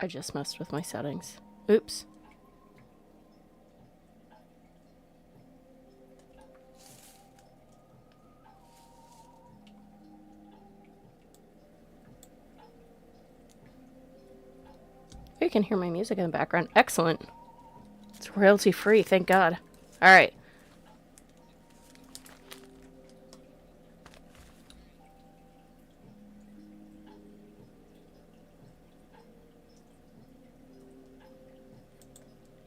I just messed with my settings. Oops. You can hear my music in the background. Excellent. It's royalty free, thank God. Alright.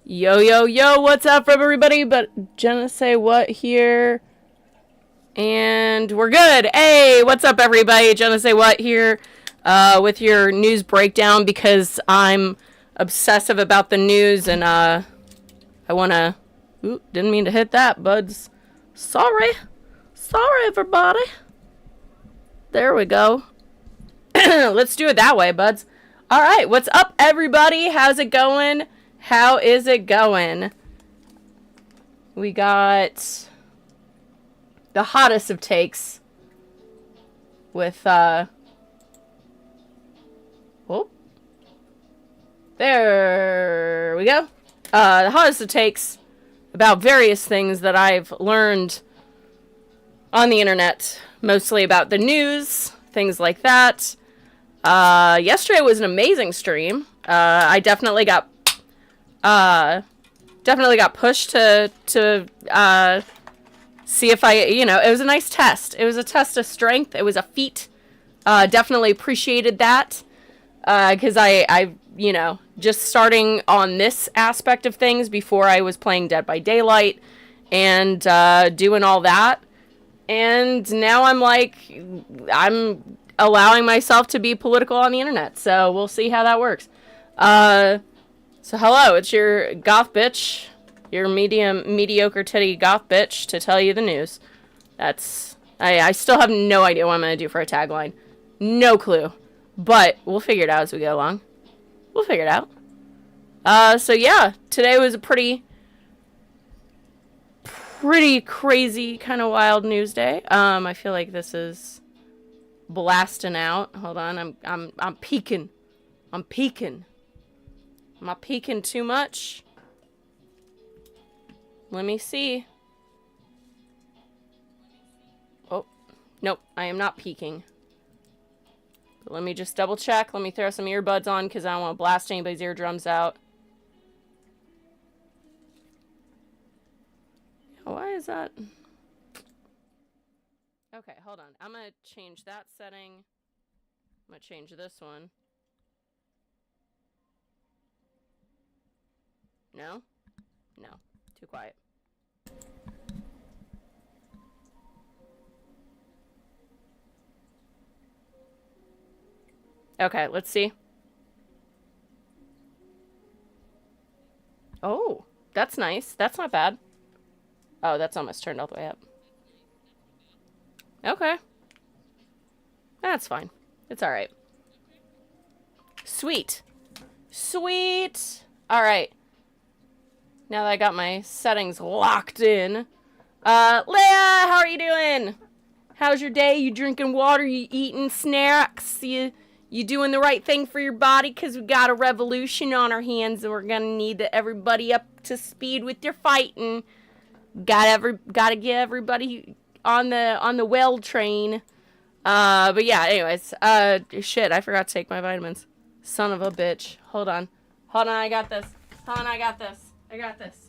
Yo, yo, yo, what's up everybody? But Jenna say what here? And we're good. Hey, what's up everybody? Jenna say what here? With your news breakdown because I'm obsessive about the news and I wanna... Ooh, didn't mean to hit that, buds. Sorry. Sorry, everybody. There we go. Let's do it that way, buds. Alright, what's up everybody? How's it going? How is it going? We got the hottest of takes with, oh. There we go. The hottest of takes about various things that I've learned on the internet. Mostly about the news, things like that. Yesterday was an amazing stream. I definitely got pushed to see if I, it was a nice test. It was a test of strength. It was a feat. Definitely appreciated that. Because I, just starting on this aspect of things before I was playing Dead by Daylight and, doing all that. And now I'm allowing myself to be political on the internet. So we'll see how that works. So hello, it's your goth bitch, your mediocre titty goth bitch to tell you the news. I still have no idea what I'm going to do for a tagline. No clue. But we'll figure it out as we go along. We'll figure it out. So yeah, today was a pretty crazy, kind of wild news day. I feel like this is blasting out. Hold on, I'm peeking. I'm peeking. Am I peeking too much? Let me see. Oh, nope, I am not peeking. But let me just double check. Let me throw some earbuds on because I don't want to blast anybody's eardrums out. Why is that? Okay, hold on. I'm going to change that setting. I'm going to change this one. No? No. Too quiet. Okay, let's see. Oh, that's nice. That's not bad. Oh, that's almost turned all the way up. Okay. That's fine. It's alright. Sweet. Sweet. Alright. Now that I got my settings locked in. Leia, how are you doing? How's your day? You drinking water? You eating snacks? You doing the right thing for your body? Because we got a revolution on our hands and we're going to need everybody up to speed with your fighting. Gotta get everybody on the well train. But yeah, anyways. Shit, I forgot to take my vitamins. Son of a bitch. Hold on. Hold on, I got this. Hold on, I got this. I got this.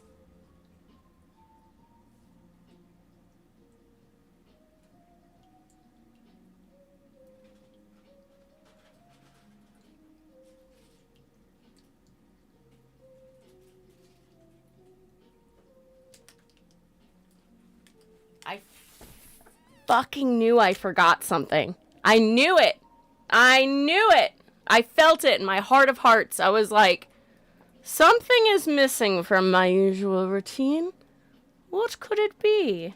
I fucking knew I forgot something. I knew it. I knew it. I felt it in my heart of hearts. I was like, something is missing from my usual routine. What could it be?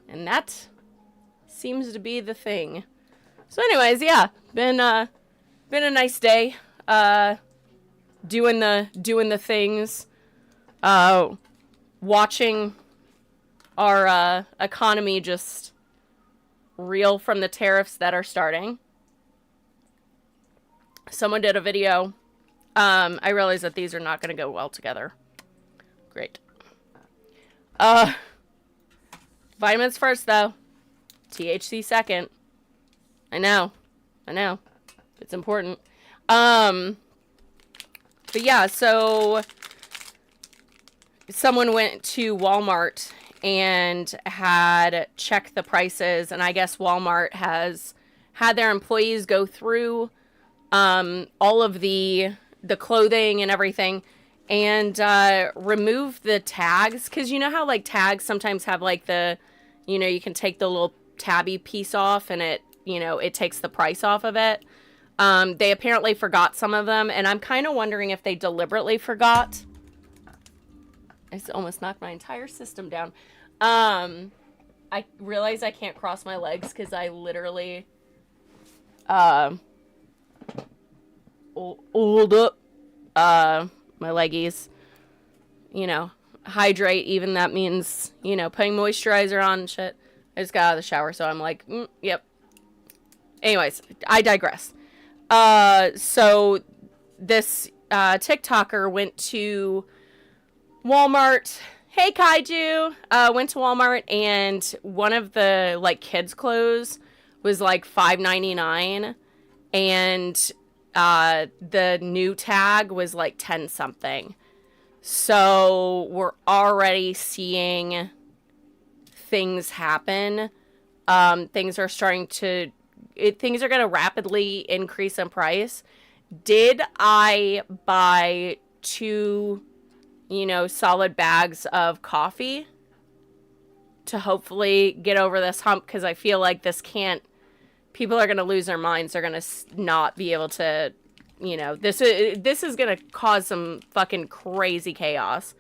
And that seems to be the thing. So anyways, yeah, been a nice day. Doing the things. Watching our economy just reel from the tariffs that are starting. Someone did a video. I realize that these are not going to go well together. Great. Vitamins first, though. THC second. I know. It's important. But yeah, so someone went to Walmart and had checked the prices, and I guess Walmart has had their employees go through all of the clothing and everything and remove the tags, because you know how like tags sometimes have like the, you know, you can take the little tabby piece off and it, you know, it takes the price off of it. They apparently forgot some of them, and I'm kind of wondering if they deliberately forgot. I almost knocked my entire system down. I realize I can't cross my legs because I literally oiled up my leggies. You know, hydrate, even that means, you know, putting moisturizer on and shit. I just got out of the shower, so I'm like, yep. Anyways, I digress. So this TikToker went to Walmart. Hey, Kaiju! Went to Walmart, and one of the, like, kids' clothes was, like, $5.99, and the new tag was, like, 10-something. So we're already seeing things happen. Things are starting to... things are going to rapidly increase in price. Did I buy 2, you know, solid bags of coffee to hopefully get over this hump? Because I feel like this can't... people are going to lose their minds. They're going to not be able to, you know... This is going to cause some fucking crazy chaos.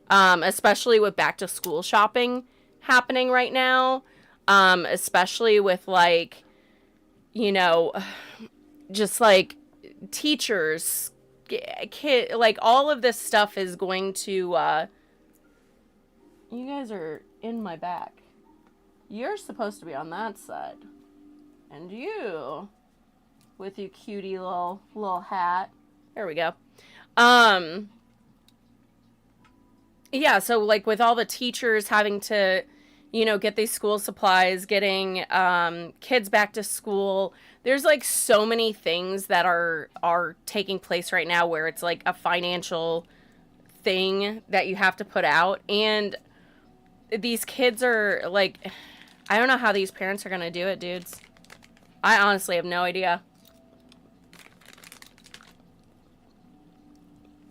Especially with back-to-school shopping happening right now. Especially with, like... you know, just like teachers, like all of this stuff is going to, you guys are in my back. You're supposed to be on that side. And you, with your cutie little hat. There we go. Yeah, so like with all the teachers having to, you know, get these school supplies, getting kids back to school. There's like so many things that are taking place right now where it's like a financial thing that you have to put out. And these kids are like, I don't know how these parents are going to do it, dudes. I honestly have no idea.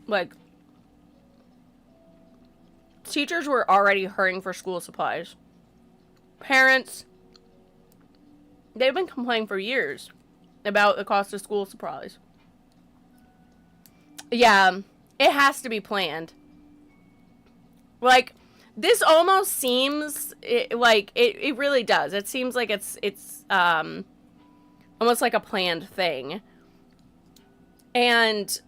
Like, teachers were already hurting for school supplies. Parents, they've been complaining for years about the cost of school supplies. Yeah, it has to be planned. Like, this almost seems like it really does. It seems like it's almost like a planned thing. And,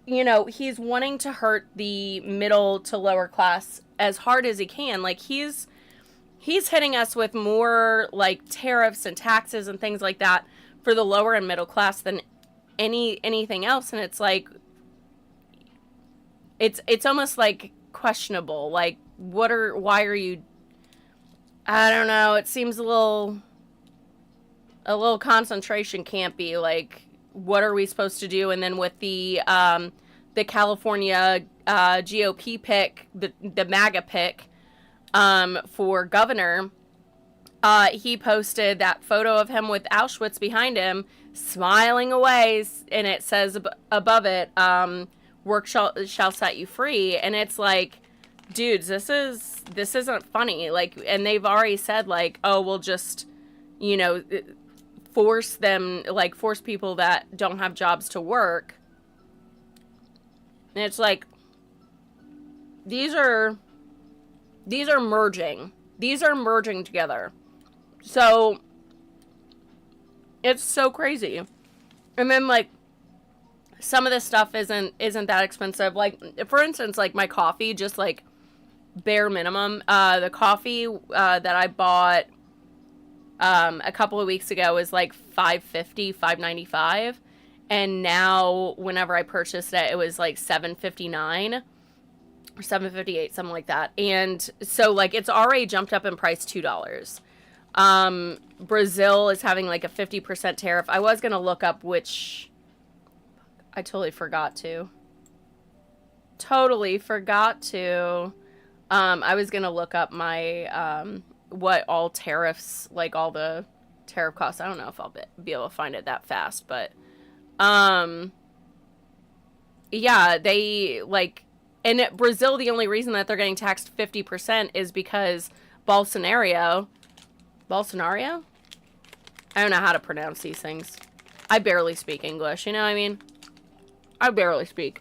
you know, he's wanting to hurt the middle to lower class as hard as he can. Like, he's hitting us with more, like, tariffs and taxes and things like that for the lower and middle class than anything else. And it's like, it's almost, like, questionable. Like, why are you... I don't know. It seems a little concentration campy. Like, what are we supposed to do? And then with the California GOP pick, the MAGA pick, for governor, he posted that photo of him with Auschwitz behind him, smiling away, and it says above it, work shall set you free. And it's like, dudes, this isn't funny. Like, and they've already said, like, oh, we'll just, you know, force people that don't have jobs to work. And it's like, these are merging. These are merging together. So, it's so crazy. And then, like, some of this stuff isn't that expensive. Like, for instance, like, my coffee, just, like, bare minimum. The coffee that I bought a couple of weeks ago was, like, $5.50, $5.95. And now whenever I purchased it, it was like $7.59 or $7.58, something like that. And so like it's already jumped up in price $2. Brazil is having like a 50% tariff. I was going to look up which, I totally forgot to. I was going to look up my, what all tariffs, like all the tariff costs. I don't know if I'll be able to find it that fast, but, yeah, they like, in Brazil, the only reason that they're getting taxed 50% is because Bolsonaro, I don't know how to pronounce these things. I barely speak English, you know what I mean? I barely speak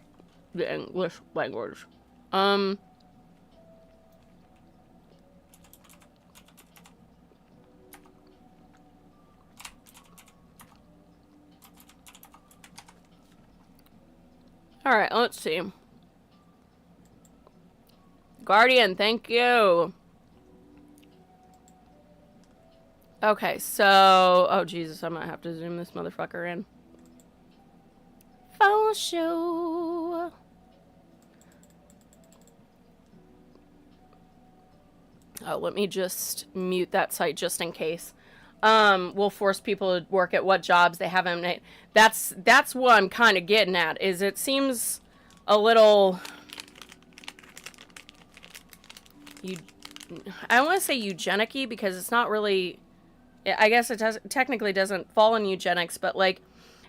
the English language. Alright, let's see. Guardian, thank you. Okay, so... Oh, Jesus, I might have to zoom this motherfucker in. Phone show. Oh, let me just mute that site just in case. We'll force people to work at what jobs they haven't. That's what I'm kind of getting at, is it seems a little... I don't want to say eugenic-y because it's not really... I guess it technically doesn't fall in eugenics, but like,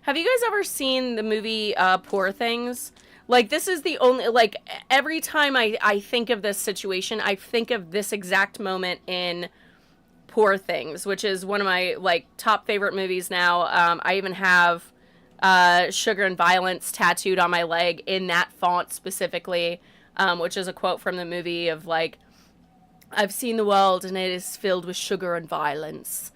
have you guys ever seen the movie Poor Things? Like, this is the only, like, every time I think of this situation, I think of this exact moment in Poor Things, which is one of my, like, top favorite movies now. I even have Sugar and Violence tattooed on my leg in that font specifically, which is a quote from the movie of, like, I've seen the world and it is filled with sugar and violence.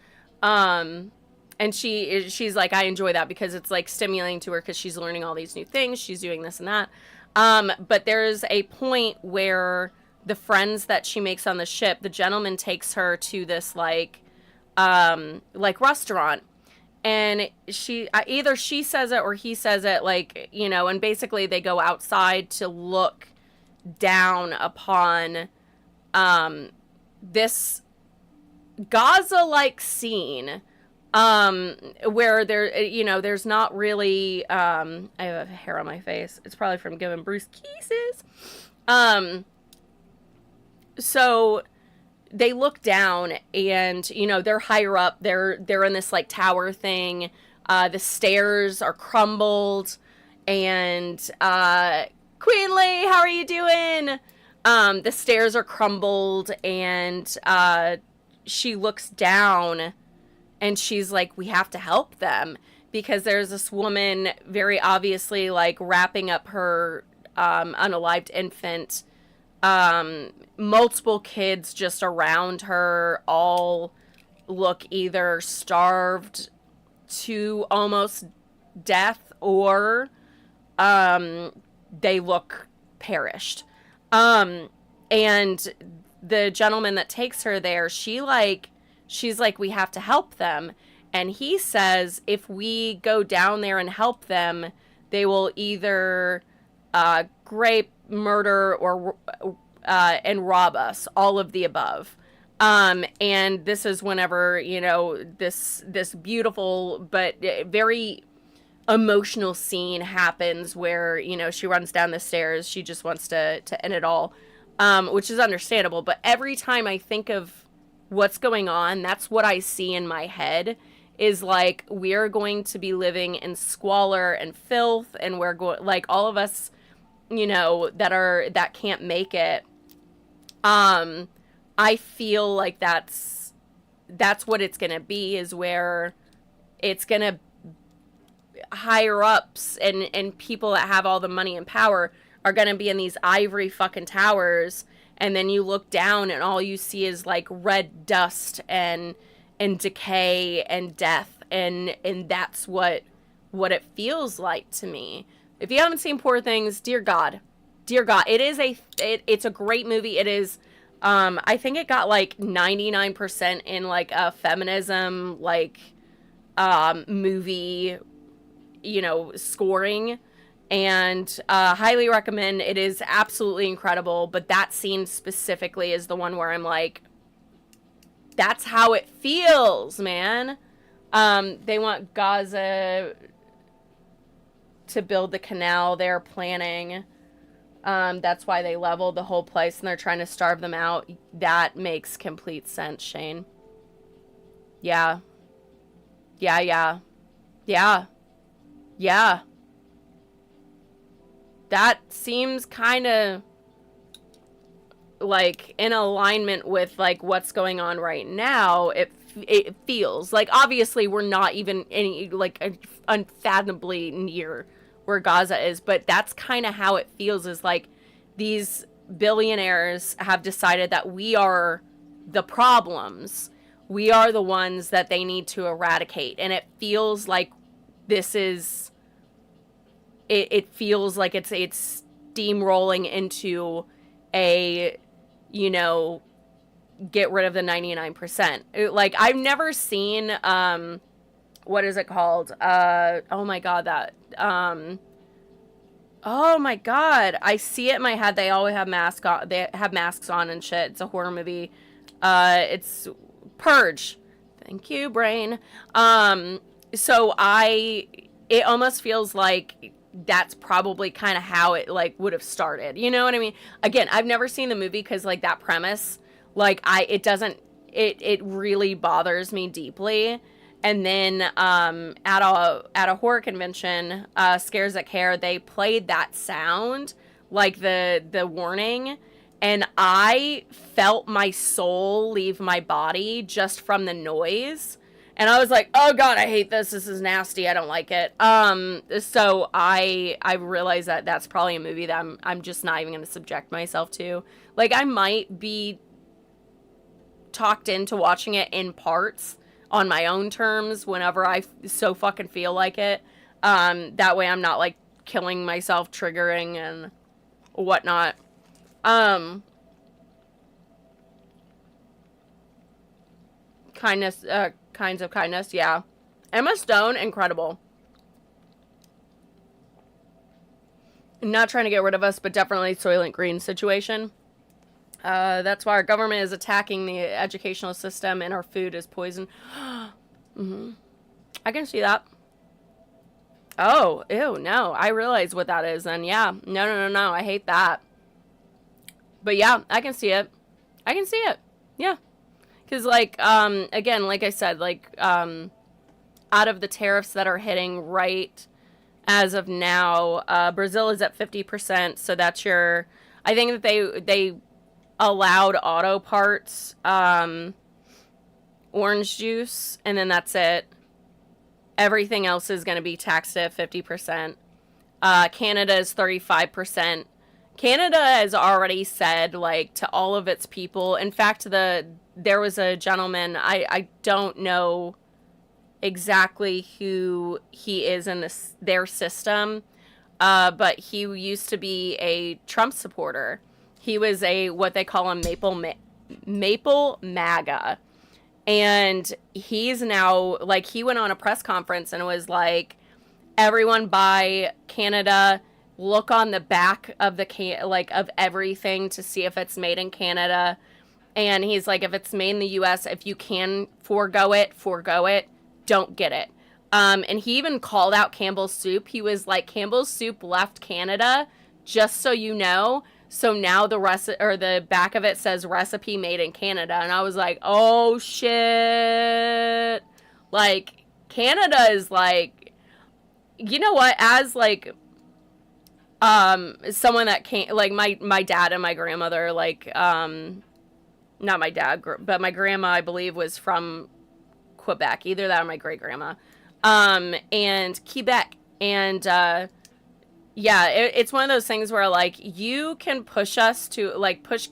And she's like, I enjoy that because it's like stimulating to her because she's learning all these new things. She's doing this and that. But there's a point where the friends that she makes on the ship, the gentleman takes her to this like restaurant, and either she says it or he says it, like, you know, and basically they go outside to look down upon, this Gaza-like scene, where there, you know, there's not really, I have hair on my face. It's probably from giving Bruce kisses. So they look down and, you know, they're higher up. They're in this like tower thing. The stairs are crumbled, and, Queenly, how are you doing? The stairs are crumbled, and, she looks down and she's like, we have to help them, because there's this woman very obviously like wrapping up her unalived infant, multiple kids just around her, all look either starved to almost death or they look perished. And the gentleman that takes her there, she's like, we have to help them. And he says, if we go down there and help them, they will either rape, murder, or and rob us, all of the above. And this is whenever, you know, this beautiful but very emotional scene happens where, you know, she runs down the stairs. She just wants to end it all, which is understandable. But every time I think of what's going on, that's what I see in my head, is like, we're going to be living in squalor and filth, and we're going, like, all of us, you know, that can't make it. I feel like that's what it's gonna be, is where it's gonna, higher ups and people that have all the money and power are gonna be in these ivory fucking towers, and then you look down and all you see is like red dust and decay and death, and that's what it feels like to me. If you haven't seen Poor Things, dear God, it's a great movie. It is, I think it got like 99% in like a feminism like movie scoring. And highly recommend. It is absolutely incredible. But that scene specifically is the one where I'm like, that's how it feels, man. They want Gaza to build the canal they're planning. That's why they leveled the whole place and they're trying to starve them out. That makes complete sense, Shane. Yeah. Yeah, yeah. Yeah. Yeah. That seems kind of like in alignment with like what's going on right now. It feels like, obviously we're not even any like unfathomably near where Gaza is, but that's kind of how it feels, is like these billionaires have decided that we are the problems. We are the ones that they need to eradicate. And it feels like this is, it feels like it's steamrolling into a, get rid of the 99%. Like, I've never seen, what is it called? Oh my God, oh my God, I see it in my head. They always have they have masks on and shit. It's a horror movie. It's Purge. Thank you, brain. So it almost feels like that's probably kind of how it like would have started. You know what I mean? Again, I've never seen the movie because like that premise, like it really bothers me deeply. And then at a horror convention, Scares That Care, they played that sound, like the warning, and I felt my soul leave my body just from the noise. And I was like, oh God, I hate this. This is nasty. I don't like it. So I realized that that's probably a movie that I'm just not even going to subject myself to. Like, I might be talked into watching it in parts on my own terms whenever I so fucking feel like it. That way I'm not like killing myself, triggering and whatnot. Kindness, Kinds of Kindness, yeah. Emma Stone, incredible. Not trying to get rid of us, but definitely Soylent Green situation. That's why our government is attacking the educational system and our food is poison. Mm-hmm. I can see that. Oh, ew, no. I realize what that is, and yeah. No. I hate that. But yeah, I can see it. I can see it. Yeah. Because, like, again, like I said, like, out of the tariffs that are hitting right as of now, Brazil is at 50%, so that's your... I think that they allowed auto parts, orange juice, and then that's it. Everything else is going to be taxed at 50%. Canada is 35%. Canada has already said, like, to all of its people... In fact, there was a gentleman, I don't know exactly who he is in their system, but he used to be a Trump supporter. He was what they call a Maple MAGA. And he's now, like, he went on a press conference and was like, everyone buy Canada, look on the back of of everything to see if it's made in Canada. And he's like, if it's made in the U.S., if you can forego it, don't get it. And he even called out Campbell's Soup. He was like, Campbell's Soup left Canada, just so you know. So now the back of it says recipe made in Canada. And I was like, oh shit. Like, Canada is like, you know what? As like, someone that can't, like my dad and my grandmother, like, not my dad, but my grandma, I believe, was from Quebec. Either that or my great grandma. And Quebec. And, yeah, it's one of those things where, like, you can push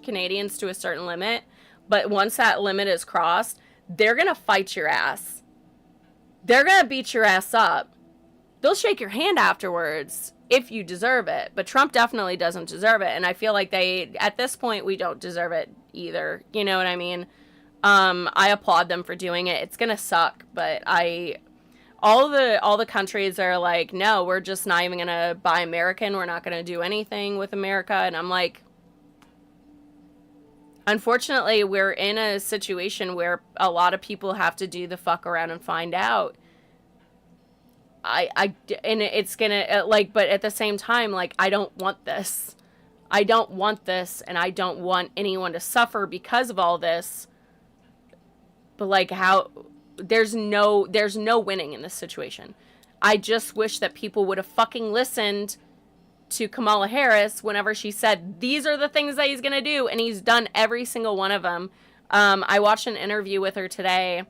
Canadians to a certain limit, but once that limit is crossed, they're going to fight your ass. They're going to beat your ass up. They'll shake your hand afterwards if you deserve it, but Trump definitely doesn't deserve it, and I feel like at this point, we don't deserve it either. You know what I mean? I applaud them for doing it. It's gonna suck, but all the countries are like, no, we're just not even gonna buy American. We're not gonna do anything with America. And I'm like, unfortunately, we're in a situation where a lot of people have to do the fuck around and find out. And it's gonna, like, but at the same time, like, I don't want this. I don't want this, and I don't want anyone to suffer because of all this. But, like, how, there's no winning in this situation. I just wish that people would have fucking listened to Kamala Harris whenever she said, these are the things that he's gonna do, and he's done every single one of them. I watched an interview with her today,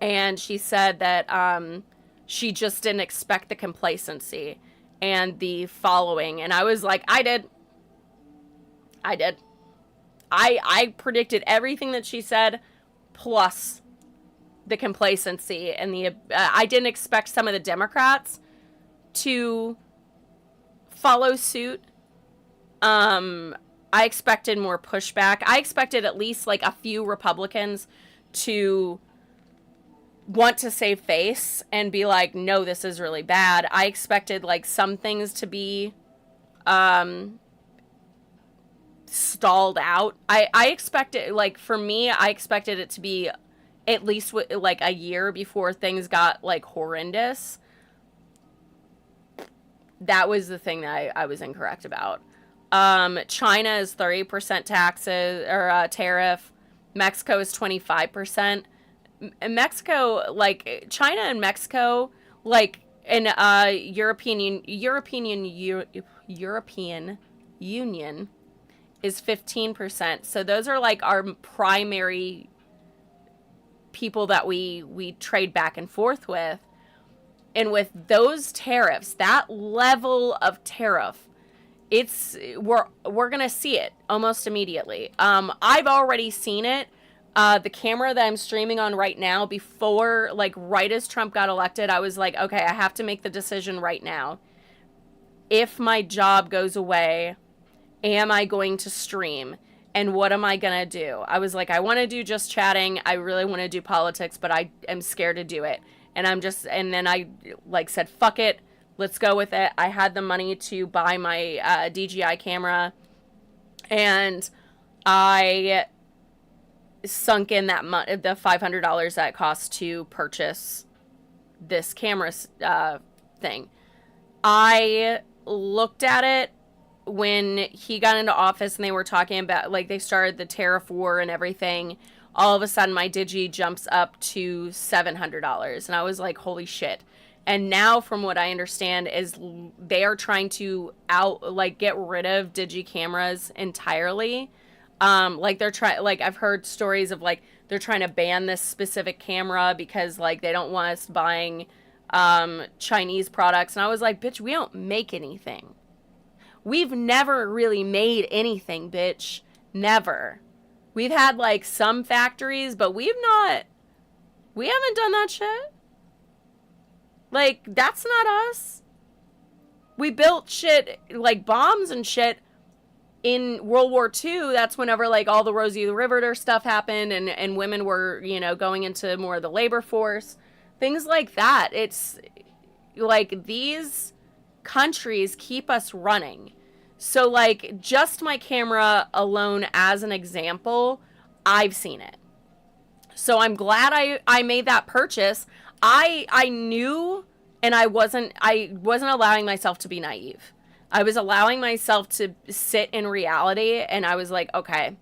and she said that, she just didn't expect the complacency and the following. And I was like, I did. I predicted everything that she said, plus the complacency and the, I didn't expect some of the Democrats to follow suit. I expected more pushback. I expected at least like a few Republicans to want to save face and be like, no, this is really bad. I expected like some things to be stalled out. I expected, like, for me, I expected it to be at least like a year before things got like horrendous. That was the thing that I was incorrect about. China is 30% taxes or tariff. Mexico is 25%. Mexico, like, China and Mexico, like, and European Union is 15%. So those are like our primary people that we trade back and forth with. And with those tariffs, that level of tariff, we're gonna see it almost immediately. I've already seen it. The camera that I'm streaming on right now, before, like, right as Trump got elected, I was like, okay, I have to make the decision right now. If my job goes away, am I going to stream? And what am I going to do? I was like, I want to do just chatting. I really want to do politics, but I am scared to do it. And then I, like, said, fuck it. Let's go with it. I had the money to buy my DJI camera. And I sunk in that the $500 that it cost to purchase this camera thing. I looked at it when he got into office and they were talking about, like, they started the tariff war and everything. All of a sudden my Digi jumps up to $700, and I was like, holy shit. And now, from what I understand, is they are trying to get rid of Digi cameras entirely. Like, they're trying, like, I've heard stories of, like, they're trying to ban this specific camera because, like, they don't want us buying Chinese products. And I was like, bitch, we don't make anything. We've never really made anything, bitch. Never. We've had, like, some factories, but we haven't done that shit. Like, that's not us. We built shit, like, bombs and shit in World War II. That's whenever, like, all the Rosie the Riveter stuff happened, and women were, you know, going into more of the labor force. Things like that. It's, like, these countries keep us running. So, like, just my camera alone as an example, I've seen it. So I'm glad I made that purchase. I knew, and I wasn't allowing myself to be naive. I was allowing myself to sit in reality, and I was like, okay,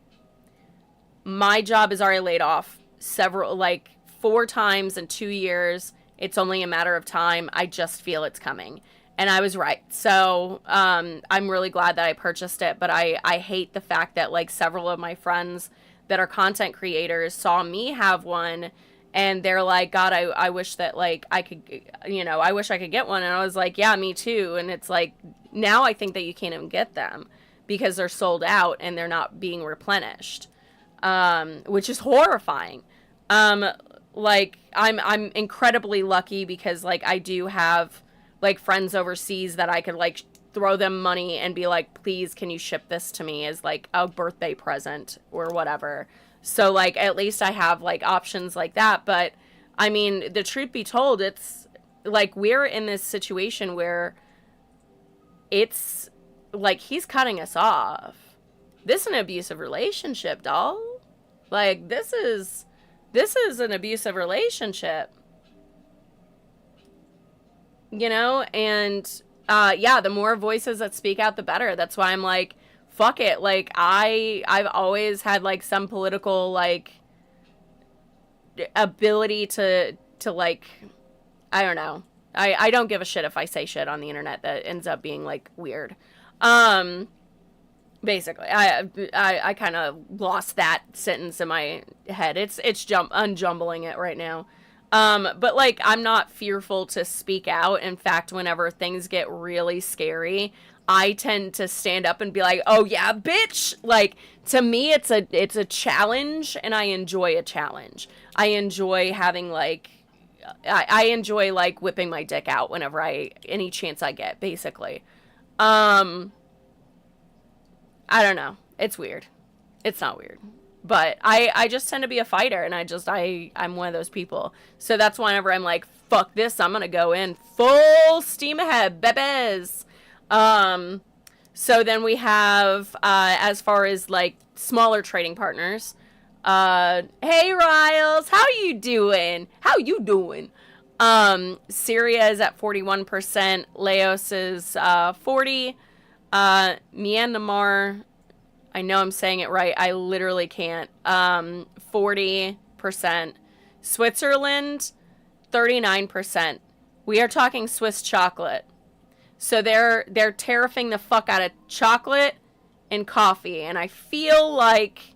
my job is already laid off 4 times in 2 years. It's only a matter of time. I just feel it's coming. And I was right. So I'm really glad that I purchased it. But I hate the fact that, like, several of my friends that are content creators saw me have one, and they're like, God, I wish that, like, I could, you know, I wish I could get one. And I was like, yeah, me too. And it's like, now I think that you can't even get them because they're sold out and they're not being replenished, which is horrifying. Like, I'm incredibly lucky because, like, I do have, like, friends overseas that I could, like, throw them money and be like, please, can you ship this to me as, like, a birthday present or whatever. So, like, at least I have, like, options like that. But I mean, the truth be told, like, we're in this situation where it's like he's cutting us off. This is an abusive relationship, doll. Like, this is an abusive relationship. You know, and yeah, the more voices that speak out, the better. That's why I'm like, fuck it. Like, I've always had like some political like ability to like, I don't know. I don't give a shit if I say shit on the internet that ends up being like weird. Basically, I kind of lost that sentence in my head. It's unjumbling it right now. But like, I'm not fearful to speak out. In fact, whenever things get really scary, I tend to stand up and be like, "Oh yeah, bitch!" Like, to me, it's a challenge, and I enjoy a challenge. I enjoy having like, I enjoy like whipping my dick out whenever any chance I get. Basically, I don't know. It's weird. It's not weird. But I just tend to be a fighter, and I'm one of those people. So that's whenever I'm like, fuck this, I'm gonna go in full steam ahead, bebes. So then we have, as far as like smaller trading partners, hey Riles, how you doing? How you doing? Syria is at 41%, Laos is 40%, Myanmar, I know I'm saying it right. I literally can't. 40%. Switzerland, 39%. We are talking Swiss chocolate. So they're tariffing the fuck out of chocolate and coffee. And I feel like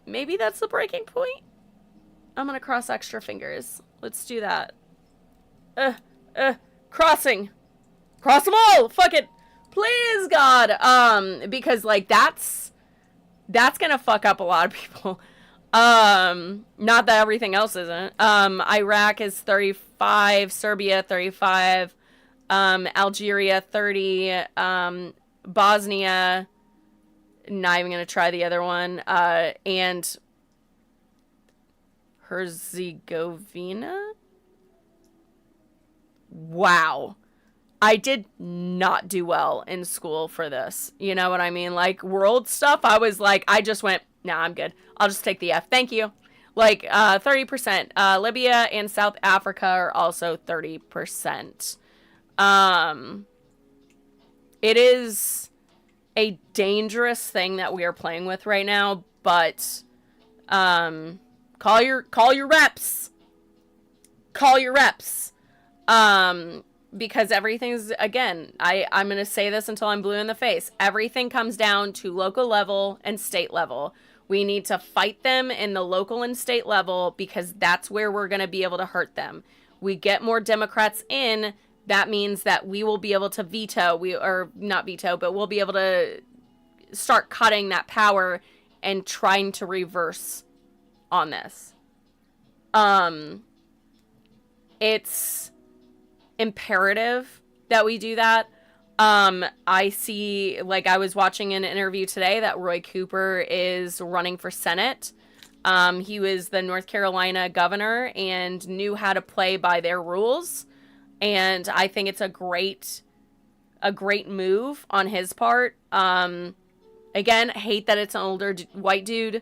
maybe that's the breaking point. I'm going to cross extra fingers. Let's do that. Crossing. Cross them all. Fuck it. Please, God. Because like that's gonna fuck up a lot of people. Not that everything else isn't. Iraq is 35, Serbia 35, Algeria 30, Bosnia, not even gonna try the other one, and Herzegovina. Wow. I did not do well in school for this. You know what I mean? Like, world stuff, I was like, I just went, nah, I'm good. I'll just take the F. Thank you. Like, 30%. Libya and South Africa are also 30%. It is a dangerous thing that we are playing with right now, but, call your reps. Call your reps. Because everything's, again, I'm going to say this until I'm blue in the face. Everything comes down to local level and state level. We need to fight them in the local and state level because that's where we're going to be able to hurt them. We get more Democrats in, that means that we will be able to we'll be able to start cutting that power and trying to reverse on this. It's imperative that we do that. I see, like, I was watching an interview today that Roy Cooper is running for Senate. He was the North Carolina governor and knew how to play by their rules. And I think it's a great move on his part. Again, hate that it's an older white dude.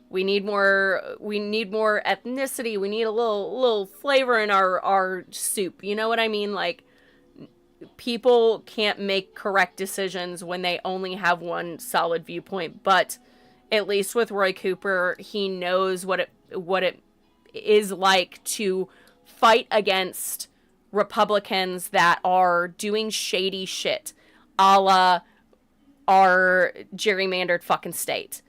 We need more ethnicity. We need a little flavor in our soup. You know what I mean? Like, people can't make correct decisions when they only have one solid viewpoint. But at least with Roy Cooper, he knows what it is like to fight against Republicans that are doing shady shit, a la our gerrymandered fucking state.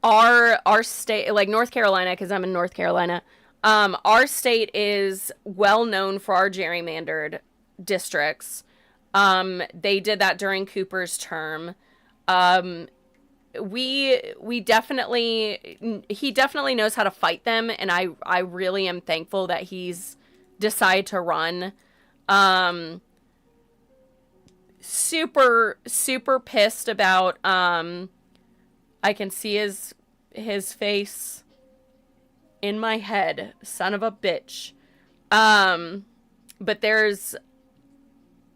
Our state, like North Carolina, because I'm in North Carolina, our state is well known for our gerrymandered districts. They did that during Cooper's term. He definitely knows how to fight them, and I really am thankful that he's decided to run. Super pissed about, I can see his face. in my head, son of a bitch. But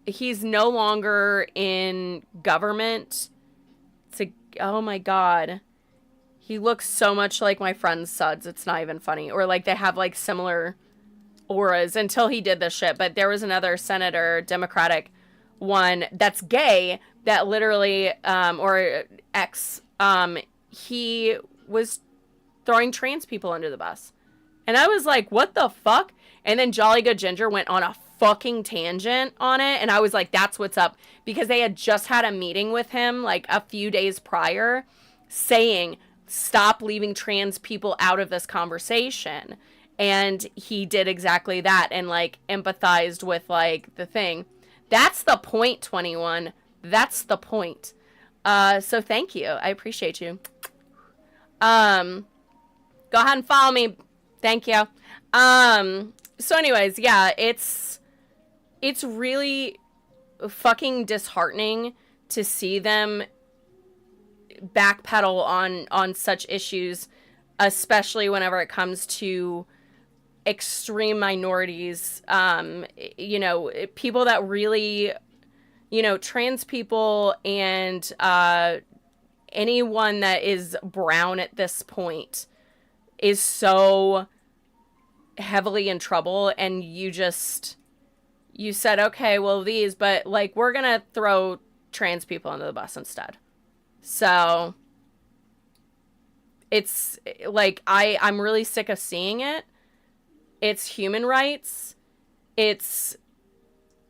he's no longer in government. Oh my God. He looks so much like my friend Suds. It's not even funny. Or like they have like similar auras until he did this shit. But there was another senator, Democratic one, that's gay that literally, or ex, he was throwing trans people under the bus. And I was like, what the fuck? And then Jolly Good Ginger went on a fucking tangent on it. And I was like, that's what's up. Because they had just had a meeting with him like a few days prior saying, stop leaving trans people out of this conversation. And he did exactly that and like empathized with like the thing. That's the point, 21. That's the point. So thank you. I appreciate you. Go ahead and follow me. Thank you. So anyways, yeah, it's really fucking disheartening to see them backpedal on such issues, especially whenever it comes to extreme minorities, you know, people that really, you know, trans people and anyone that is brown at this point is so heavily in trouble. And you said, okay, well, but like, we're gonna throw trans people under the bus instead. So it's like, I'm really sick of seeing it. It's human rights. It's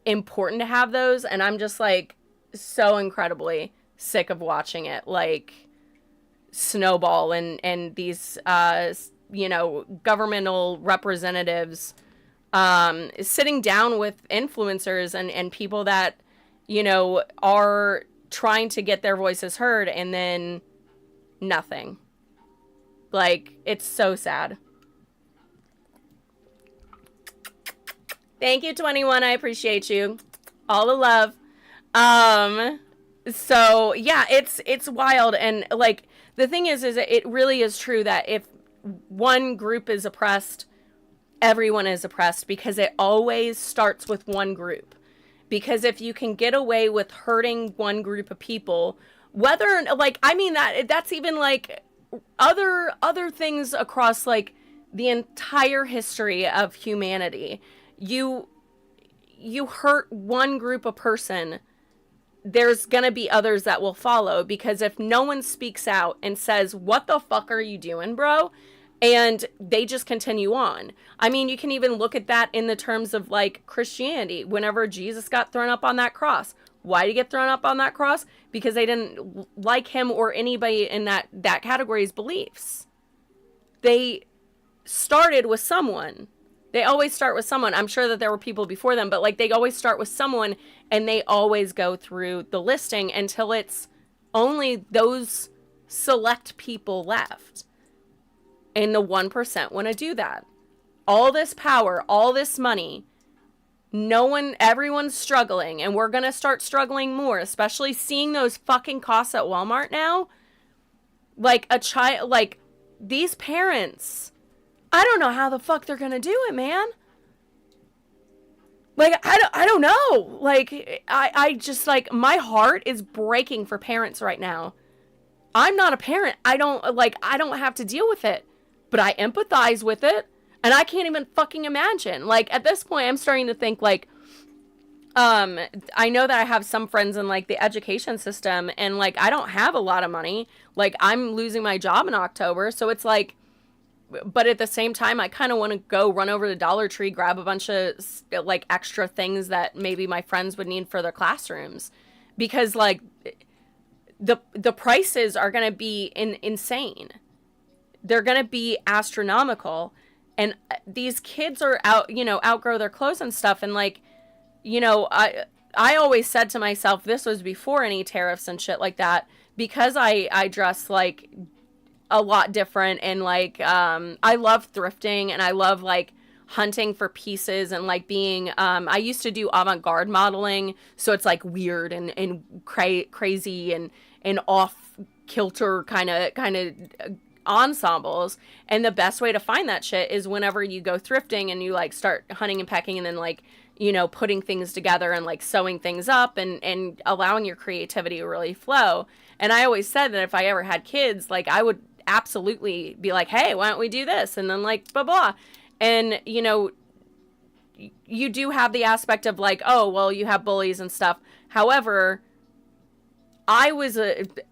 important to have those. And I'm just like so incredibly sick of watching it like snowball and these, you know, governmental representatives sitting down with influencers and people that, you know, are trying to get their voices heard, and then nothing. Like, it's so sad. Thank you, 21. I appreciate you. All the love. So yeah, it's wild. And like, the thing is it really is true that if one group is oppressed, everyone is oppressed, because it always starts with one group. Because if you can get away with hurting one group of people, whether, like, I mean, that's even like other things across like the entire history of humanity. You hurt one group of person, there's gonna be others that will follow, because if no one speaks out and says, what the fuck are you doing, bro? And they just continue on. I mean, you can even look at that in the terms of like Christianity. Whenever Jesus got thrown up on that cross, why did he get thrown up on that cross? Because they didn't like him or anybody in that category's beliefs. They started with someone. They always start with someone. I'm sure that there were people before them, but like they always start with someone, and they always go through the listing until it's only those select people left. And the 1% want to do that. All this power, all this money, everyone's struggling, and we're going to start struggling more, especially seeing those fucking costs at Walmart now. Like these parents, I don't know how the fuck they're going to do it, man. Like, I don't know. Like, I just, like, my heart is breaking for parents right now. I'm not a parent. I don't have to deal with it. But I empathize with it, and I can't even fucking imagine. Like, at this point, I'm starting to think, like, I know that I have some friends in, like, the education system, and, like, I don't have a lot of money. Like, I'm losing my job in October, so it's, like, but at the same time, I kind of want to go run over to Dollar Tree, grab a bunch of, like, extra things that maybe my friends would need for their classrooms. Because, like, the prices are going to be insane. They're going to be astronomical, and these kids are outgrow their clothes and stuff. And like, I always said to myself, this was before any tariffs and shit like that, because I dress like a lot different. And like, I love thrifting, and I love like hunting for pieces, and like being, I used to do avant-garde modeling. So it's like weird and crazy and off kilter kind of ensembles. And the best way to find that shit is whenever you go thrifting and you like start hunting and pecking and then like, you know, putting things together and like sewing things up and allowing your creativity to really flow. And I always said that if I ever had kids, like I would absolutely be like, hey, why don't we do this? And then like, blah, blah. And, you know, you do have the aspect of like, oh, well, you have bullies and stuff. However, I was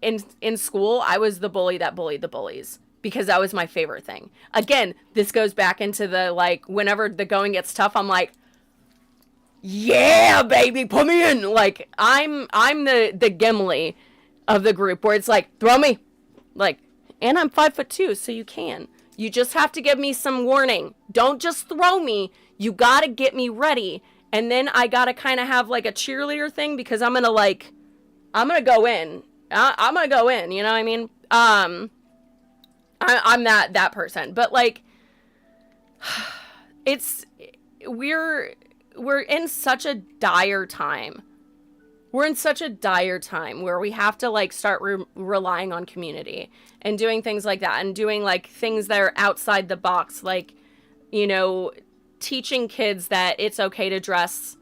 in school, I was the bully that bullied the bullies because that was my favorite thing. Again, this goes back into the like, whenever the going gets tough, I'm like, yeah, baby, put me in. Like, I'm the Gimli of the group where it's like, throw me. Like, and I'm 5'2", so you can. You just have to give me some warning. Don't just throw me. You gotta get me ready. And then I gotta kind of have like a cheerleader thing because I'm gonna go in. I'm gonna go in, you know what I mean? I'm that person. But like, we're in such a dire time. We're in such a dire time where we have to like start relying on community and doing things like that and doing like things that are outside the box. Like, you know, teaching kids that it's okay to dress,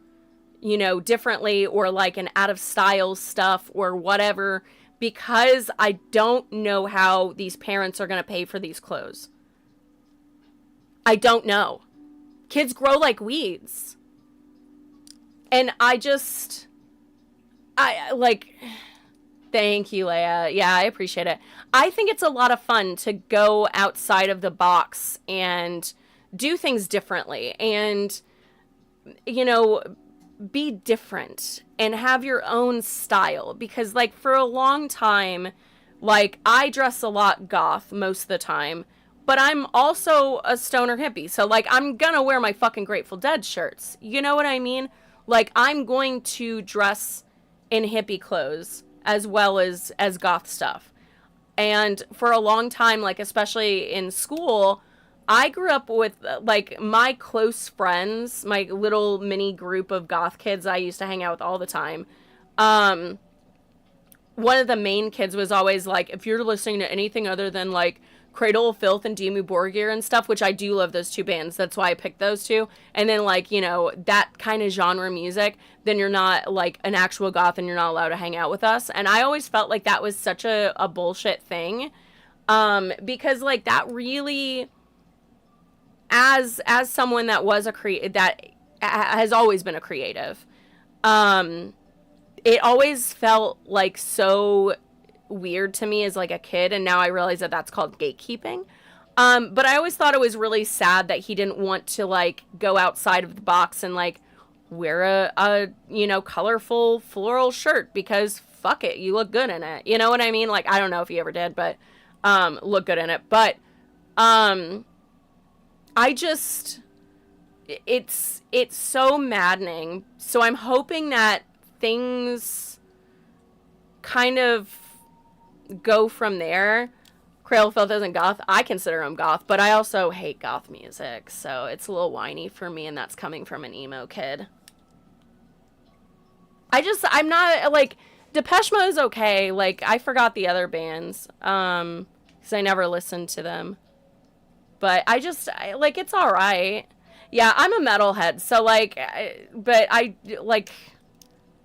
you know, differently or like an out of style stuff or whatever, because I don't know how these parents are going to pay for these clothes. I don't know. Kids grow like weeds. And I like, thank you, Leia. Yeah, I appreciate it. I think it's a lot of fun to go outside of the box and do things differently and, you know, be different and have your own style. Because, like, for a long time, like, I dress a lot goth most of the time, but I'm also a stoner hippie. So, like, I'm gonna wear my fucking Grateful Dead shirts. You know what I mean? Like, I'm going to dress in hippie clothes as well as goth stuff. And for a long time, like, especially in school, I grew up with, like, my close friends, my little mini group of goth kids I used to hang out with all the time. One of the main kids was always like, if you're listening to anything other than, like, Cradle of Filth and Dimmu Borgir and stuff, which I do love those two bands. That's why I picked those two. And then, like, you know, that kind of genre music, then you're not, like, an actual goth and you're not allowed to hang out with us. And I always felt like that was such a bullshit thing. Because, like, that really, as someone that was that has always been a creative, it always felt, like, so weird to me as like a kid, and now I realize that that's called gatekeeping. But I always thought it was really sad that he didn't want to like go outside of the box and like wear a you know, colorful floral shirt because fuck it, you look good in it. You know what I mean? Like, I don't know if he ever did, but look good in it. But I just, it's so maddening. So I'm hoping that things kind of go from there. Cradle of Filth isn't goth. I consider him goth, but I also hate goth music, so it's a little whiny for me, and that's coming from an emo kid. I'm not, like, Depeche Mode is okay. Like, I forgot the other bands, because I never listened to them. But like, it's alright. Yeah, I'm a metalhead, so, like,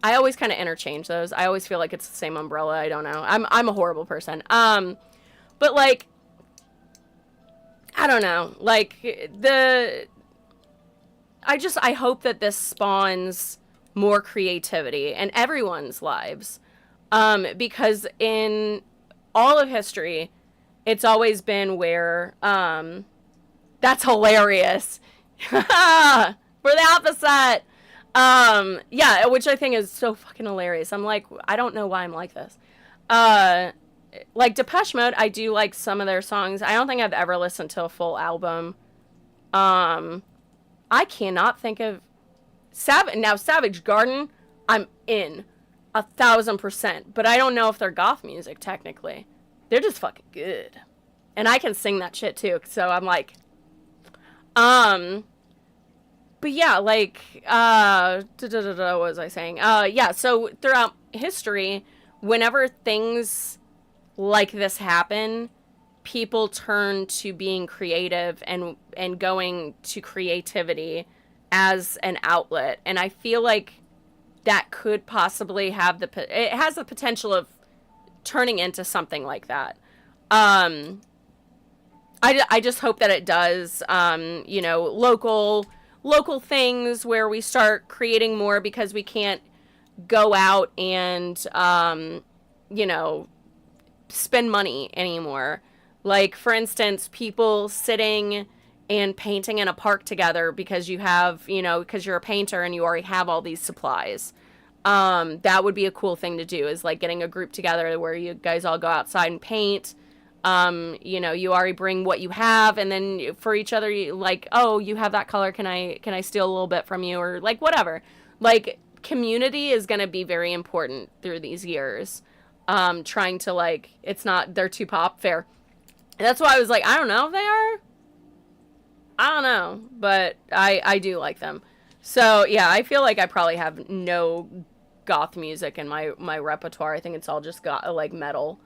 I always kind of interchange those. I always feel like it's the same umbrella. I don't know. I'm a horrible person. But like, I don't know. Like I hope that this spawns more creativity in everyone's lives. Because in all of history, it's always been where, that's hilarious. We're the opposite. Yeah, which I think is so fucking hilarious. I'm like, I don't know why I'm like this. Like Depeche Mode, I do like some of their songs. I don't think I've ever listened to a full album. I cannot think of Savage Garden, I'm in 1,000%, but I don't know if they're goth music technically. They're just fucking good. And I can sing that shit too, so I'm like, but yeah, like, what was I saying? Yeah, so throughout history, whenever things like this happen, people turn to being creative and going to creativity as an outlet. And I feel like that could possibly have it has the potential of turning into something like that. I just hope that it does. You know, local things where we start creating more, because we can't go out and you know, spend money anymore. Like, for instance, people sitting and painting in a park together because you have, you know, because you're a painter and you already have all these supplies. That would be a cool thing to do, is like getting a group together where you guys all go outside and paint. You know, you already bring what you have, and then for each other, you, like, oh, you have that color, can I steal a little bit from you, or like whatever. Like, community is going to be very important through these years. Trying to, like, it's not, they're too pop fair. And that's why I was like, I don't know if they are. I don't know, but I do like them. So yeah, I feel like I probably have no goth music in my repertoire. I think it's all just got like metal.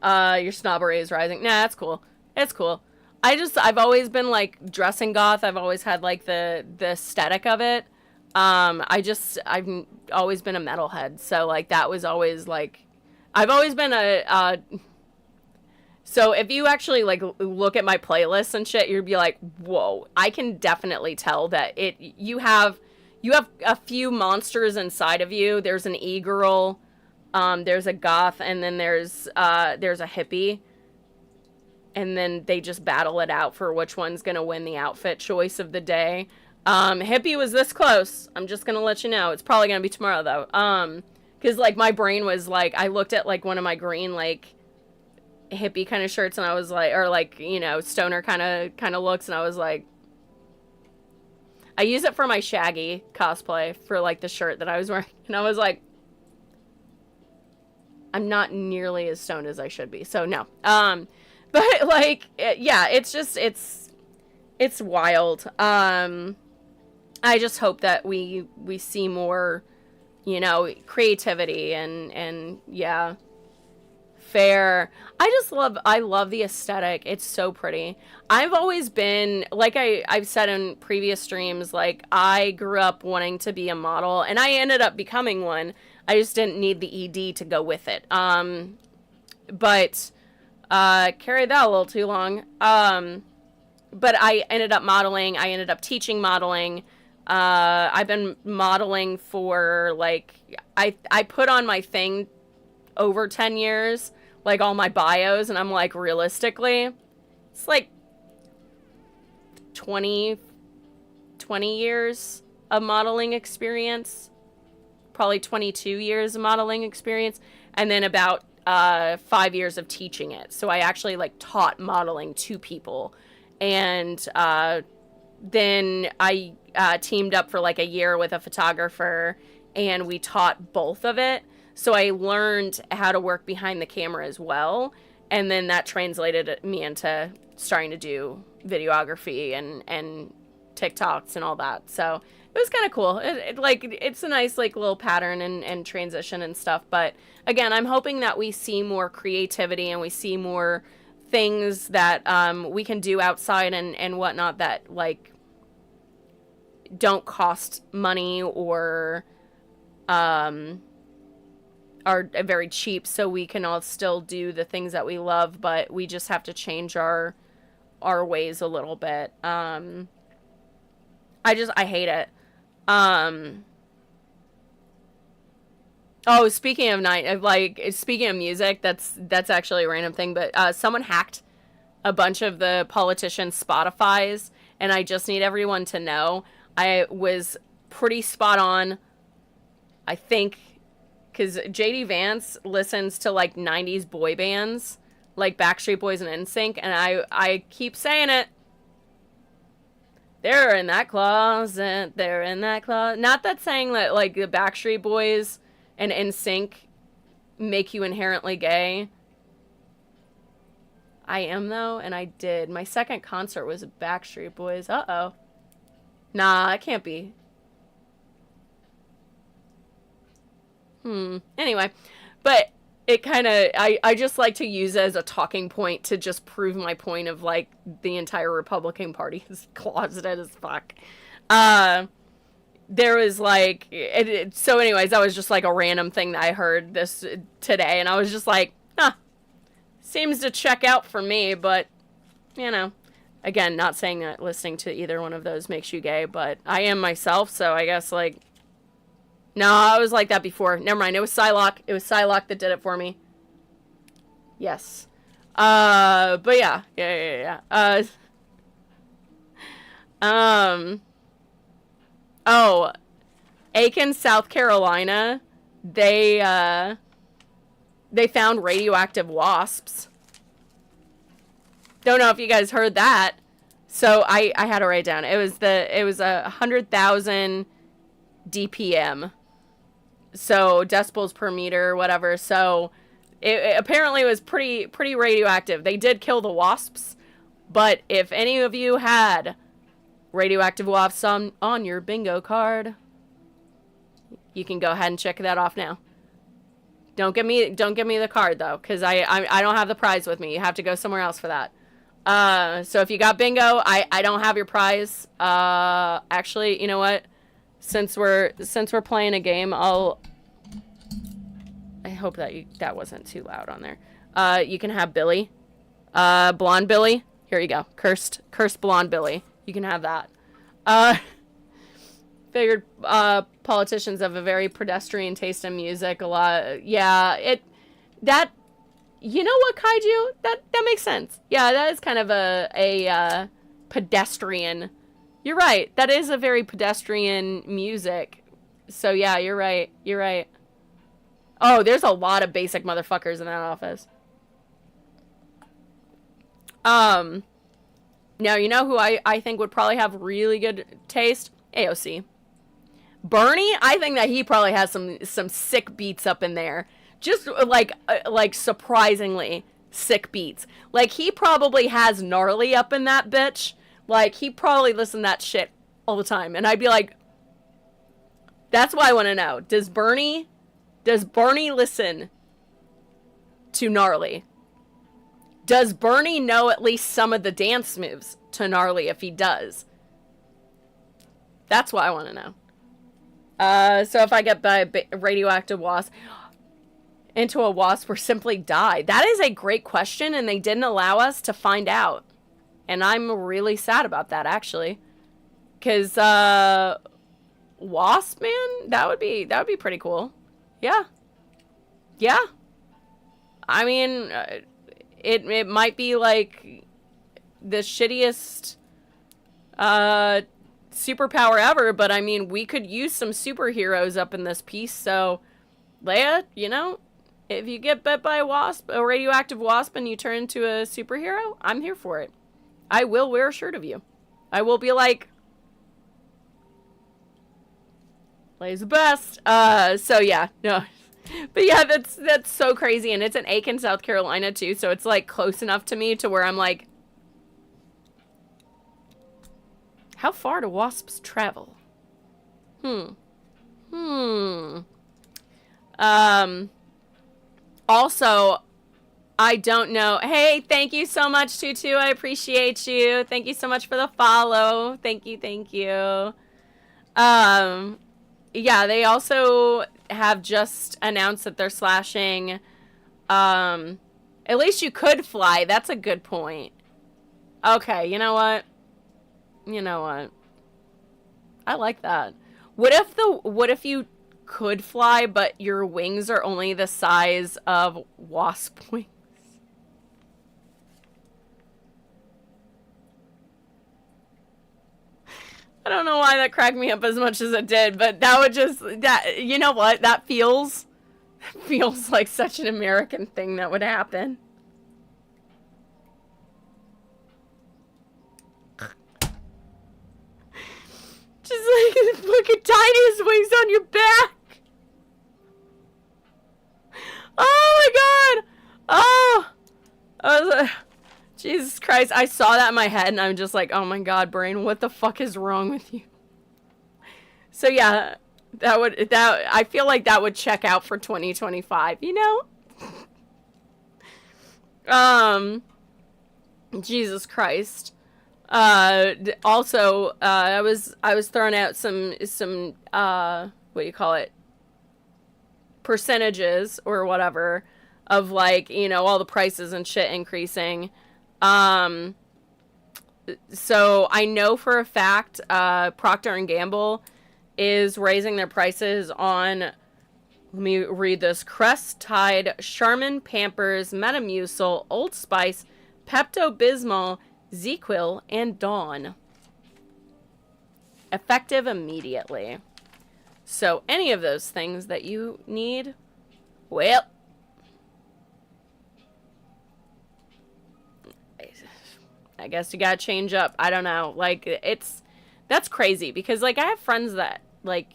Your snobbery is rising. Nah, that's cool. It's cool. I've always been like dressing goth. I've always had like the aesthetic of it. I've always been a metalhead. So like that was always like, I've always been so if you actually like look at my playlists and shit, you'd be like, whoa, I can definitely tell that you have a few monsters inside of you. There's an e-girl, there's a goth, and then there's a hippie. And then they just battle it out for which one's going to win the outfit choice of the day. Hippie was this close. I'm just going to let you know. It's probably going to be tomorrow, though. Because, like, my brain was, like, I looked at, like, one of my green, like, hippie kind of shirts, and I was, like, or, like, you know, stoner kind of looks, and I was, like, I use it for my Shaggy cosplay for, like, the shirt that I was wearing. And I was, like, I'm not nearly as stoned as I should be. So, no. But, like, yeah, it's just, it's wild. I just hope that we see more, you know, creativity and yeah, fair. I love the aesthetic. It's so pretty. I've always been, like I've said in previous streams, like, I grew up wanting to be a model, and I ended up becoming one. I just didn't need the ED to go with it. But carried that a little too long. But I ended up modeling. I ended up teaching modeling. I've been modeling for, like, I put on my thing over 10 years, like, all my bios, and I'm like, realistically, it's like 20 years of modeling experience, probably 22 years of modeling experience, and then about 5 years of teaching it. So I actually, like, taught modeling to people. And then I teamed up for like a year with a photographer, and we taught both of it. So I learned how to work behind the camera as well. And then that translated me into starting to do videography and TikToks and all that. So it was kind of cool. It's a nice, like, little pattern and transition and stuff. But again, I'm hoping that we see more creativity and we see more things that we can do outside and whatnot that, like, don't cost money or are very cheap, so we can all still do the things that we love, but we just have to change our ways a little bit. I hate it. Oh, speaking of music, that's actually a random thing, but someone hacked a bunch of the politicians' Spotify's, and I just need everyone to know I was pretty spot on, I think, because JD Vance listens to, like, 90s boy bands, like Backstreet Boys and NSYNC, and I keep saying it. They're in that closet, they're in that closet. Not that saying that, like, the Backstreet Boys and NSYNC make you inherently gay. I am, though, and I did. My second concert was Backstreet Boys. Uh-oh. Nah, it can't be. Anyway, but it kind of, I just like to use it as a talking point to just prove my point of, like, the entire Republican Party is closeted as fuck. There was, like, so anyways, that was just, like, a random thing that I heard this today, and I was just like, huh, seems to check out for me, but, you know, again, not saying that listening to either one of those makes you gay, but I am myself, so I guess, like, no, I was like that before. Never mind, it was Psylocke. It was Psylocke that did it for me. Yes. But yeah. Oh, Aiken, South Carolina, they found radioactive wasps. Don't know if you guys heard that. So I had to write it down. It was 100,000 DPM. So decibels per meter, whatever. So it apparently was pretty radioactive. They did kill the wasps, but if any of you had radioactive wasps on your bingo card, you can go ahead and check that off now. Don't give me the card though, because I don't have the prize with me. You have to go somewhere else for that. So if you got bingo, I don't have your prize. Actually, you know what? Since we're playing a game, I hope that wasn't too loud on there. You can have Billy, blonde Billy. Here you go, cursed blonde Billy. You can have that. Figured politicians have a very pedestrian taste in music. A lot, yeah. You know what, Kaiju? That makes sense. Yeah, that is kind of a pedestrian. You're right. That is a very pedestrian music. So yeah, you're right. You're right. Oh, there's a lot of basic motherfuckers in that office. Now, you know who I think would probably have really good taste? AOC. Bernie, I think that he probably has some sick beats up in there. Just like surprisingly sick beats. Like, he probably has gnarly up in that bitch. Like, he probably listened to that shit all the time. And I'd be like, that's what I want to know. Does Bernie listen to gnarly? Does Bernie know at least some of the dance moves to gnarly if he does? That's what I want to know. So if I get by radioactive wasp into a wasp or simply die, that is a great question, and they didn't allow us to find out. And I'm really sad about that, actually. Because, wasp, man, that would be pretty cool. Yeah. Yeah. I mean, it might be, like, the shittiest, superpower ever, but, I mean, we could use some superheroes up in this piece, so, Leia, you know, if you get bit by a radioactive wasp, and you turn into a superhero, I'm here for it. I will wear a shirt of you. I will be like, Leia's the best. So yeah, no. But yeah, that's so crazy, and it's in Aiken, South Carolina too, so it's like close enough to me to where I'm like, how far do wasps travel? Also, I don't know. Hey, thank you so much, Tutu. I appreciate you. Thank you so much for the follow. Thank you. Yeah, they also have just announced that they're slashing, at least you could fly. That's a good point. Okay, you know what? I like that. What if you could fly, but your wings are only the size of wasp wings? I don't know why that cracked me up as much as it did, but that would just, you know what? That feels like such an American thing that would happen. Just like the fucking tiniest wings on your back. Oh my god. Oh. I was like, Jesus Christ. I saw that in my head and I'm just like, oh my god, brain, what the fuck is wrong with you? So yeah, I feel like that would check out for 2025, you know? Jesus Christ. Also, I was throwing out some what do you call it, percentages or whatever of, like, you know, all the prices and shit increasing. So I know for a fact Procter and Gamble is raising their prices on, let me read this, Crest, Tide, Charmin, Pampers, Metamucil, Old Spice, Pepto-Bismol, ZzzQuil, and Dawn. Effective immediately. So any of those things that you need, well, I guess you gotta change up. I don't know. Like, that's crazy because, like, I have friends that, like,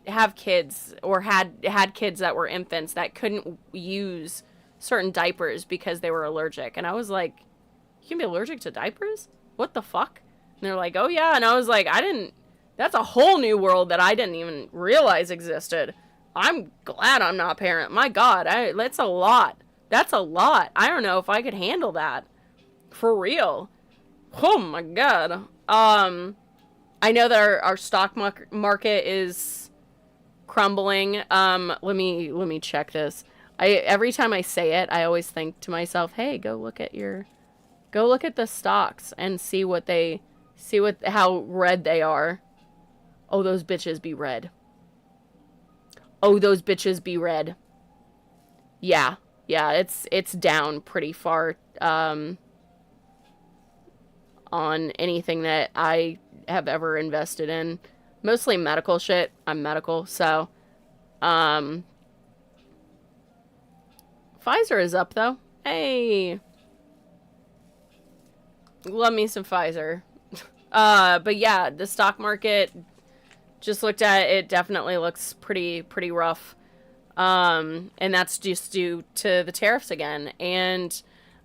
have kids or had kids that were infants that couldn't use certain diapers because they were allergic. And I was like, you can be allergic to diapers? What the fuck? And they're like, oh yeah. And I was like, that's a whole new world that I didn't even realize existed. I'm glad I'm not a parent. My God, that's a lot. That's a lot. I don't know if I could handle that. For real. Oh my God. I know that our stock market is crumbling. Let me check this. Every time I say it, I always think to myself, hey, go look at the stocks and see how red they are. Oh, those bitches be red. Oh, those bitches be red. Yeah, it's down pretty far, on anything that I have ever invested in. Mostly medical shit. I'm medical, so, Pfizer is up, though. Hey. Love me some Pfizer. But yeah, the stock market, just looked at it, definitely looks pretty rough. And that's just due to the tariffs again. And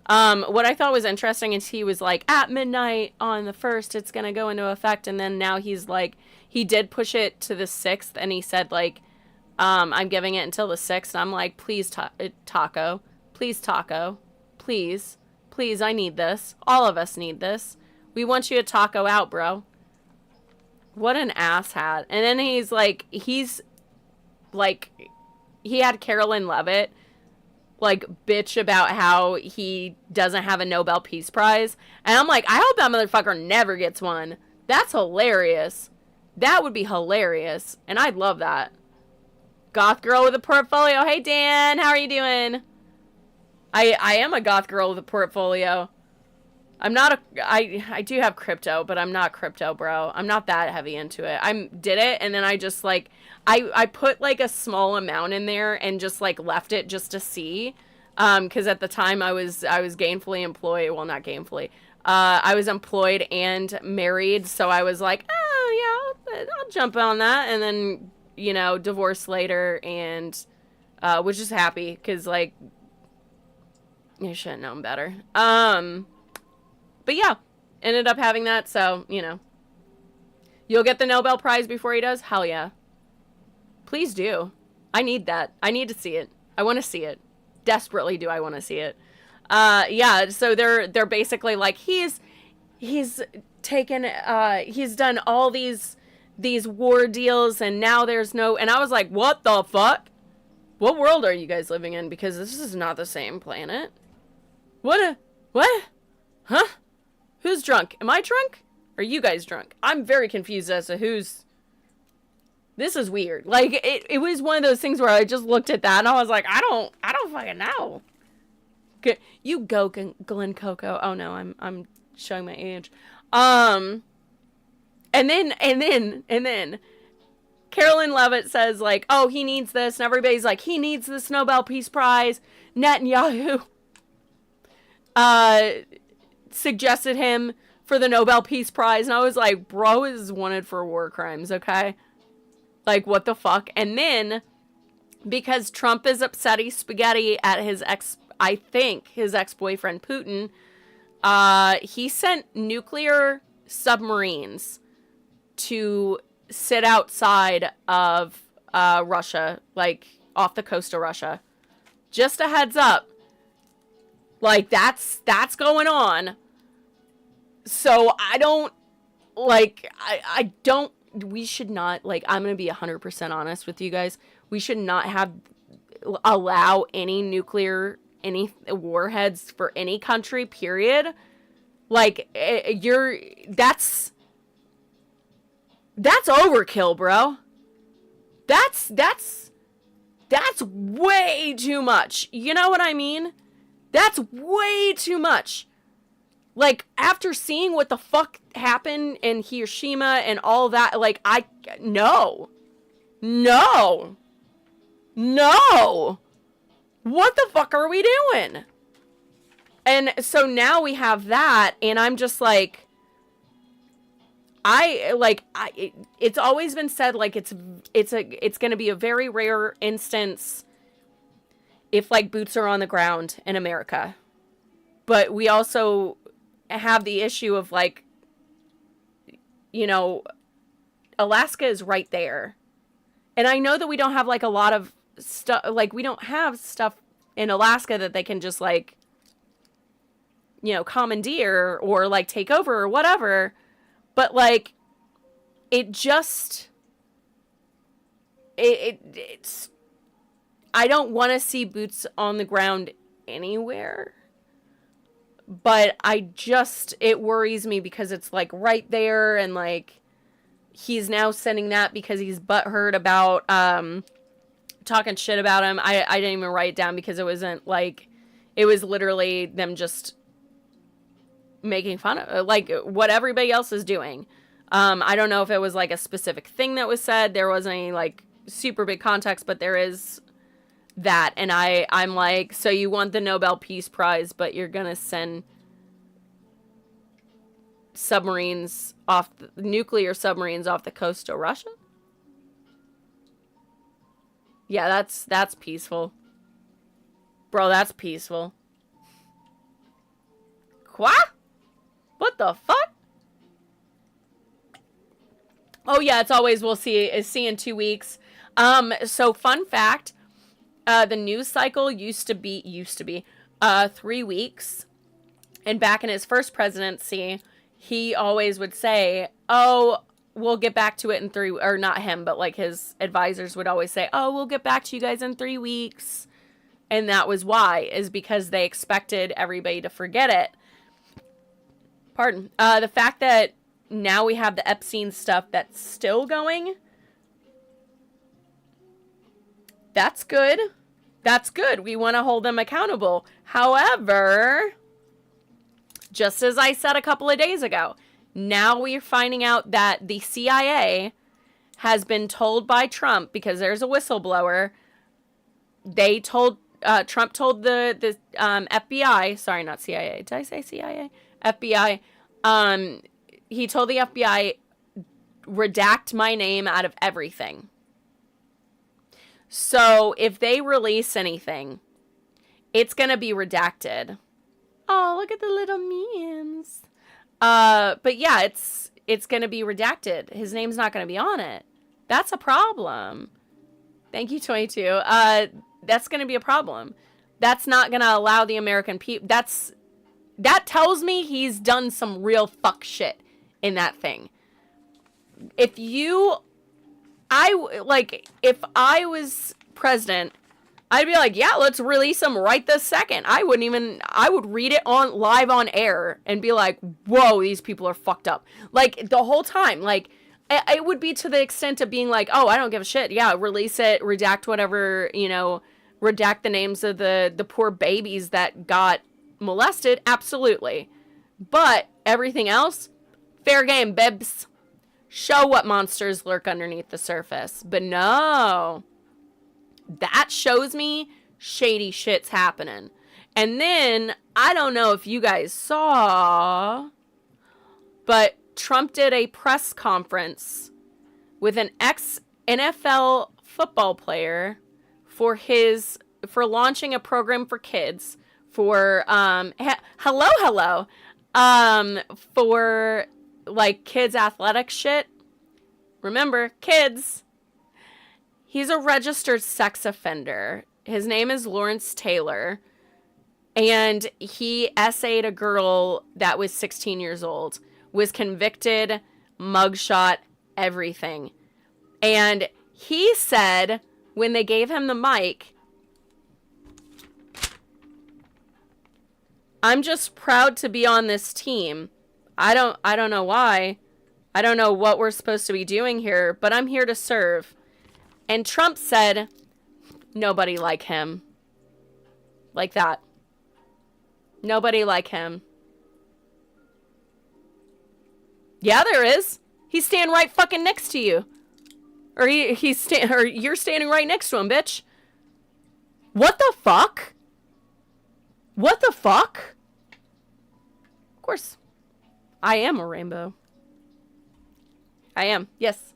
what I thought was interesting is he was like, at midnight on the 1st, it's going to go into effect. And then now he's like, he did push it to the 6th. And he said, like, I'm giving it until the 6th. And I'm like, please, Taco. Please, Taco. Please, I need this. All of us need this. We want you to taco out, bro. What an asshat. And then he had Carolyn Levitt, like, bitch about how he doesn't have a Nobel Peace Prize. And I'm like, I hope that motherfucker never gets one. That's hilarious. That would be hilarious. And I'd love that. Goth girl with a portfolio. Hey, Dan, how are you doing? I am a goth girl with a portfolio. I do have crypto, but I'm not crypto, bro. I'm not that heavy into it. Did it, and then I just, like, I put, like, a small amount in there and just, like, left it just to see. Because at the time I was gainfully employed. Well, not gainfully. I was employed and married, so I was like, oh, yeah, I'll jump on that. And then, you know, divorced later and was just happy because, like, you should have known better. But yeah, ended up having that, so, you know. You'll get the Nobel Prize before he does? Hell yeah. Please do. I need that. I need to see it. I want to see it. Desperately do I want to see it. Yeah, so they're basically like, he's taken, he's done all these war deals, and now there's no, and I was like, what the fuck? What world are you guys living in? Because this is not the same planet. What? Huh? Who's drunk? Am I drunk? Or are you guys drunk? I'm very confused as to who's... This is weird. Like, it was one of those things where I just looked at that and I was like, I don't fucking know. You go, Glen Coco. Oh no, I'm showing my age. And then Carolyn Levitt says, like, oh, he needs this, and everybody's like, he needs this Nobel Peace Prize. Netanyahu suggested him for the Nobel Peace Prize, and I was like, bro is wanted for war crimes, okay? Like, what the fuck? And then, because Trump is upsetty spaghetti at his ex-boyfriend Putin, he sent nuclear submarines to sit outside of Russia, like, off the coast of Russia. Just a heads up. Like, that's going on. So I don't, like, I don't, we should not, like, I'm going to be 100% honest with you guys. We should not allow any warheads for any country, period. Like, that's overkill, bro. That's way too much. You know what I mean? That's way too much. Like, after seeing what the fuck happened in Hiroshima and all that, like, no. What the fuck are we doing? And so now we have that, and I'm just like, it's always been said, like, it's going to be a very rare instance if, like, boots are on the ground in America. But we also have the issue of, like, you know, Alaska is right there. And I know that we don't have, like, a lot of stuff, like, we don't have stuff in Alaska that they can just, like, you know, commandeer or, like, take over or whatever. But, like, it's I don't want to see boots on the ground anywhere. But it worries me because it's, like, right there, and, like, he's now sending that because he's butthurt about, talking shit about him. I didn't even write it down because it wasn't, like, it was literally them just making fun of, like, what everybody else is doing. I don't know if it was, like, a specific thing that was said. There wasn't any, like, super big context, but there is that. And I'm like, so you want the Nobel Peace Prize, but you're gonna send nuclear submarines off the coast of Russia? Yeah, that's peaceful. Bro, that's peaceful. What? What the fuck? Oh yeah, it's always we'll see in 2 weeks. So fun fact, the news cycle used to be 3 weeks. And back in his first presidency, he always would say, "Oh, we'll get back to it in 3," or not him, but, like, his advisors would always say, "Oh, we'll get back to you guys in 3 weeks." And that was why, is because they expected everybody to forget it. Pardon. The fact that now we have the Epstein stuff that's still going, that's good. That's good. We want to hold them accountable. However, just as I said a couple of days ago, now we're finding out that the CIA has been told by Trump, because there's a whistleblower, Trump told the FBI, sorry, not CIA, did I say CIA? FBI, he told the FBI, redact my name out of everything. So if they release anything, it's going to be redacted. Oh, look at the little memes. But yeah, it's going to be redacted. His name's not going to be on it. That's a problem. Thank you, 22. That's going to be a problem. That's not going to allow the American people. That tells me he's done some real fuck shit in that thing. If I was president, I'd be like, yeah, let's release him right this second. I would read it live on air and be like, whoa, these people are fucked up. Like, the whole time, like, it would be to the extent of being like, oh, I don't give a shit. Yeah, release it, redact whatever, redact the names of the poor babies that got molested. Absolutely. But everything else, fair game, bibs. Show what monsters lurk underneath the surface. But no. That shows me shady shit's happening. And then, I don't know if you guys saw, but Trump did a press conference with an ex-NFL football player for launching a program for kids for, for, like, kids athletic shit. Remember, kids. He's a registered sex offender. His name is Lawrence Taylor. And he essayed a girl that was 16 years old. Was convicted, mugshot, everything. And he said, when they gave him the mic, I'm just proud to be on this team. I don't know why. I don't know what we're supposed to be doing here, but I'm here to serve. And Trump said, nobody like him. Like that. Nobody like him. Yeah, there is. He's standing right fucking next to you. Or or you're standing right next to him, bitch. What the fuck? What the fuck? Of course. I am a rainbow. I am. Yes.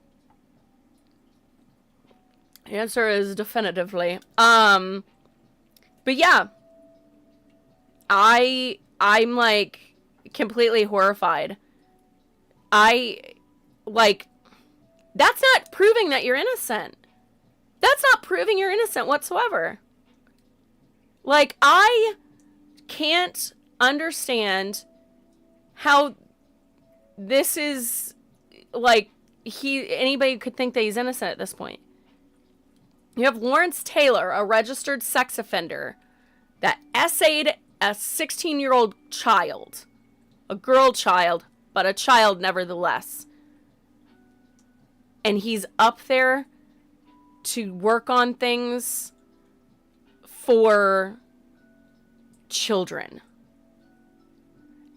The answer is definitively. But yeah. I'm like completely horrified. That's not proving that you're innocent. That's not proving you're innocent whatsoever. Like, I can't understand how this is, like, anybody could think that he's innocent at this point. You have Lawrence Taylor, a registered sex offender, that essayed a 16-year-old child. A girl child, but a child nevertheless. And he's up there to work on things for children.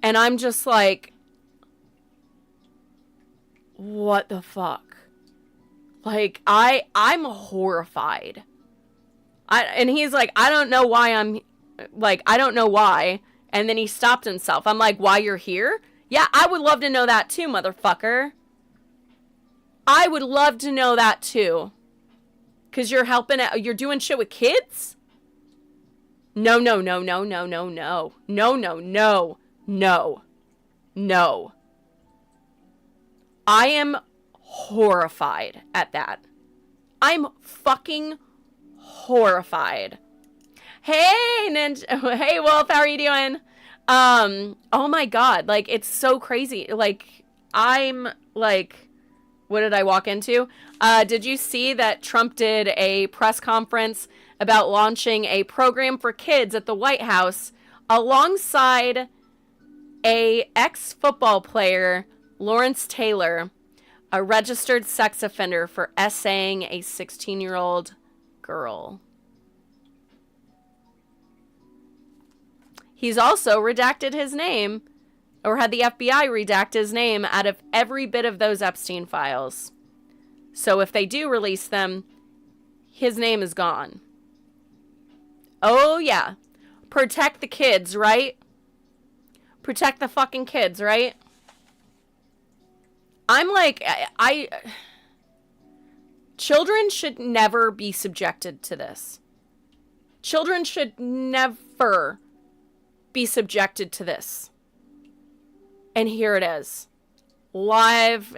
And I'm just like, what the fuck? Like, I'm horrified. And he's like, I don't know why I don't know why. And then he stopped himself. I'm like, why you're here? Yeah, I would love to know that too, motherfucker. I would love to know that too. Because you're helping out, you're doing shit with kids? No. I am horrified at that. I'm fucking horrified. Hey, Ninja. Hey, Wolf, how are you doing? Oh my God. Like, it's so crazy. Like, I'm like, what did I walk into? Did you see that Trump did a press conference about launching a program for kids at the White House alongside a ex-football player, Lawrence Taylor, a registered sex offender for essaying a 16-year-old girl. He's also redacted his name, or had the FBI redact his name out of every bit of those Epstein files. So if they do release them, his name is gone. Oh yeah. Protect the kids, right? Protect the fucking kids, right? I'm like, children should never be subjected to this. Children should never be subjected to this. And here it is. Live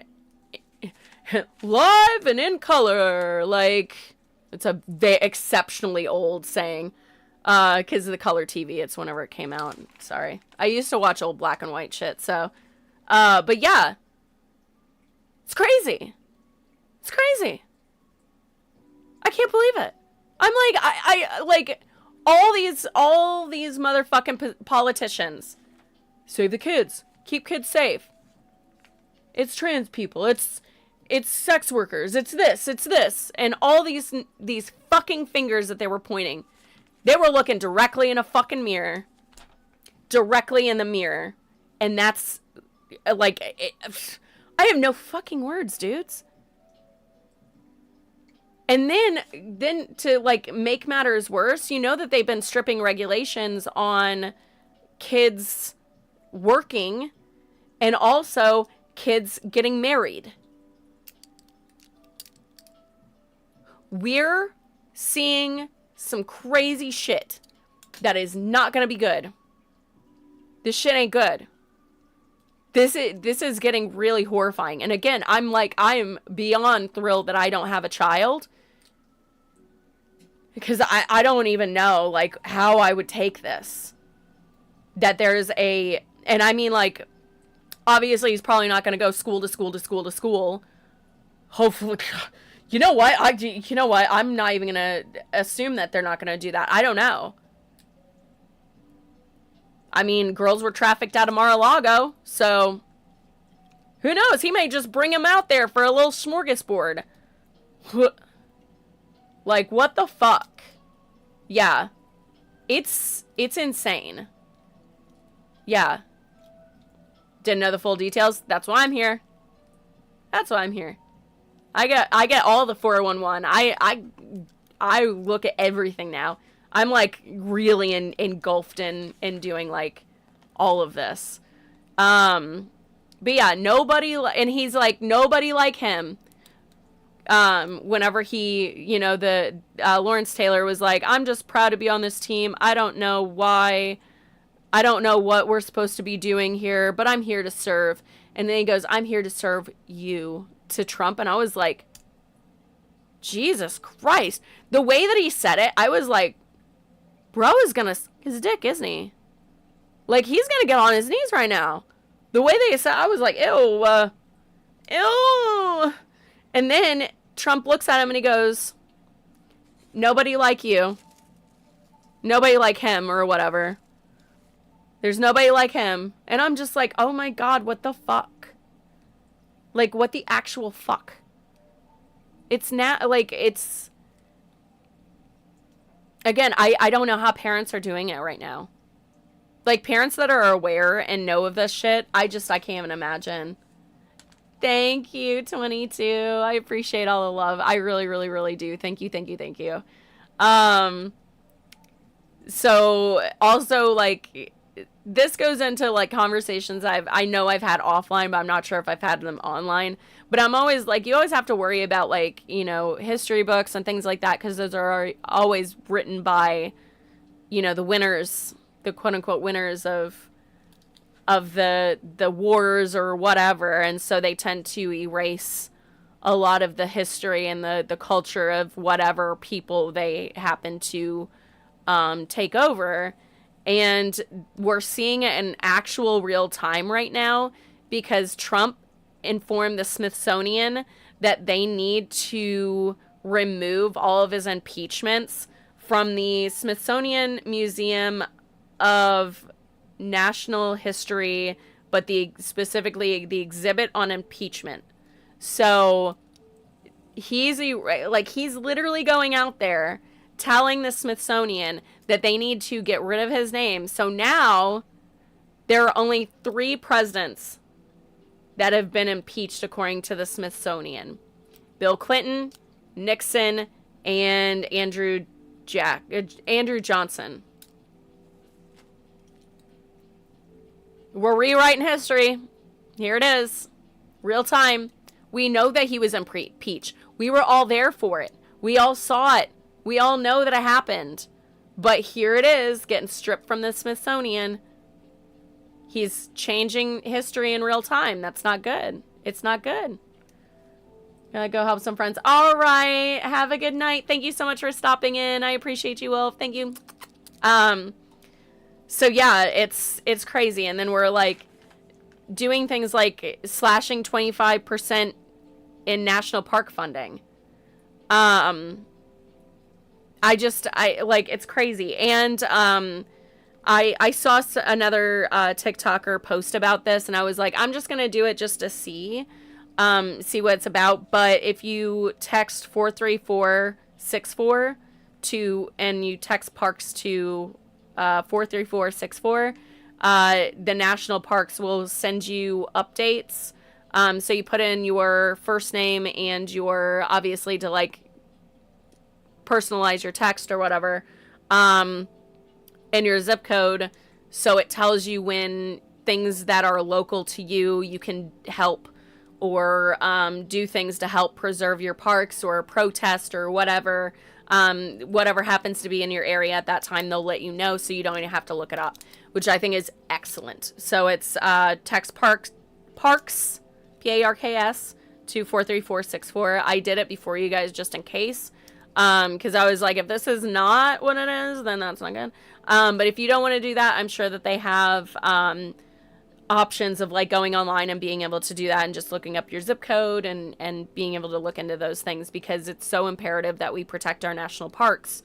and in color. Like, it's a exceptionally old saying. Because of the color TV. It's whenever it came out. Sorry. I used to watch old black and white shit, so. But yeah. It's crazy. It's crazy. I can't believe it. I'm like, I like, all these motherfucking politicians. Save the kids. Keep kids safe. It's trans people. It's sex workers. It's this. And all these fucking fingers that they were pointing. They were looking directly in a fucking mirror. Directly in the mirror. And that's, like, I have no fucking words, dudes. And then to, like, make matters worse, you know that they've been stripping regulations on kids working and also kids getting married. We're seeing some crazy shit that is not going to be good. This shit ain't good. This is getting really horrifying. And again, I'm beyond thrilled that I don't have a child. Because I don't even know, like, how I would take this. That there's a, and I mean, like, obviously he's probably not going to go school to school to school to school. Hopefully, you know what? I'm not even going to assume that they're not going to do that. I don't know. I mean, girls were trafficked out of Mar-a-Lago, so who knows? He may just bring them out there for a little smorgasbord. Like, what the fuck? Yeah. It's insane. Yeah. Didn't know the full details. That's why I'm here. That's why I'm here. I get all the 411. I look at everything now. I'm like really engulfed in doing like all of this. But yeah, nobody, and he's like, nobody like him. Whenever he, you know, the Lawrence Taylor was like, I'm just proud to be on this team. I don't know why. I don't know what we're supposed to be doing here, but I'm here to serve. And then he goes, I'm here to serve you, to Trump. And I was like, Jesus Christ. The way that he said it, I was like, bro is gonna suck his dick, isn't he? Like, he's gonna get on his knees right now. The way they said, I was like, ew, ew. And then Trump looks at him and he goes, nobody like you. Nobody like him or whatever. There's nobody like him. And I'm just like, oh my God, what the fuck? Like, what the actual fuck? It's not, like, it's... Again, I don't know how parents are doing it right now. Like, parents that are aware and know of this shit, I can't even imagine. Thank you, 22. I appreciate all the love. I really, really, really do. Thank you, thank you, thank you. So, also, like... This goes into, like, conversations I know I've had offline, but I'm not sure if I've had them online. But I'm always, like, you always have to worry about, like, you know, history books and things like that, because those are always written by, you know, the winners, the quote-unquote winners of the wars or whatever. And so they tend to erase a lot of the history and the culture of whatever people they happen to take over. And we're seeing it in actual real time right now because Trump informed the Smithsonian that they need to remove all of his impeachments from the Smithsonian Museum of National History, but specifically the exhibit on impeachment. So he's literally going out there telling the Smithsonian that they need to get rid of his name. So now there are only 3 presidents that have been impeached according to the Smithsonian. Bill Clinton, Nixon, and Andrew Johnson. We're rewriting history. Here it is. Real time. We know that he was impeached. We were all there for it. We all saw it. We all know that it happened. But here it is, getting stripped from the Smithsonian. He's changing history in real time. That's not good. It's not good. Gotta go help some friends. All right. Have a good night. Thank you so much for stopping in. I appreciate you, Wolf. Thank you. So yeah, it's crazy. And then we're like doing things like slashing 25% in national park funding. It's crazy. And I saw another TikToker post about this, and I was like, I'm just going to do it just to see what it's about. But if you text 43464 and you text parks to 43464, the national parks will send you updates. So you put in your first name and your, obviously, to like personalize your text or whatever, and your zip code, so it tells you when things that are local to you can help or do things to help preserve your parks or protest or whatever happens to be in your area at that time. They'll let you know, so you don't even have to look it up, which I think is excellent. So it's text parks PARKS to 43464. I did it before you guys just in case. Because I was like, if this is not what it is, then that's not good. But if you don't want to do that, I'm sure that they have options of like going online and being able to do that and just looking up your zip code and being able to look into those things, because it's so imperative that we protect our national parks.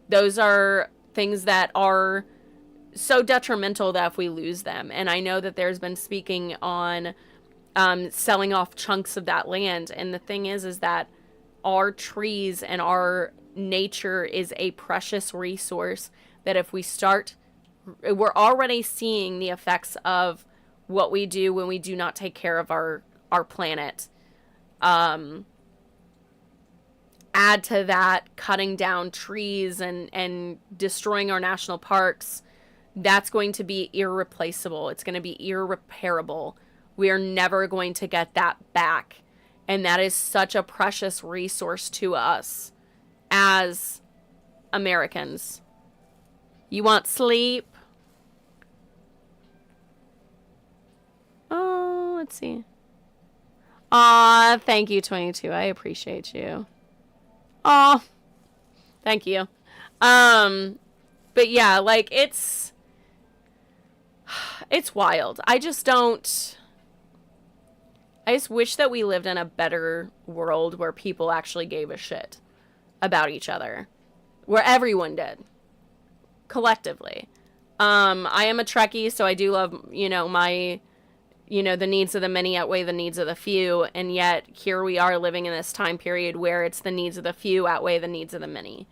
Those are things that are so detrimental that if we lose them. And I know that there's been speaking on selling off chunks of that land. And the thing is that our trees and our nature is a precious resource that if we start, we're already seeing the effects of what we do when we do not take care of our planet. Add to that cutting down trees and destroying our national parks. That's going to be irreplaceable. It's going to be irreparable. We are never going to get that back. And that is such a precious resource to us as Americans. You want sleep? Oh, let's see. Aw, thank you, 22. I appreciate you. Aw, thank you. But yeah, like, it's wild. I just wish that we lived in a better world where people actually gave a shit about each other. Where everyone did. Collectively. I am a Trekkie, so I do love, the needs of the many outweigh the needs of the few. And yet, here we are living in this time period where it's the needs of the few outweigh the needs of the many.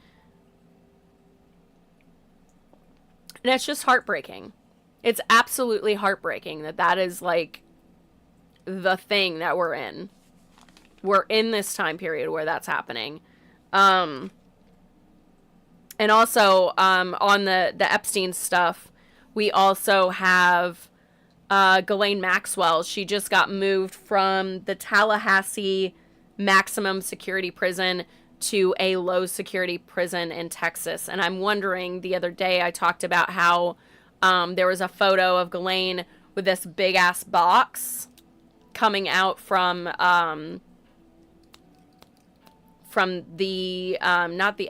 And it's just heartbreaking. It's absolutely heartbreaking that is, like, the thing that we're in. We're in this time period where that's happening. And also, on the Epstein stuff, we also have Ghislaine Maxwell. She just got moved from the Tallahassee maximum security prison to a low security prison in Texas. And I'm wondering, the other day I talked about how there was a photo of Ghislaine with this big ass box coming out from the not the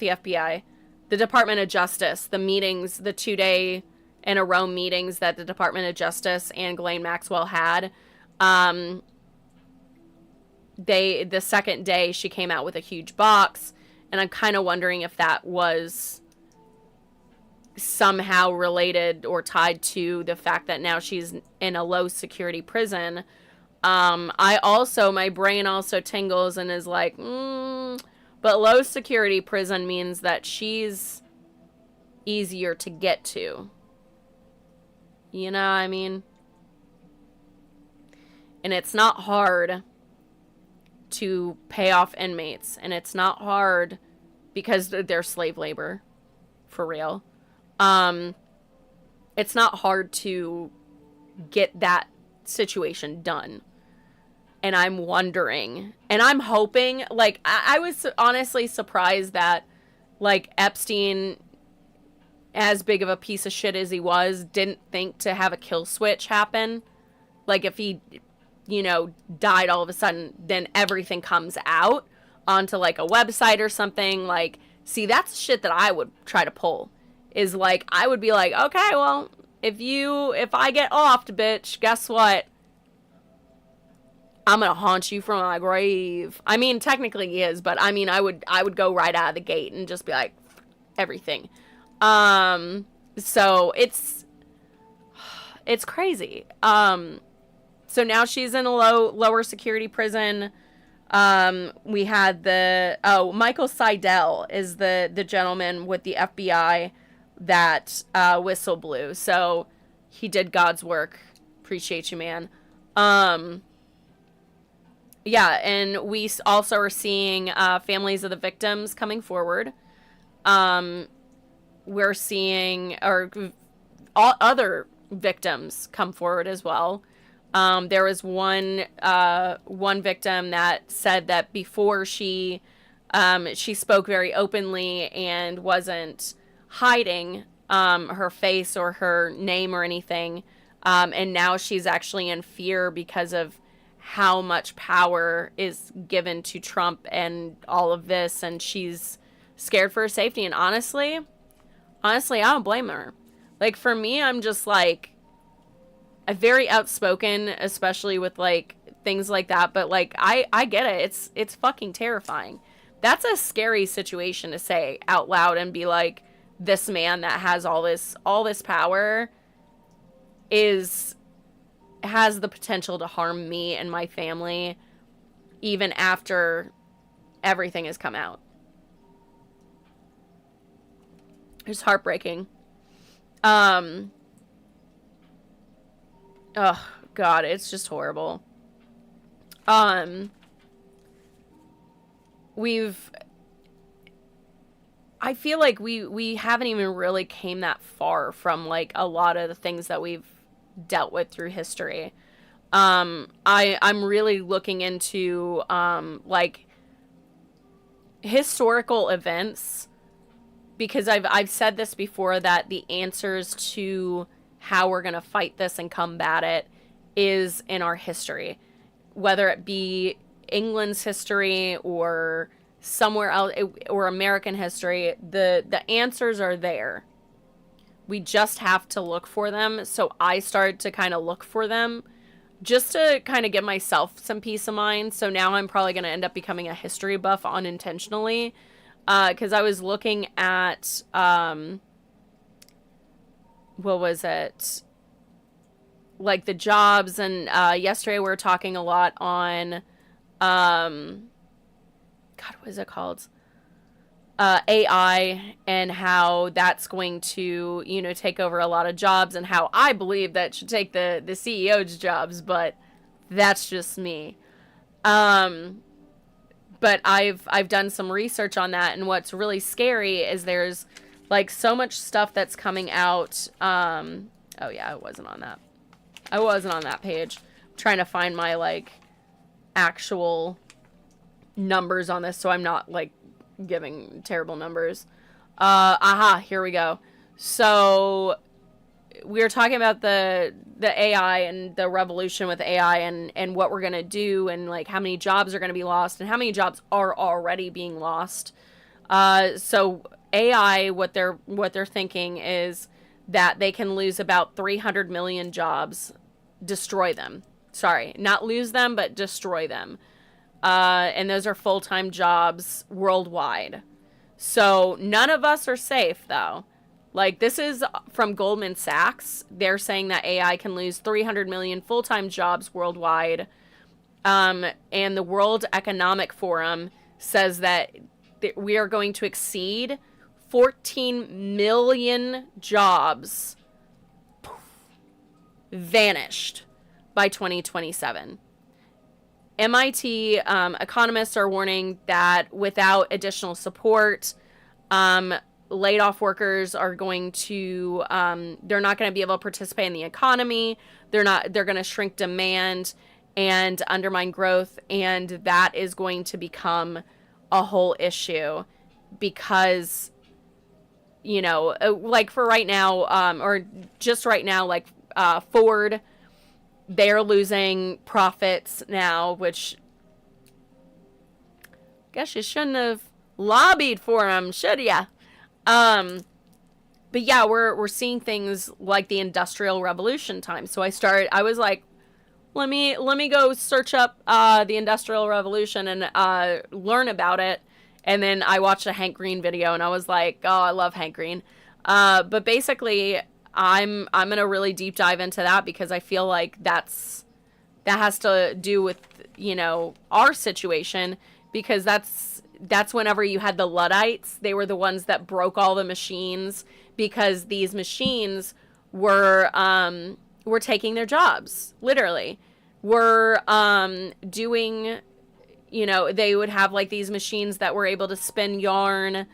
FBI, the Department of Justice, the meetings, the 2-day in a row meetings that the Department of Justice and Ghislaine Maxwell had. The second day she came out with a huge box, and I'm kind of wondering if that was somehow related or tied to the fact that now she's in a low security prison. My brain also tingles and is like, but low security prison means that she's easier to get to. You know what I mean? And it's not hard to pay off inmates, and it's not hard because they're slave labor, for real. It's not hard to get that situation done. And I'm wondering, and I'm hoping, like, I was honestly surprised that, like, Epstein, as big of a piece of shit as he was, didn't think to have a kill switch happen. Like, if he, died all of a sudden, then everything comes out onto, like, a website or something. Like, see, that's shit that I would try to pull. Is, like, I would be like, okay, well, if I get offed, bitch, guess what? I'm gonna haunt you from my grave. I mean, technically he is, but I mean, I would go right out of the gate and just be like, everything. So it's crazy. So now she's in a lower security prison. We had Michael Seidel is the gentleman with the FBI that whistle blew. So he did God's work. Appreciate you, man. Yeah, and we also are seeing families of the victims coming forward. We're seeing all other victims come forward as well. There was one victim that said that before she spoke very openly and wasn't hiding her face or her name or anything, and now she's actually in fear because of how much power is given to Trump and all of this, and she's scared for her safety. And honestly, I don't blame her. Like, for me, I'm just like, I'm very outspoken, especially with like things like that, but like I get it. It's fucking terrifying. That's a scary situation to say out loud and be like, this man that has all this power has the potential to harm me and my family even after everything has come out. It's heartbreaking. Oh God, it's just horrible. I feel like we haven't even really came that far from like a lot of the things that we've dealt with through history. I'm really looking into like historical events, because I've said this before, that the answers to how we're gonna fight this and combat it is in our history, whether it be England's history or somewhere else, or American history. The answers are there. We just have to look for them. So I started to kind of look for them just to kind of give myself some peace of mind. So now I'm probably going to end up becoming a history buff unintentionally, because I was looking at what was it, like the jobs, and yesterday we were talking a lot on God, what is it called? AI, and how that's going to, take over a lot of jobs, and how I believe that should take the CEO's jobs, but that's just me. But I've done some research on that, and what's really scary is there's like so much stuff that's coming out. Oh yeah, I wasn't on that page. I'm trying to find my like actual numbers on this, so I'm not like giving terrible numbers. Here we go. So we were talking about the AI and the revolution with AI, and what we're gonna do, and like how many jobs are gonna be lost and how many jobs are already being lost. So AI, what they're thinking is that they can lose about 300 million jobs, destroy them. Sorry, not lose them, but destroy them. And those are full-time jobs worldwide. So none of us are safe, though. Like, this is from Goldman Sachs. They're saying that AI can lose 300 million full-time jobs worldwide. And the World Economic Forum says that we are going to exceed 14 million jobs vanished by 2027. MIT economists are warning that without additional support, laid off workers are going to, they're not going to be able to participate in the economy. They're going to shrink demand and undermine growth. And that is going to become a whole issue because, like for right now, or just right now, like Ford, they're losing profits now, which I guess you shouldn't have lobbied for them, should ya? But yeah, we're seeing things like the Industrial Revolution time. So I was like, let me go search up the Industrial Revolution and learn about it. And then I watched a Hank Green video, and I was like, oh, I love Hank Green. But basically, I'm gonna really deep dive into that, because I feel like that has to do with our situation, because that's whenever you had the Luddites. They were the ones that broke all the machines, because these machines were taking their jobs, literally. Were doing, they would have like these machines that were able to spin yarn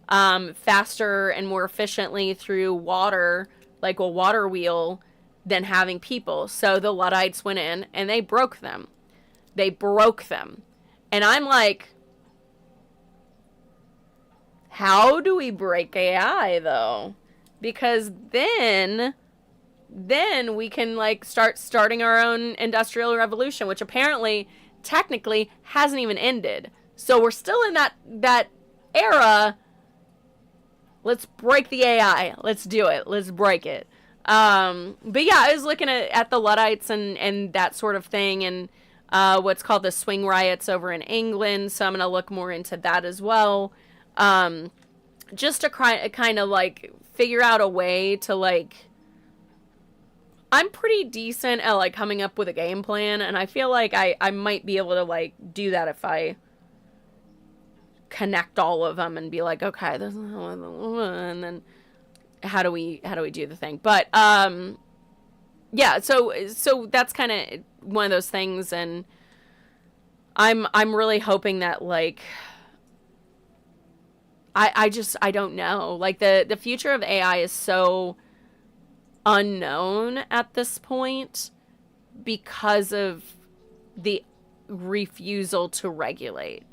faster and more efficiently through water, like a water wheel, than having people. So the Luddites went in and they broke them. And I'm like, how do we break AI though? Because then then we can like starting our own industrial revolution, which apparently technically hasn't even ended. So we're still in that era. Let's break the AI. Let's do it. Let's break it. But yeah, I was looking at the Luddites and that sort of thing, and what's called the swing riots over in England. So I'm gonna look more into that as well. Just to kind of like figure out a way to like. I'm pretty decent at like coming up with a game plan, and I feel like I might be able to like do that if I connect all of them and be like, okay, this is and then how do we do the thing? But yeah, so that's kind of one of those things, and I'm really hoping that like I don't know, like the future of AI is so unknown at this point because of the refusal to regulate.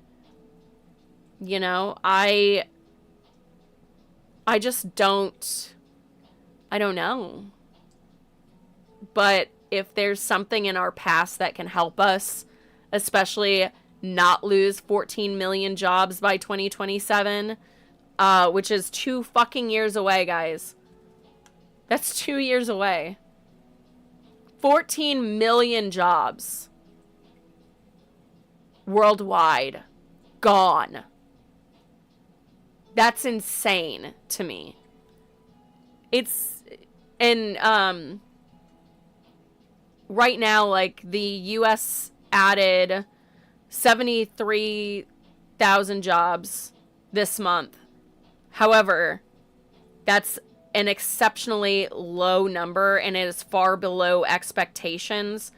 You know, I just don't know. But if there's something in our past that can help us, especially not lose 14 million jobs by 2027, which is 2 fucking years away, guys. That's 2 years away. 14 million jobs worldwide gone. That's insane to me. It's, and right now, like, the U.S. added 73,000 jobs this month. However, that's an exceptionally low number, and it is far below expectations.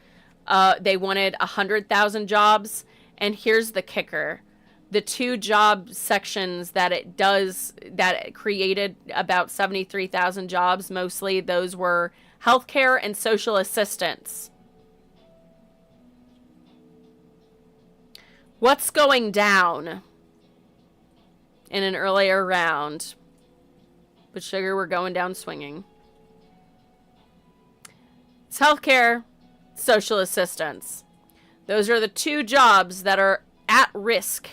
They wanted 100,000 jobs, and here's the kicker. The 2 job sections that it created about 73,000 jobs, mostly those were healthcare and social assistance. What's going down in an earlier round? But sugar, we're going down swinging. It's healthcare, social assistance. Those are the 2 jobs that are at risk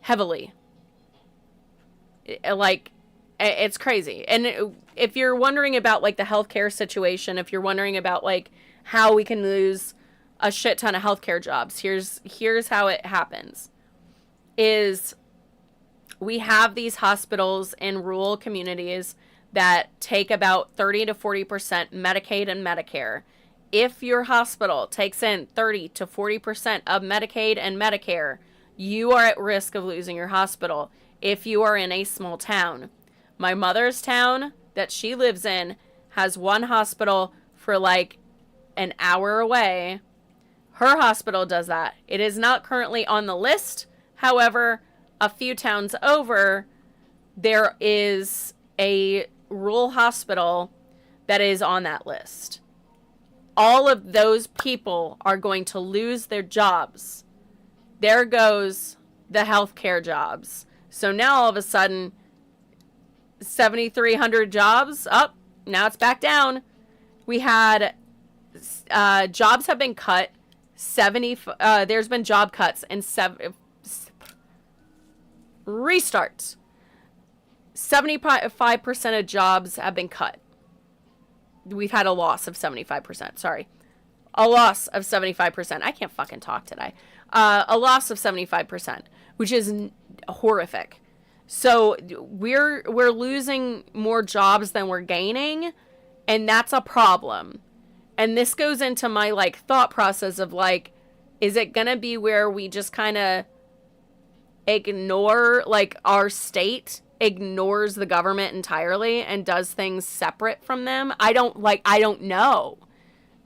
heavily. Like, it's crazy. And if you're wondering about, like, the healthcare situation, if you're wondering about, like, how we can lose a shit ton of healthcare jobs, here's how it happens. Is we have these hospitals in rural communities that take about 30 to 40% Medicaid and Medicare. If your hospital takes in 30 to 40% of Medicaid and Medicare, you are at risk of losing your hospital if you are in a small town. My mother's town that she lives in has one hospital for like an hour away. Her hospital does that. It is not currently on the list. However, a few towns over, there is a rural hospital that is on that list. All of those people are going to lose their jobs. There goes the healthcare jobs. So now all of a sudden, 7,300 jobs up. Now it's back down. We had jobs have been cut. There's been job cuts and restarts. 75% of jobs have been cut. We've had a loss of 75%. Sorry. A loss of 75%. I can't fucking talk today. A loss of 75%, which is horrific. So we're losing more jobs than we're gaining, and that's a problem. And this goes into my like thought process of like, is it gonna be where we just kind of ignore, like, our state ignores the government entirely and does things separate from them? I don't know,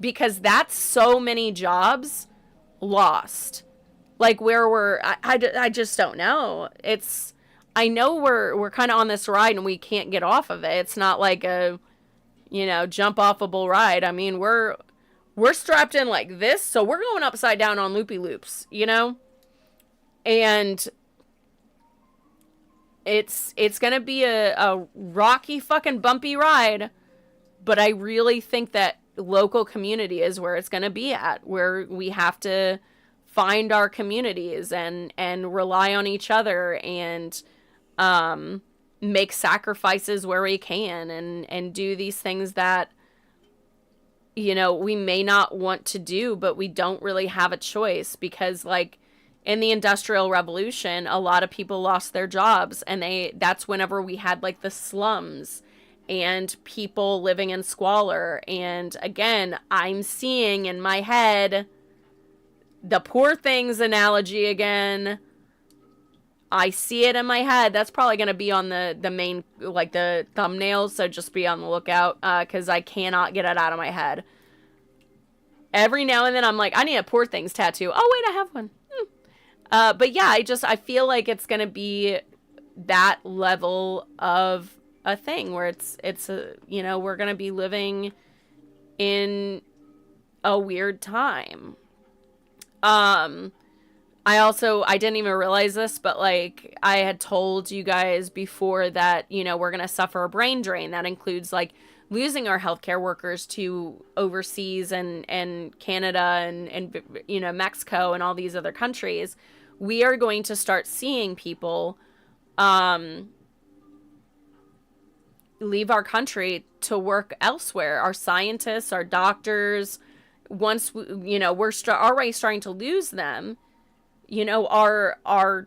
because that's so many jobs lost. Like, where I just don't know. I know we're kind of on this ride and we can't get off of it. It's not like a, jump offable ride. I mean, we're strapped in like this, so we're going upside down on loopy loops, and it's gonna be a rocky fucking bumpy ride, but I really think that local community is where it's going to be at, where we have to find our communities and rely on each other and make sacrifices where we can and do these things that, you know, we may not want to do, but we don't really have a choice because, like, in the Industrial Revolution, a lot of people lost their jobs, and that's whenever we had, like, the slums and people living in squalor. And again, I'm seeing in my head the Poor Things analogy again. I see it in my head. That's probably going to be on the main, like, the thumbnails, so just be on the lookout, because I cannot get it out of my head. Every now and then I'm like, I need a Poor Things tattoo. Oh, wait, I have one. But yeah, I feel like it's going to be that level of a thing where it's you know, we're going to be living in a weird time. I didn't even realize this, but, like, I had told you guys before that, you know, we're going to suffer a brain drain. That includes, like, losing our healthcare workers to overseas and Canada and, you know, Mexico and all these other countries. We are going to start seeing people, leave our country to work elsewhere. Our scientists, our doctors, once, you know, we're already starting to lose them. You know, our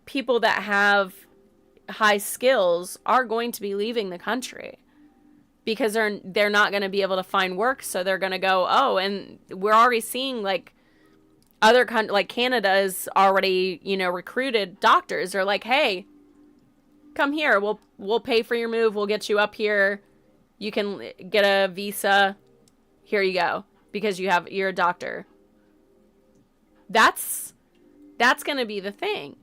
people that have high skills are going to be leaving the country because they're not going to be able to find work. So they're going to go, oh, and we're already seeing, like, other like Canada is already, you know, recruited doctors. They're like, hey, come here. We'll pay for your move. We'll get you up here. You can get a visa. Here you go. Because you're a doctor. That's going to be the thing.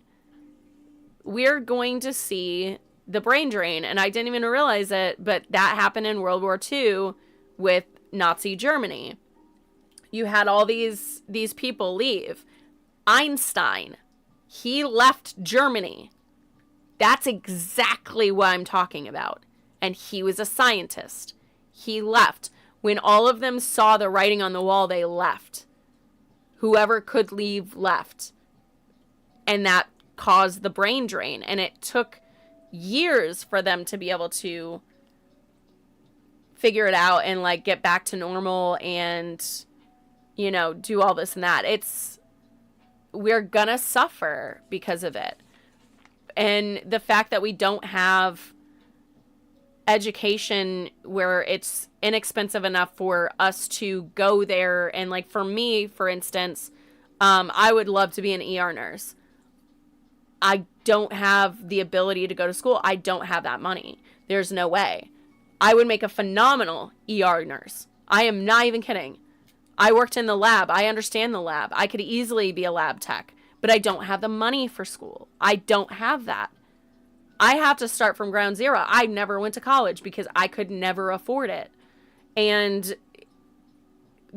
We're going to see the brain drain, and I didn't even realize it, but that happened in World War II with Nazi Germany. You had all these people leave. Einstein, he left Germany. That's exactly what I'm talking about. And he was a scientist. He left. When all of them saw the writing on the wall, they left. Whoever could leave left. And that caused the brain drain. And it took years for them to be able to figure it out and, like, get back to normal and, you know, do all this and that. We're gonna suffer because of it. And the fact that we don't have education where it's inexpensive enough for us to go there. And, like, for me, for instance, I would love to be an ER nurse. I don't have the ability to go to school. I don't have that money. There's no way. I would make a phenomenal ER nurse. I am not even kidding. I worked in the lab. I understand the lab. I could easily be a lab tech, but I don't have the money for school. I don't have that. I have to start from ground zero. I never went to college because I could never afford it. And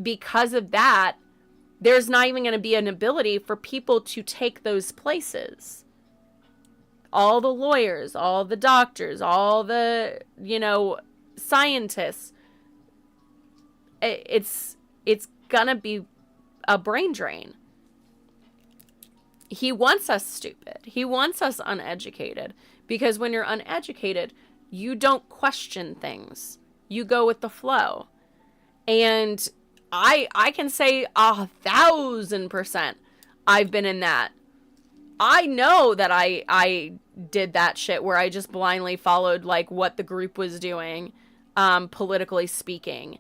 because of that, there's not even going to be an ability for people to take those places. All the lawyers, all the doctors, all the, you know, scientists. It's going to be a brain drain. He wants us stupid. He wants us uneducated. Because when you're uneducated, you don't question things. You go with the flow. And I can say 1,000% I've been in that. I know that I did that shit where I just blindly followed, like, what the group was doing, politically speaking.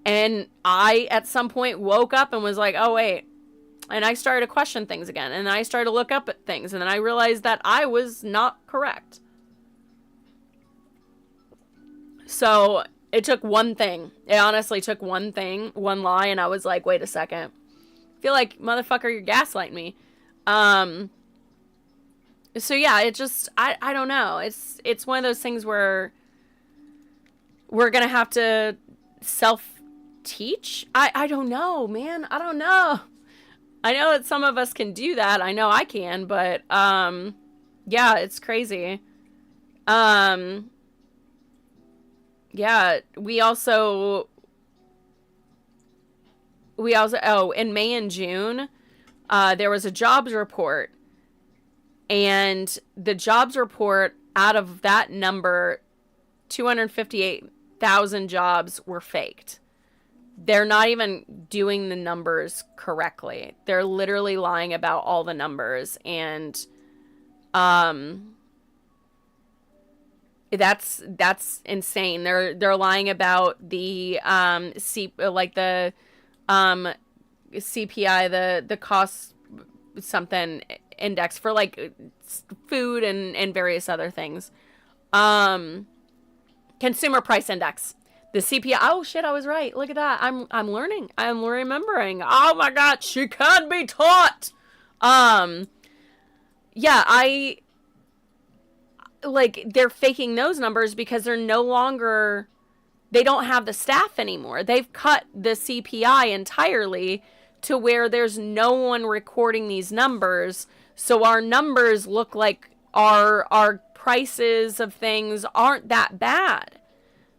And I, at some point, woke up and was like, oh, wait. And I started to question things again. And I started to look up at things. And then I realized that I was not correct. So it took one thing. It honestly took one thing, one lie. And I was like, wait a second. I feel like, motherfucker, you're gaslighting me. So yeah, it just, I don't know. It's one of those things where we're going to have to self-teach. I don't know, man. I don't know. I know that some of us can do that. I know I can, but, yeah, it's crazy. Yeah, in May and June, there was a jobs report, and the jobs report, out of that number, 258,000 jobs were faked. They're not even doing the numbers correctly. They're literally lying about all the numbers, and that's insane. They're lying about the CPI, the cost something index for like food and various other things. Consumer price index. The CPI. Oh shit, I was right. Look at that. I'm learning. I'm remembering. Oh my god, she can be taught. Yeah, they're faking those numbers because they don't have the staff anymore. They've cut the CPI entirely to where there's no one recording these numbers. So our numbers look like our prices of things aren't that bad.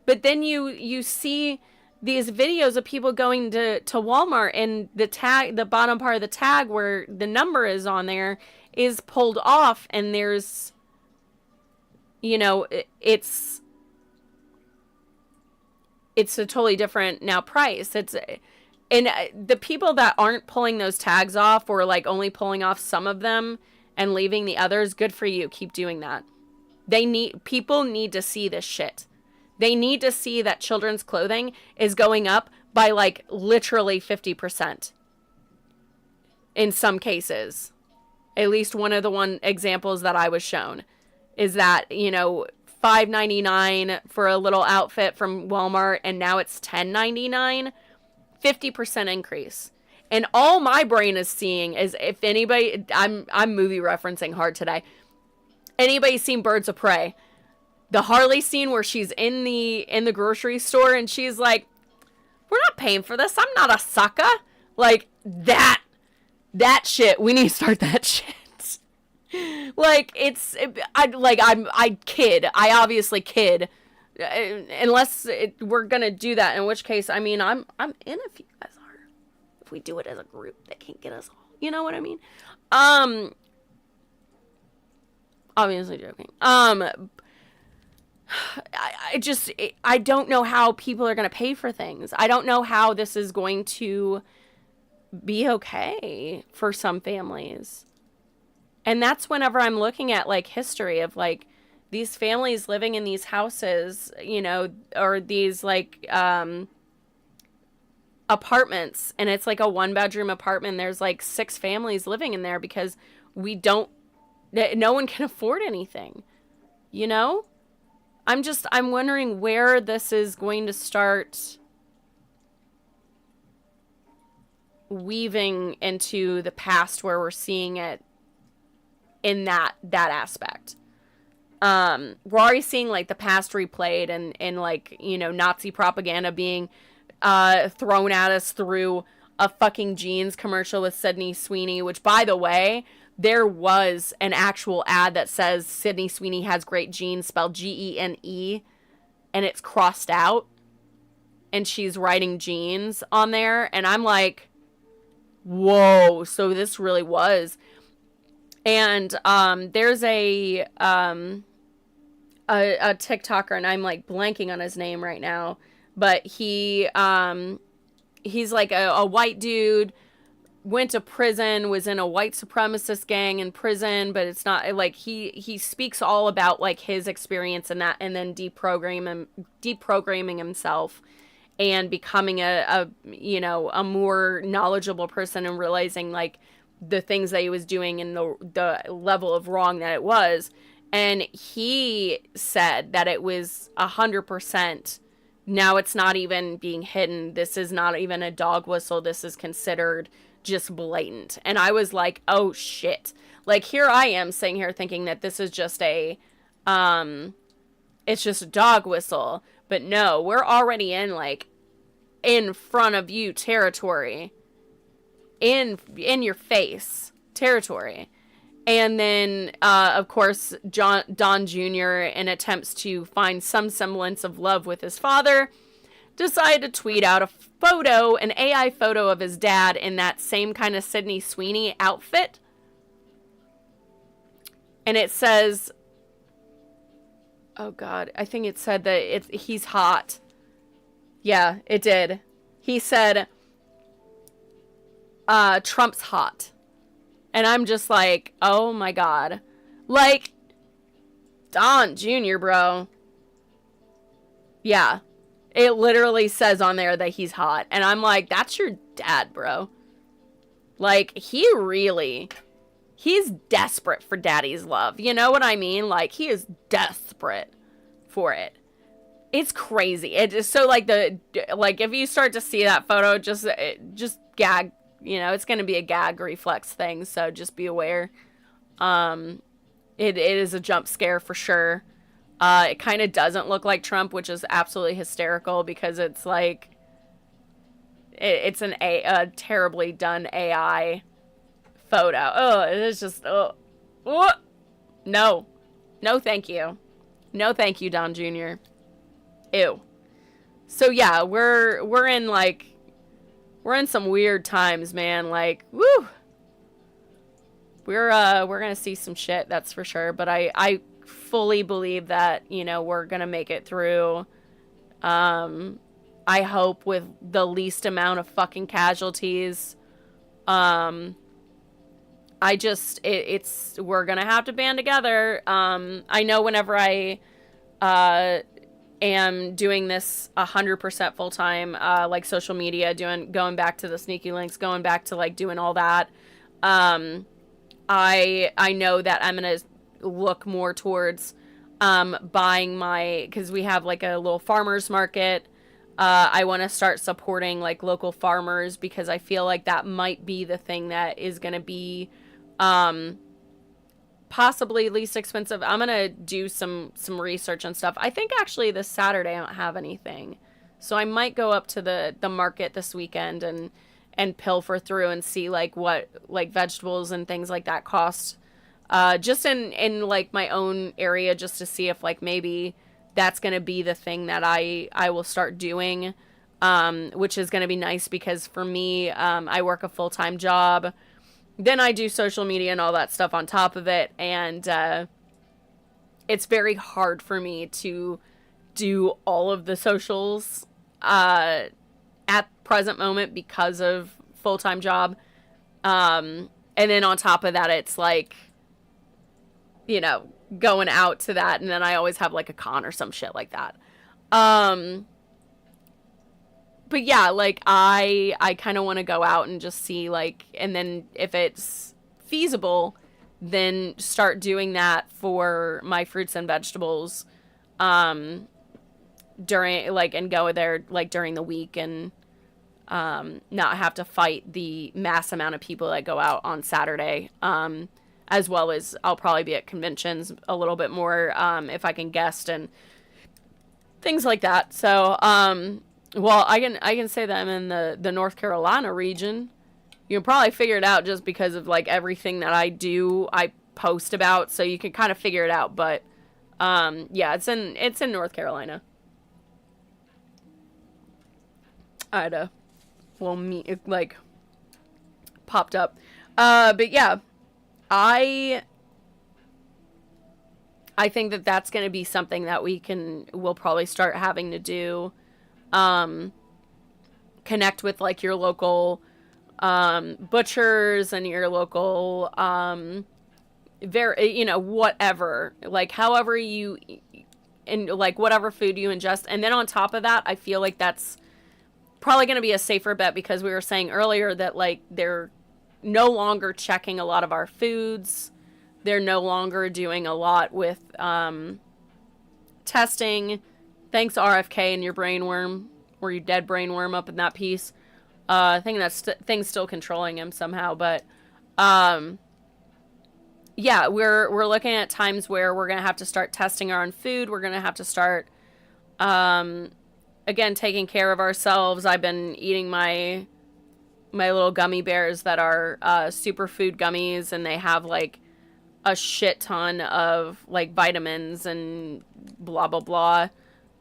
But then you see these videos of people going to Walmart, and the bottom part of the tag where the number is on there is pulled off, and there's, it's a totally different now price. And the people that aren't pulling those tags off, or like only pulling off some of them and leaving the others, good for you. Keep doing that. People need to see this shit. They need to see that children's clothing is going up by like literally 50% in some cases. At least one of the examples that I was shown is that, $5.99 for a little outfit from Walmart, and now it's $10.99. 50% increase. And all my brain is seeing is, if anybody, I'm movie referencing hard today. Anybody seen Birds of Prey? The Harley scene where she's in the grocery store and she's like, "We're not paying for this. I'm not a sucker." Like that shit. We need to start that shit. Like I kid. I obviously kid. Unless we're gonna do that, in which case, I mean, I'm in if you guys are. If we do it as a group, that can't get us all. You know what I mean? Obviously joking. I don't know how people are going to pay for things. I don't know how this is going to be okay for some families. And that's whenever I'm looking at like history of like these families living in these houses, or these like apartments, and it's like a 1-bedroom apartment. There's like 6 families living in there because no one can afford anything, I'm wondering where this is going to start weaving into the past, where we're seeing it in that aspect. We're already seeing like the past replayed, and like, Nazi propaganda being thrown at us through a fucking jeans commercial with Sydney Sweeney, which, by the way, there was an actual ad that says Sydney Sweeney has great jeans, spelled Gene, and it's crossed out, and she's writing jeans on there, and I'm like, whoa, so this really was. And there's a TikToker, and I'm like blanking on his name right now, but he's like a white dude, went to prison, was in a white supremacist gang in prison, but it's not like he speaks all about like his experience in that, and then deprogramming himself and becoming a more knowledgeable person, and realizing like the things that he was doing and the level of wrong that it was. And he said that it was 100%. Now it's not even being hidden. This is not even a dog whistle. This is considered just blatant. And I was like, oh shit. Like, here I am sitting here thinking that this is just it's just a dog whistle. But no, we're already in like in front of you territory. In your face territory. And then, of course, Don Jr., in attempts to find some semblance of love with his father, decided to tweet out a photo, an AI photo of his dad in that same kind of Sydney Sweeney outfit. And it says, oh God, I think it said that he's hot. Yeah, it did. He said, Trump's hot. And I'm just like, oh my God. Like, Don Jr., bro. Yeah. It literally says on there that he's hot. And I'm like, that's your dad, bro. Like, he's desperate for daddy's love. You know what I mean? Like, he is desperate for it. It's crazy. It is so, like, if you start to see that photo, just gag. You know, it's going to be a gag reflex thing, so just be aware. It is a jump scare for sure. It kind of doesn't look like Trump, which is absolutely hysterical because it's like, it's a terribly done AI photo. Oh, it is just, oh. No, thank you. No, thank you, Don Jr. Ew. So yeah, we're in some weird times, man. Like, woo. We're gonna see some shit, that's for sure. But I fully believe that, you know, we're gonna make it through. I hope with the least amount of fucking casualties. We're gonna have to band together. I know whenever I am doing this 100% full time, like social media, going back to the sneaky links, going back to like doing all that. I know that I'm gonna look more towards buying because we have like a little farmers market. I want to start supporting like local farmers because I feel like that might be the thing that is gonna be possibly least expensive. I'm gonna do some research and stuff. I think actually this Saturday I don't have anything, so I might go up to the market this weekend and pilfer through and see like what like vegetables and things like that cost, just in like my own area, just to see if like maybe that's gonna be the thing that I will start doing, which is gonna be nice because for me, I work a full-time job. Then I do social media and all that stuff on top of it. And it's very hard for me to do all of the socials at present moment because of full-time job. And then on top of that, it's like, you know, going out to that. And then I always have like a con or some shit like that. But yeah, like, I kind of want to go out and just see, like, and then if it's feasible, then start doing that for my fruits and vegetables, during, like, and go there, like, during the week and, not have to fight the mass amount of people that go out on Saturday, as well as I'll probably be at conventions a little bit more, if I can guest and things like that. So, well, I can say that I'm in the North Carolina region. You can probably figure it out just because of like everything that I post about, so you can kind of figure it out. But yeah, it's in North Carolina. I had a little it, like popped up, but yeah, I think that that's going to be something that we'll probably start having to do. Connect with like your local butchers and your local whatever, like however you and like whatever food you ingest. And then on top of that, I feel like that's probably going to be a safer bet because we were saying earlier that like they're no longer checking a lot of our foods. They're no longer doing a lot with testing. Thanks, RFK and your brainworm, or your dead brainworm up in that piece. I think that's thing's still controlling him somehow. But yeah, we're looking at times where we're gonna have to start testing our own food. We're gonna have to start again taking care of ourselves. I've been eating my little gummy bears that are superfood gummies, and they have like a shit ton of like vitamins and blah blah blah.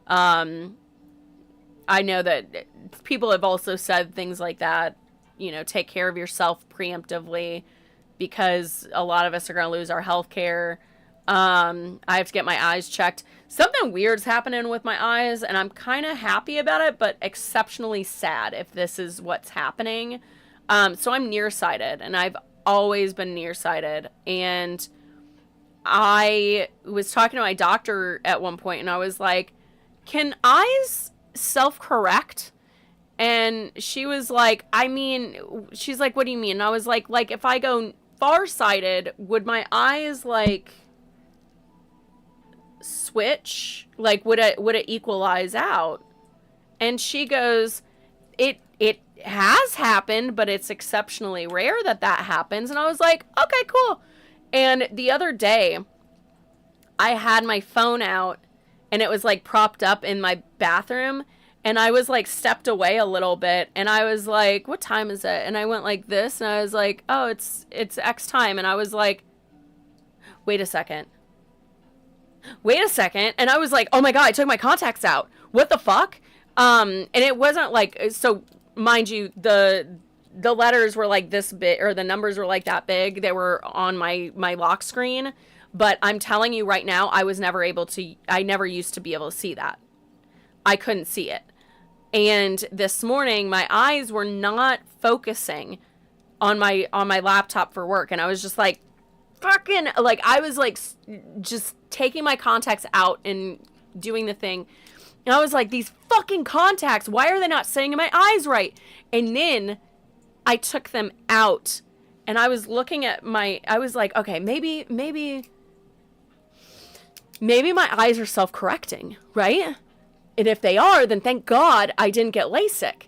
I know that people have also said things like that, you know, take care of yourself preemptively because a lot of us are going to lose our health care. I have to get my eyes checked. Something weird's happening with my eyes, and I'm kind of happy about it, but exceptionally sad if this is what's happening. So I'm nearsighted, and I've always been nearsighted. And I was talking to my doctor at one point, and I was like, can eyes self-correct? And she was like, she's like, what do you mean? And I was like, if I go farsighted, would my eyes, like, switch? Like, would it equalize out? And she goes, it has happened, but it's exceptionally rare that happens. And I was like, okay, cool. And the other day, I had my phone out, and it was, like, propped up in my bathroom, and I was, like, stepped away a little bit, and I was like, what time is it? And I went like this, and I was like, oh, it's X time. And I was like, wait a second. And I was like, oh my God, I took my contacts out. What the fuck? And it wasn't like, so mind you, the letters were like this big, or the numbers were like that big. They were on my lock screen. But I'm telling you right now, I never used to be able to see that. I couldn't see it. And this morning, my eyes were not focusing on my laptop for work. And I was just like, fucking, like, I was like, just taking my contacts out and doing the thing. And I was like, these fucking contacts, why are they not staying in my eyes right? And then I took them out, and I was looking at I was like, okay, maybe my eyes are self-correcting, right? And if they are, then thank God I didn't get LASIK,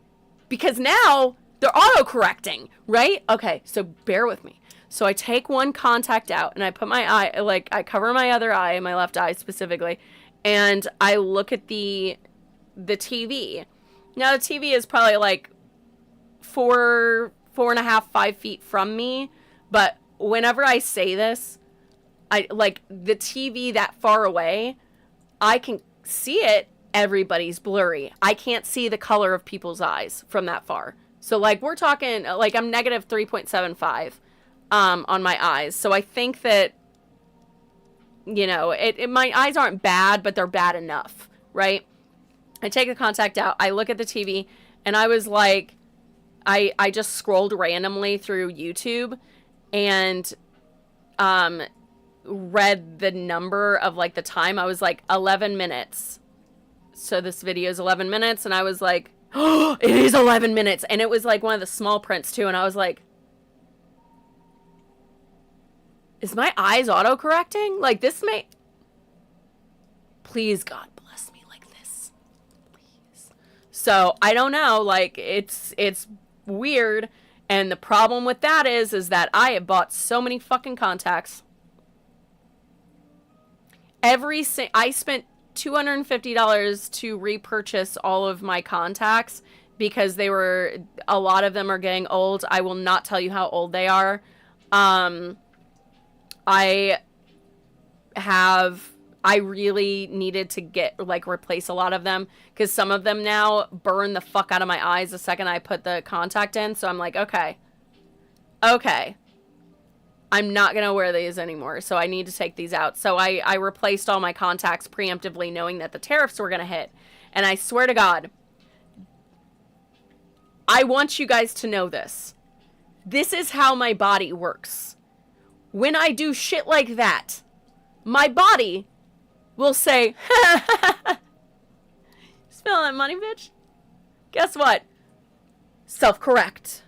because now they're auto-correcting, right? Okay, so bear with me. So I take one contact out, and I put my eye, like, I cover my other eye, my left eye specifically, and I look at the TV. Now, the TV is probably like 4.5, 5 feet from me, but whenever I say this, I like the TV that far away, I can see it. Everybody's blurry. I can't see the color of people's eyes from that far. So, like, we're talking, like, I'm negative 3.75 on my eyes. So I think that, you know, my eyes aren't bad, but they're bad enough, right? I take the contact out. I look at the TV, and I was like, I just scrolled randomly through YouTube and read the number of, like, the time. I was like, 11 minutes. So this video is 11 minutes, and I was like, oh, it is 11 minutes. And it was like one of the small prints too, and I was like, is my eyes auto-correcting? Like, this may... Please, God, bless me like this. Please. So, I don't know. Like, it's weird. And the problem with that is that I have bought so many fucking contacts. I spent $250 to repurchase all of my contacts because a lot of them are getting old. I will not tell you how old they are. I really needed to replace a lot of them because some of them now burn the fuck out of my eyes the second I put the contact in. So I'm like, okay, I'm not going to wear these anymore. So I need to take these out. So I replaced all my contacts preemptively, knowing that the tariffs were going to hit. And I swear to God, I want you guys to know this. This is how my body works. When I do shit like that, my body will say, smell that money, bitch? Guess what? Self-correct.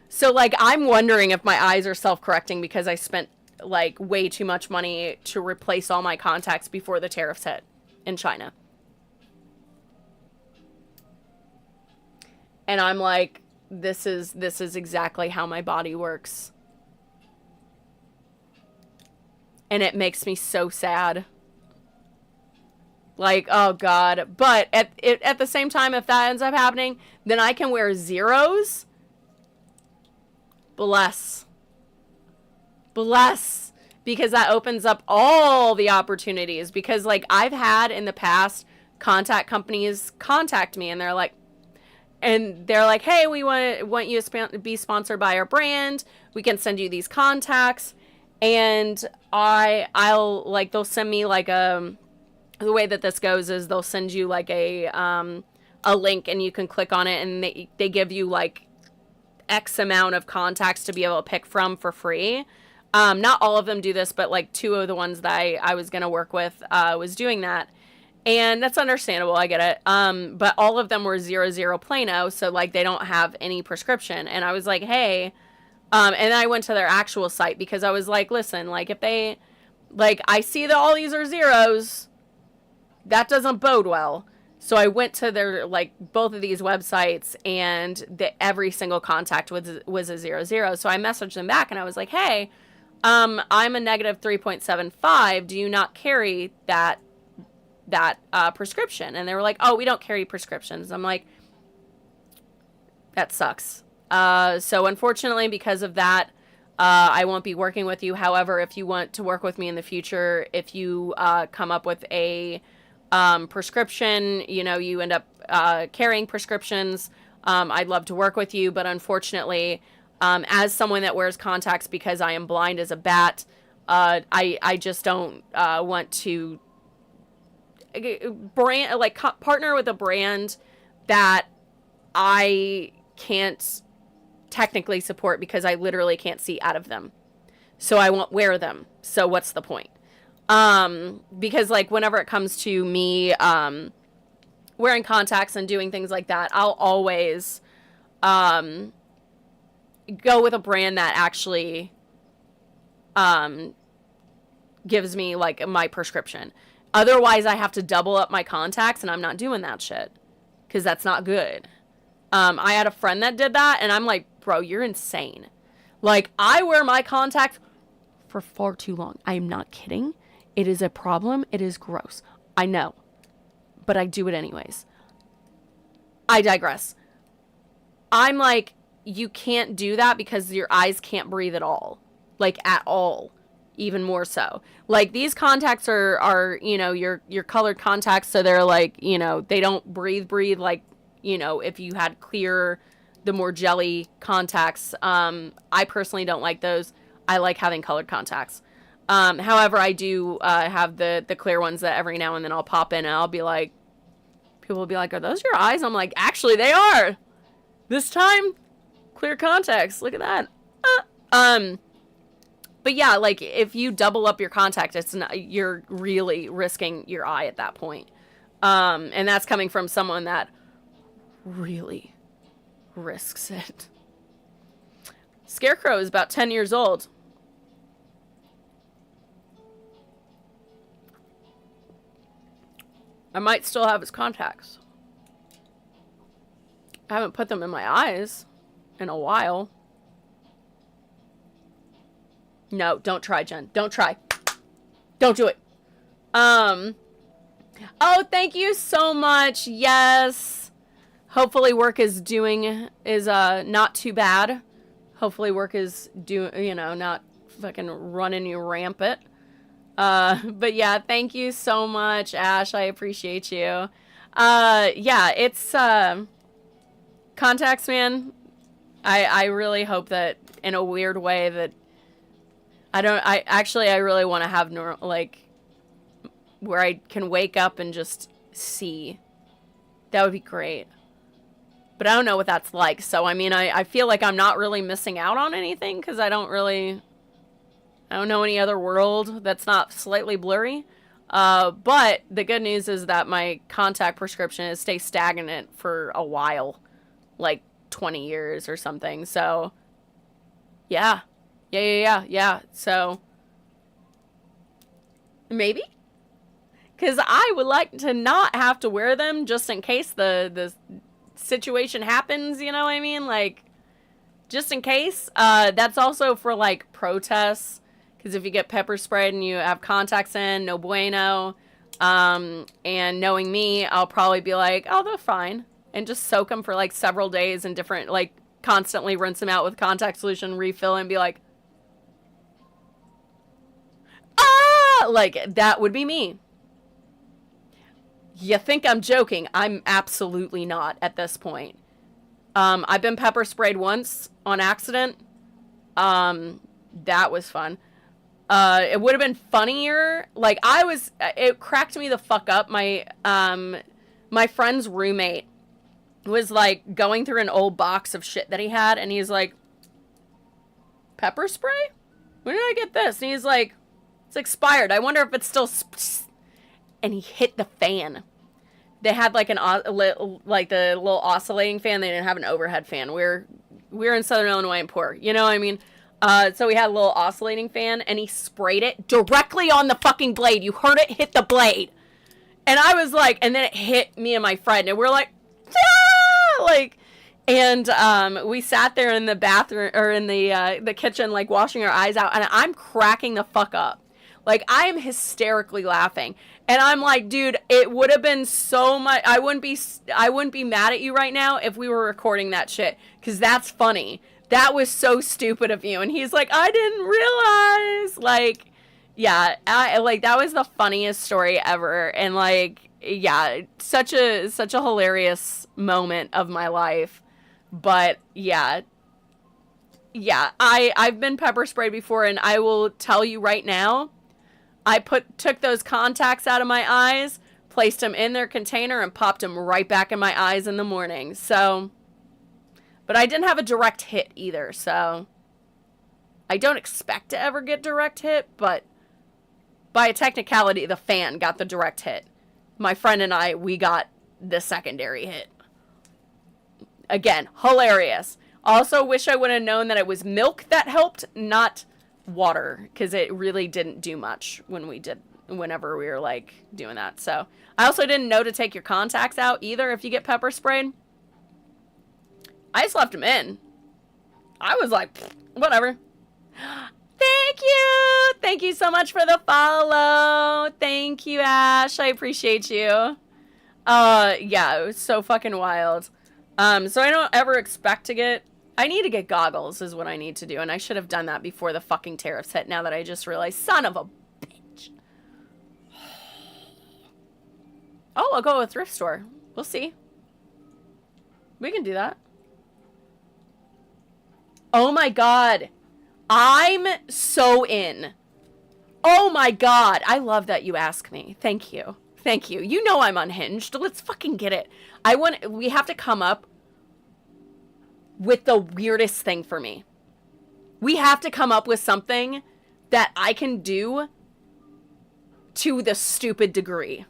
So, like, I'm wondering if my eyes are self-correcting because I spent, like, way too much money to replace all my contacts before the tariffs hit in China. And I'm like, this is exactly how my body works. And it makes me so sad. Like, oh God. But at the same time, if that ends up happening, then I can wear zeros. Bless. because that opens up all the opportunities. Because like I've had in the past contact companies contact me and they're like, hey, we want you to be sponsored by our brand. We can send you these contacts. And I'll like, they'll send me like the way that this goes is they'll send you like a link and you can click on it and they give you like X amount of contacts to be able to pick from for free. Not all of them do this, but like 2 of the ones that I was going to work with was doing that. And that's understandable. I get it. But all of them were 00 Plano. So like they don't have any prescription. And I was like, hey, and I went to their actual site because I was like, listen, like if they, like I see that all these are zeros, that doesn't bode well. So I went to their, like both of these websites and every single contact was a 00. So I messaged them back and I was like, hey, I'm a negative 3.75. Do you not carry that prescription? And they were like, oh, we don't carry prescriptions. I'm like, that sucks. So unfortunately, because of that, I won't be working with you. However, if you want to work with me in the future, if you come up with a prescription, you know, you end up carrying prescriptions, I'd love to work with you. But unfortunately, as someone that wears contacts because I am blind as a bat, I just don't want to partner with a brand that I can't technically support because I literally can't see out of them. So I won't wear them. So what's the point? Because like whenever it comes to me wearing contacts and doing things like that, I'll always go with a brand that actually gives me like my prescription. Otherwise, I have to double up my contacts, and I'm not doing that shit because that's not good. I had a friend that did that, and I'm like, bro, you're insane. Like, I wear my contacts for far too long. I am not kidding. It is a problem. It is gross. I know. But I do it anyways. I digress. I'm like, you can't do that because your eyes can't breathe at all. Like, at all. Even more so. Like, these contacts are you know, your colored contacts, so they're like, you know, they don't breathe like, you know, if you had clear, the more jelly contacts. I personally don't like those. I like having colored contacts. However, I do have the clear ones that every now and then I'll pop in and I'll be like, people will be like, are those your eyes? I'm like, actually, they are. This time, clear contacts. Look at that. But yeah, like if you double up your contact, it's not, you're really risking your eye at that point. And that's coming from someone that really risks it. Scarecrow is about 10 years old. I might still have his contacts. I haven't put them in my eyes in a while. No, don't try, Jen. Don't try. Don't do it. Oh, thank you so much. Yes. Hopefully work is not too bad. Hopefully work is not fucking running you rampant. But yeah, thank you so much, Ash. I appreciate you. Yeah, it's contacts, man. I really hope that in a weird way that I really want to have where I can wake up and just see. That would be great. But I don't know what that's like. So, I mean, I feel like I'm not really missing out on anything because I don't know any other world that's not slightly blurry. But the good news is that my contact prescription is stay stagnant for a while, like 20 years or something. So, yeah. Yeah. So, maybe? Because I would like to not have to wear them just in case the situation happens, you know what I mean? Like, just in case. That's also for, like, protests. Because if you get pepper sprayed and you have contacts in, no bueno. And knowing me, I'll probably be like, oh, they're fine. And just soak them for, like, several days and different, like, constantly rinse them out with contact solution, refill, and be like, like, that would be me. You think I'm joking? I'm absolutely not at this point. I've been pepper sprayed once on accident. That was fun. It would have been funnier. Like, it cracked me the fuck up. My friend's roommate was, like, going through an old box of shit that he had, and he's like, pepper spray? When did I get this? And he's like, it's expired. I wonder if it's still... And he hit the fan. They had, like, like the little oscillating fan. They didn't have an overhead fan. We're in Southern Illinois and poor. You know what I mean? So we had a little oscillating fan, and he sprayed it directly on the fucking blade. You heard it hit the blade. And I was like, and then it hit me and my friend, and we're like, ah! Like, and we sat there in the bathroom, or in the kitchen, like, washing our eyes out, and I'm cracking the fuck up. Like, I am hysterically laughing. And I'm like, dude, it would have been so much. I wouldn't be mad at you right now if we were recording that shit, because that's funny. That was so stupid of you. And he's like, I didn't realize. Like, yeah, that was the funniest story ever. And, like, yeah, such a hilarious moment of my life. But yeah, I've been pepper sprayed before, and I will tell you right now, I took those contacts out of my eyes, placed them in their container, and popped them right back in my eyes in the morning. So, but I didn't have a direct hit either, so I don't expect to ever get direct hit, but by a technicality, the fan got the direct hit. My friend and I, we got the secondary hit. Again, hilarious. Also, wish I would have known that it was milk that helped, not water, because it really didn't do much whenever we were, like, doing that. So I also didn't know to take your contacts out either if you get pepper sprayed. I just left them in. I was like, whatever. Thank you so much for the follow. Thank you, Ash. I appreciate you. Yeah, it was so fucking wild. So I don't ever expect to get... I need to get goggles is what I need to do, and I should have done that before the fucking tariffs hit, now that I just realized. Son of a bitch. Oh, I'll go to a thrift store. We'll see. We can do that. Oh my god. I'm so in. Oh my god. I love that you ask me. Thank you. Thank you. You know I'm unhinged. Let's fucking get it. We have to come up with the weirdest thing for me. We have to come up with something that I can do to the stupid degree.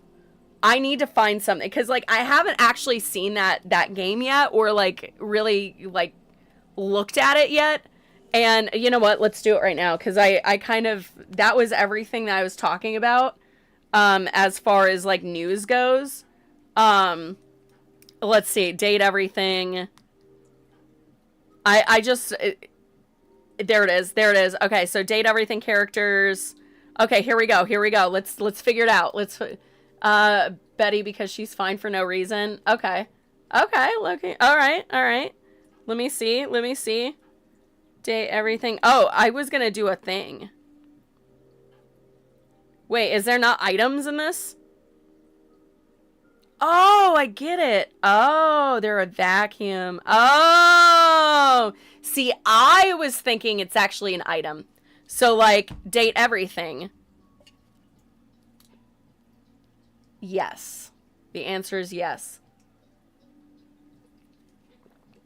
I need to find something, because, like, I haven't actually seen that game yet, or, like, really, like, looked at it yet. And you know what? Let's do it right now, because I kind of, that was everything that I was talking about, as far as, like, news goes. Let's see, date everything. I just, there it is. Okay, so date everything characters. Okay, here we go. Let's figure it out. Betty, because she's fine for no reason. Okay, looking, all right. Let me see. Date everything. Oh, I was gonna do a thing. Wait, is there not items in this? Oh, I get it. Oh, they're a vacuum. Oh, see, I was thinking it's actually an item. So, like, date everything. Yes. The answer is yes.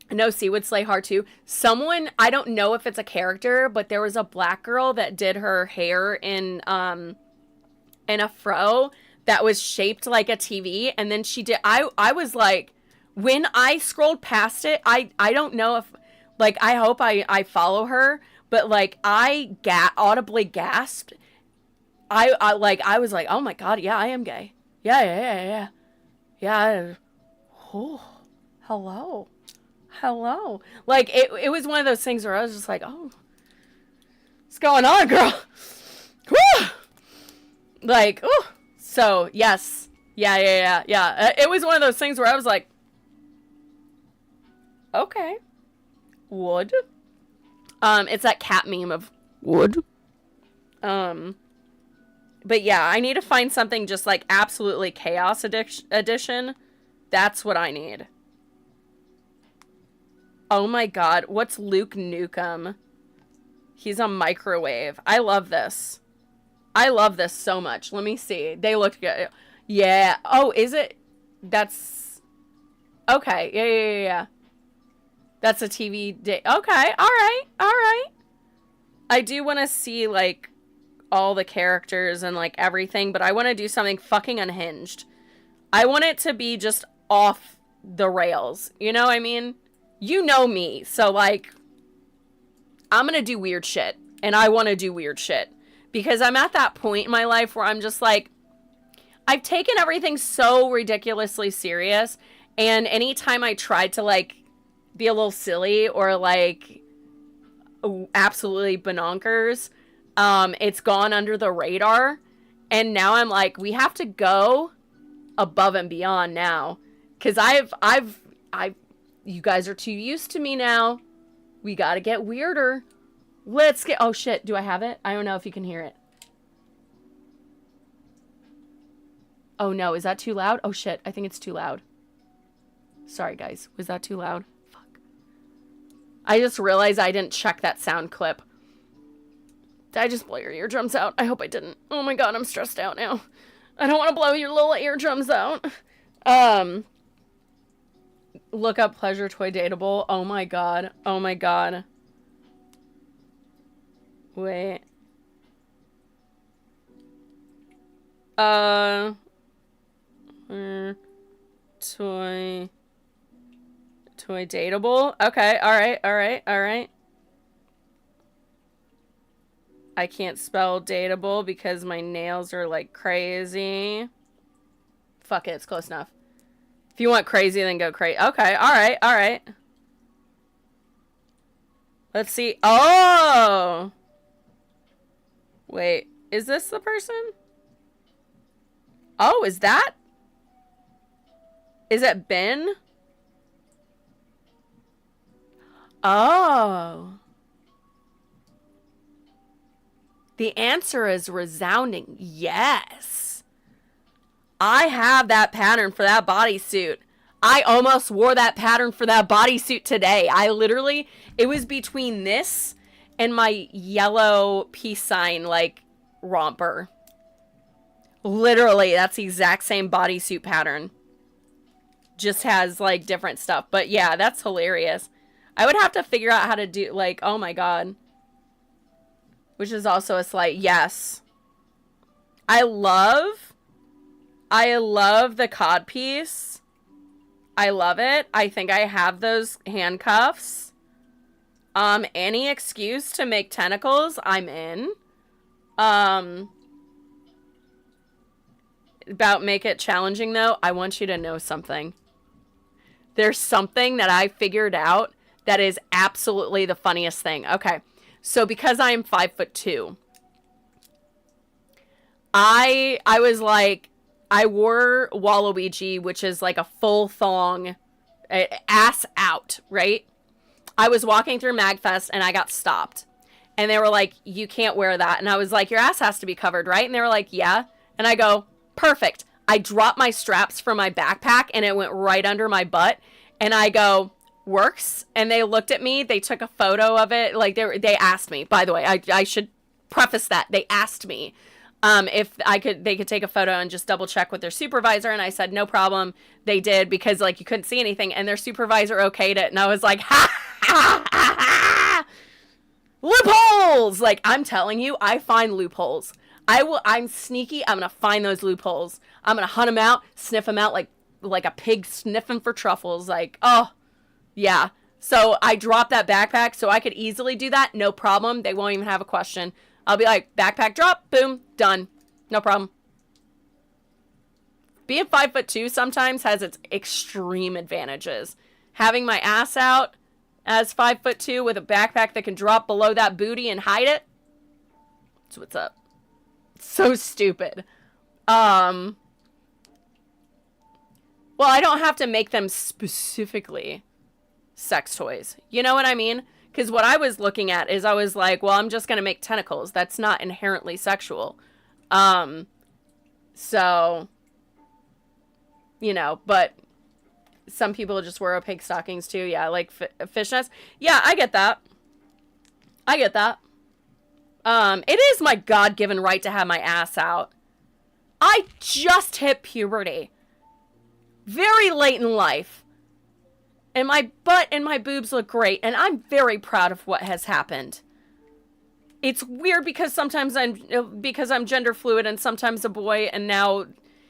No, C would slay hard too. Someone, I don't know if it's a character, but there was a black girl that did her hair in a fro that was shaped like a TV, and then she did, I was like, when I scrolled past it, I don't know if, like, I hope I follow her, but, like, I audibly gasped. I was like, oh my god, yeah, I am gay. Yeah. Oh, hello. Like, it was one of those things where I was just like, oh, what's going on, girl? Woo! Like, oh. So, yes. Yeah. It was one of those things where I was like, okay. Wood. It's that cat meme of wood. But yeah, I need to find something just like absolutely chaos edition. That's what I need. Oh my god, what's Luke Nukem? He's a microwave. I love this. I love this so much. Let me see. They look good. Yeah. Oh, is it? That's... Okay. Yeah. That's a TV day. Okay. Alright. I do want to see, like, all the characters and, like, everything, but I want to do something fucking unhinged. I want it to be just off the rails. You know what I mean? You know me. So, like, I'm gonna do weird shit. And I want to do weird shit. Because I'm at that point in my life where I'm just like, I've taken everything so ridiculously serious. And anytime I tried to, like, be a little silly or, like, absolutely bonkers, it's gone under the radar. And now I'm like, we have to go above and beyond now. Because you guys are too used to me now. We gotta get weirder. Let's get... Oh, shit. Do I have it? I don't know if you can hear it. Oh, no. Is that too loud? Oh, shit. I think it's too loud. Sorry, guys. Was that too loud? Fuck. I just realized I didn't check that sound clip. Did I just blow your eardrums out? I hope I didn't. Oh, my God. I'm stressed out now. I don't want to blow your little eardrums out. Look up Pleasure Toy Dateable. Oh, my God. Oh, my God. Wait. Toy Dateable. Okay, alright. I can't spell dateable because my nails are like crazy. Fuck it, it's close enough. If you want crazy, then go crazy. Okay, alright. Let's see. Oh! Wait, is this the person? Oh, is that? Is it Ben? Oh. The answer is resounding yes. I have that pattern for that bodysuit. I almost wore that pattern for that bodysuit today. It was between this and my yellow peace sign, like, romper. Literally, that's the exact same bodysuit pattern. Just has, like, different stuff. But, yeah, that's hilarious. I would have to figure out how to do, like, oh my god. Which is also a slight yes. I love the codpiece. I love it. I think I have those handcuffs. Any excuse to make tentacles, I'm in. About make it challenging, though, I want you to know something. There's something that I figured out that is absolutely the funniest thing. Okay, so because I'm 5'2", I was like, I wore Waluigi, which is like a full thong, ass out, right? I was walking through MagFest and I got stopped. And they were like, you can't wear that. And I was like, your ass has to be covered, right? And they were like, yeah. And I go, perfect. I dropped my straps from my backpack and it went right under my butt. And I go, works. And they looked at me. They took a photo of it. Like, they asked me, by the way, I should preface that. They asked me if they could take a photo and just double check with their supervisor. And I said, no problem. They did, because, like, you couldn't see anything. And their supervisor okayed it. And I was like, ha ha ha ha! Loopholes! Like, I'm telling you, I find loopholes. I'm sneaky. I'm going to find those loopholes. I'm going to hunt them out, sniff them out like a pig sniffing for truffles. Like, oh, yeah. So I dropped that backpack so I could easily do that. No problem. They won't even have a question. I'll be like, backpack drop, boom, done. No problem. Being 5'2" sometimes has its extreme advantages. Having my ass out as 5'2" with a backpack that can drop below that booty and hide it. That's what's up. So stupid. Well, I don't have to make them specifically sex toys. You know what I mean? Because what I was looking at is I was like, well, I'm just going to make tentacles. That's not inherently sexual. So, but some people just wear opaque stockings too. Yeah, like fishnets. Yeah, I get that. It is my God-given right to have my ass out. I just hit puberty. Very late in life. And my butt and my boobs look great, and I'm very proud of what has happened. It's weird because sometimes I'm gender fluid and sometimes a boy, and now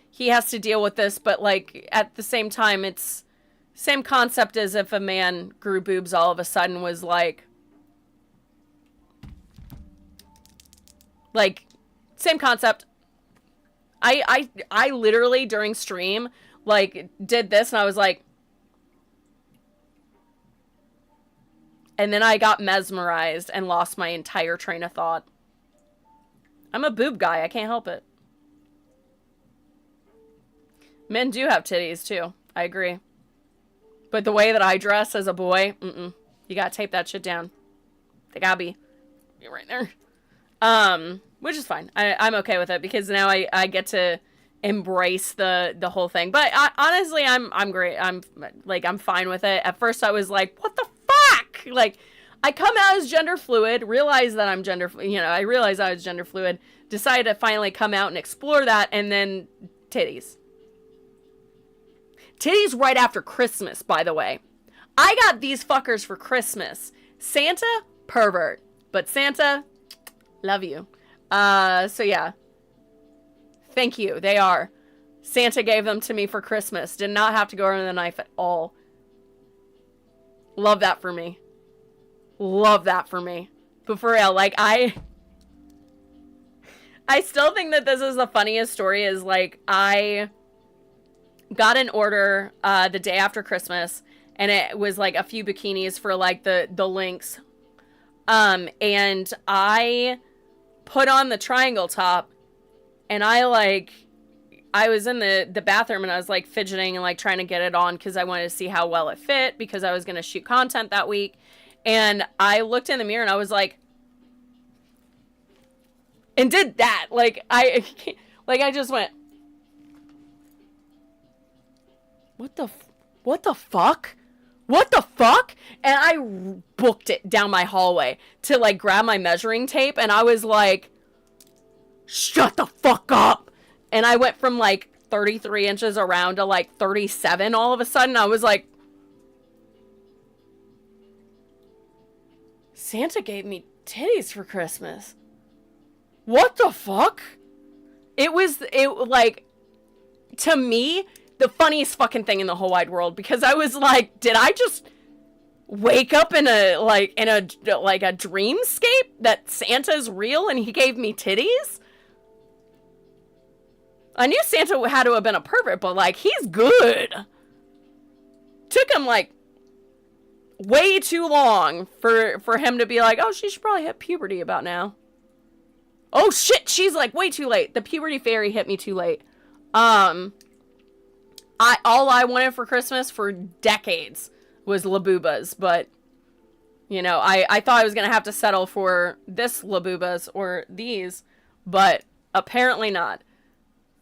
he has to deal with this, but like at the same time, it's same concept as if a man grew boobs all of a sudden was like same concept. I literally during stream like did this and I was like, and then I got mesmerized and lost my entire train of thought. I'm a boob guy. I can't help it. Men do have titties, too. I agree. But the way that I dress as a boy, you gotta tape that shit down. They gotta be right there. Which is fine. I'm okay with it because now I get to embrace the whole thing. But honestly, I'm great. I'm fine with it. At first I was like, what the fuck? Like, I come out as gender fluid, realize that I'm I realized I was gender fluid, decided to finally come out and explore that, and then titties. Titties right after Christmas, by the way. I got these fuckers for Christmas. Santa, pervert. But Santa, love you. So yeah. Thank you. They are. Santa gave them to me for Christmas. Did not have to go over the knife at all. Love that for me. Love that for me. But for real, like, I still think that this is the funniest story is, like, I got an order the day after Christmas, and it was, like, a few bikinis for, like, the links. And I put on the triangle top, and I was in the bathroom, and I was, like, fidgeting and, like, trying to get it on because I wanted to see how well it fit because I was going to shoot content that week. And I looked in the mirror and I was like, and did that. Like, I just went, what the fuck? What the fuck? And I booked it down my hallway to, like, grab my measuring tape. And I was like, shut the fuck up. And I went from, like, 33 inches around to, like, 37 all of a sudden. I was like, Santa gave me titties for Christmas. What the fuck? It like, to me, the funniest fucking thing in the whole wide world, because I was like, did I just wake up in a dreamscape that Santa's real and he gave me titties? I knew Santa had to have been a pervert, but, like, he's good. Took him, like, way too long for him to be like, oh, she should probably hit puberty about now. Oh, shit, she's, like, way too late. The puberty fairy hit me too late. All I wanted for Christmas for decades was Laboobas, but, I thought I was going to have to settle for this Laboobas or these, but apparently not.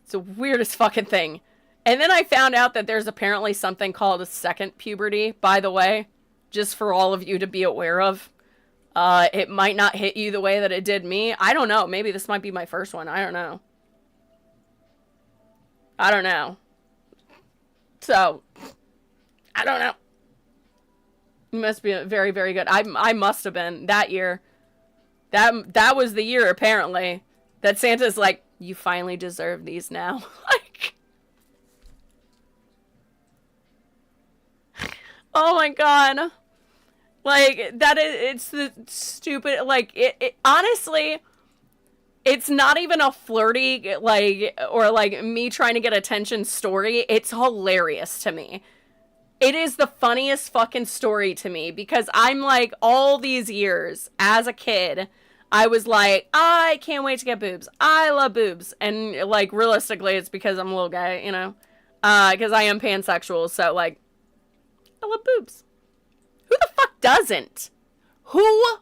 It's the weirdest fucking thing. And then I found out that there's apparently something called a second puberty, by the way, just for all of you to be aware of. It might not hit you the way that it did me. I don't know. Maybe this might be my first one. I don't know. So, I don't know. It must be very, very good. I must have been that year. That was the year, apparently, that Santa's like, you finally deserve these now. Like, oh my god. Like, it's the stupid, like, it honestly, it's not even a flirty, like, or, like, me trying to get attention story. It's hilarious to me. It is the funniest fucking story to me, because I'm, like, all these years, as a kid, I was like, I can't wait to get boobs. I love boobs. And, like, realistically, it's because I'm a little guy, because I am pansexual, so, like, I love boobs. Who the fuck doesn't? Who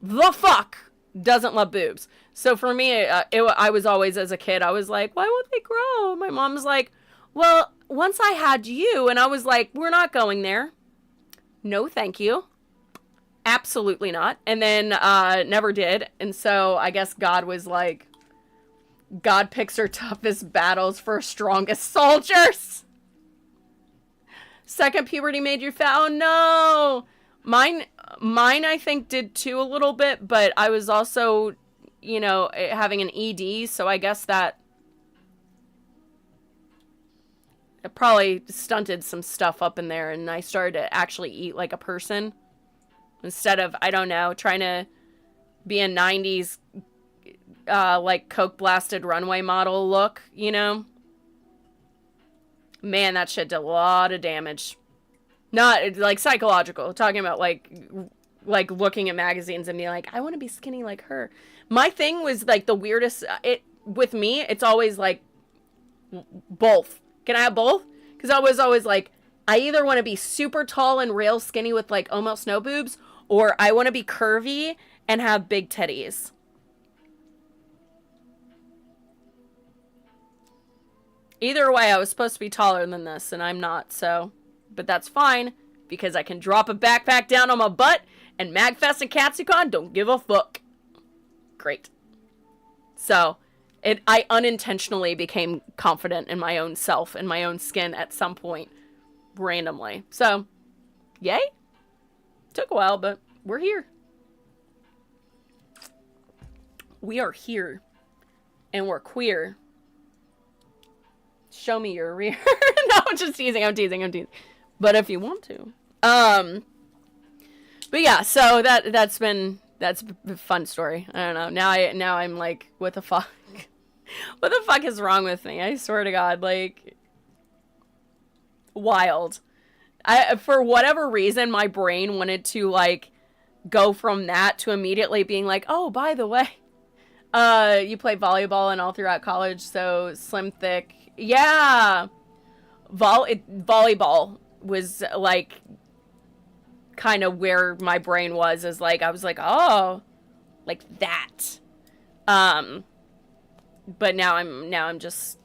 the fuck doesn't love boobs. So for me, I was always, as a kid, I was like, why won't they grow? My mom was like, well, once I had you, and I was like, we're not going there. No, thank you. Absolutely not. And then never did. And so I guess God was like, God picks her toughest battles for strongest soldiers. Second puberty made you fat. Oh no. Mine I think did too a little bit, but I was also, you know, having an ED, so I guess that it probably stunted some stuff up in there, and I started to actually eat like a person instead of, I don't know, trying to be a 90s like coke blasted runway model look, you know? Man, that shit did a lot of damage. Not like psychological, talking about like looking at magazines and being like, I want to be skinny like her. My thing was like the weirdest, with me, it's always like both. Can I have both? Because I was always like, I either want to be super tall and real skinny with like almost no boobs, or I want to be curvy and have big titties. Either way, I was supposed to be taller than this, and I'm not, so. But that's fine, because I can drop a backpack down on my butt, and MagFest and Katsucon don't give a fuck. Great. So, I unintentionally became confident in my own self and my own skin at some point, randomly. So, yay. Took a while, but we're here. We are here, and we're queer. Show me your rear. No, I'm just teasing. I'm teasing. But if you want to. But yeah, so that's a fun story. I don't know. Now I'm like, what the fuck? What the fuck is wrong with me? I swear to God, like, wild. For whatever reason, my brain wanted to like go from that to immediately being like, oh, by the way, you played volleyball and all throughout college, so slim, thick. Yeah. Volleyball was like kind of where my brain was, is like, I was like, oh, like that. But now I'm just,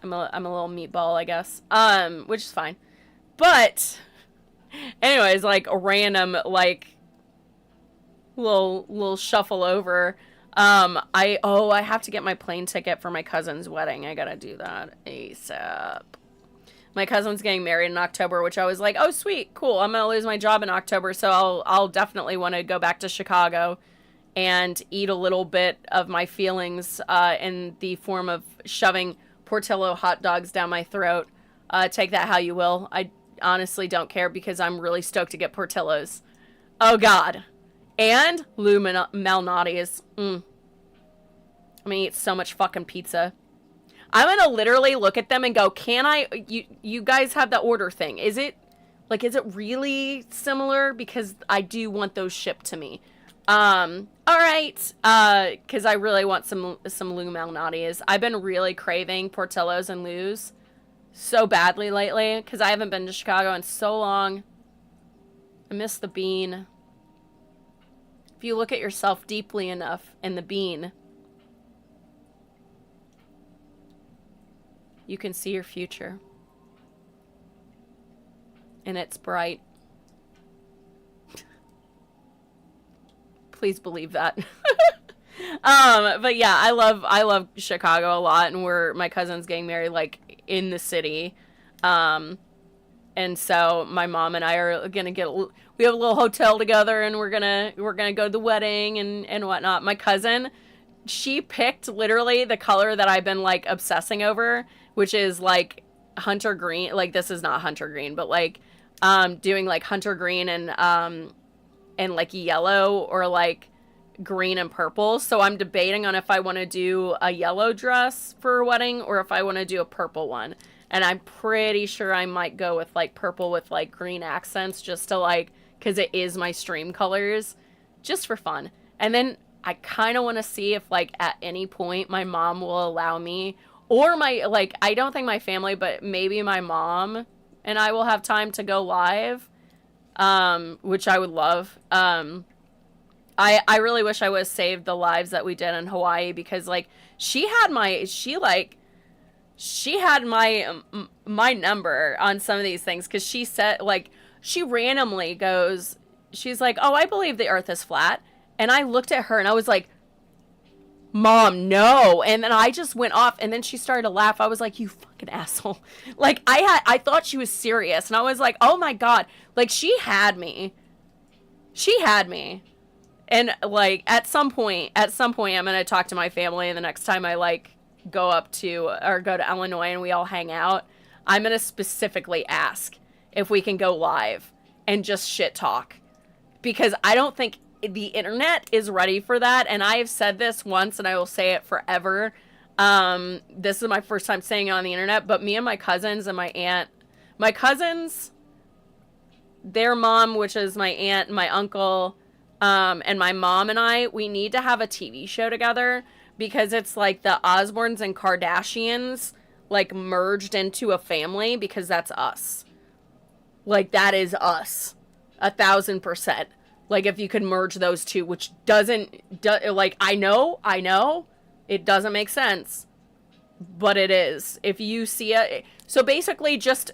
I'm a little meatball, I guess. Which is fine. But anyways, like a random, like little shuffle over. I have to get my plane ticket for my cousin's wedding. I gotta do that ASAP. My cousin's getting married in October, which I was like, oh sweet, cool. I'm gonna lose my job in October, so I'll definitely want to go back to Chicago and eat a little bit of my feelings in the form of shoving Portillo hot dogs down my throat. Take that how you will. I honestly don't care, because I'm really stoked to get Portillo's. Oh God. And Lou Malnati's. I'm gonna eat so much fucking pizza. I'm gonna literally look at them and go, can I, you guys have the order thing. Is it really similar? Because I do want those shipped to me. Alright. Cause I really want some Lou Malnati's. I've been really craving Portillo's and Lou's so badly lately, cause I haven't been to Chicago in so long. I miss the bean. If you look at yourself deeply enough in the bean, you can see your future. And it's bright. Please believe that. But yeah, I love Chicago a lot, and my cousin's getting married like in the city. And so my mom and I are gonna we have a little hotel together, and we're gonna go to the wedding and whatnot. My cousin, she picked literally the color that I've been like obsessing over, which is like hunter green. Like, this is not hunter green, but like doing like hunter green and like yellow, or like green and purple. So I'm debating on if I want to do a yellow dress for a wedding, or if I want to do a purple one. And I'm pretty sure I might go with like purple with like green accents, just to like, because it is my stream colors, just for fun. And then I kind of want to see if like at any point my mom will allow me, or my, like, I don't think my family, but maybe my mom and I will have time to go live, which I would love. I really wish I would have saved the lives that we did in Hawaii, because like she had my number on some of these things, because she said, like, she randomly goes, she's like, oh, I believe the earth is flat. And I looked at her and I was like, Mom, no. And then I just went off, and then she started to laugh. I was like, you fucking asshole. Like, I thought she was serious, and I was like, oh my God. Like, she had me. And like, at some point I'm going to talk to my family, and the next time I like go to Illinois and we all hang out, I'm going to specifically ask if we can go live and just shit talk, because I don't think the internet is ready for that. And I have said this once, and I will say it forever. This is my first time saying it on the internet, but me and my cousins and my cousins, their mom, which is my aunt and my uncle, and my mom and I, we need to have a TV show together, because it's like the Osbournes and Kardashians like merged into a family, because that's us. Like, that is us 1,000%. Like, if you could merge those two, which like, I know, it doesn't make sense, but it is. If you see it, so basically just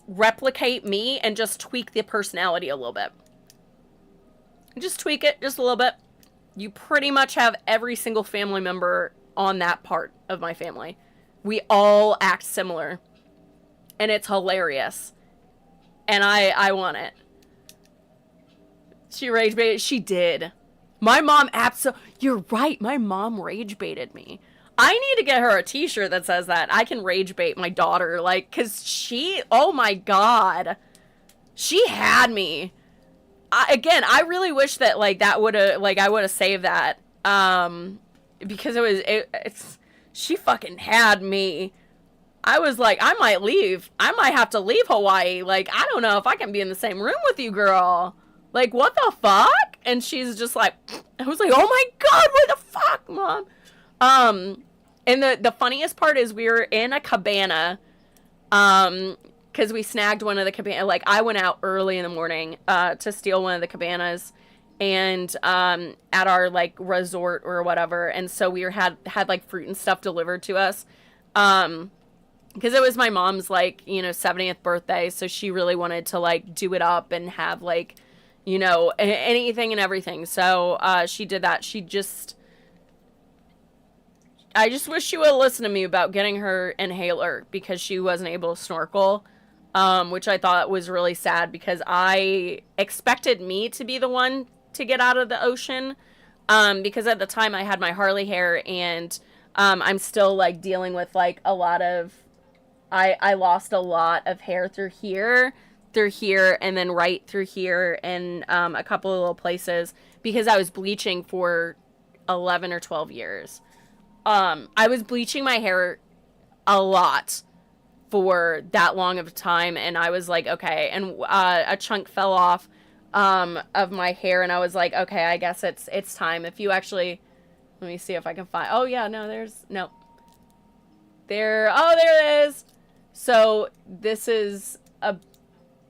replicate me and just tweak the personality a little bit. Just tweak it just a little bit. You pretty much have every single family member on that part of my family. We all act similar, and it's hilarious, and I want it. She rage baited. She did. My mom you're right. My mom rage baited me. I need to get her a t-shirt that says that. I can rage bait my daughter. Like, cause oh my God. She had me. I really wish that like I would have saved that. Because she fucking had me. I was like, I might leave. I might have to leave Hawaii. Like, I don't know if I can be in the same room with you, girl. Like, what the fuck? And she's just like, I was like, oh my God, what the fuck, Mom? And the funniest part is we were in a cabana, because we snagged one of the cabana. Like, I went out early in the morning, to steal one of the cabanas, and, at our, like, resort or whatever. And so we had like, fruit and stuff delivered to us, because it was my mom's, like, 70th birthday. So she really wanted to, like, do it up and have, like, anything and everything. So, she did that. I just wish she would listen to me about getting her inhaler, because she wasn't able to snorkel, which I thought was really sad, because I expected me to be the one to get out of the ocean, because at the time I had my Harley hair, and, I'm still, like, dealing with, like, a lot of, I lost a lot of hair through here, and then right through here, and a couple of little places, because I was bleaching for 11 or 12 years. I was bleaching my hair a lot for that long of a time, and I was like, okay, and a chunk fell off of my hair, and I was like, okay, I guess it's time. If you actually, let me see if I can find, oh yeah, no, there it is. So this is a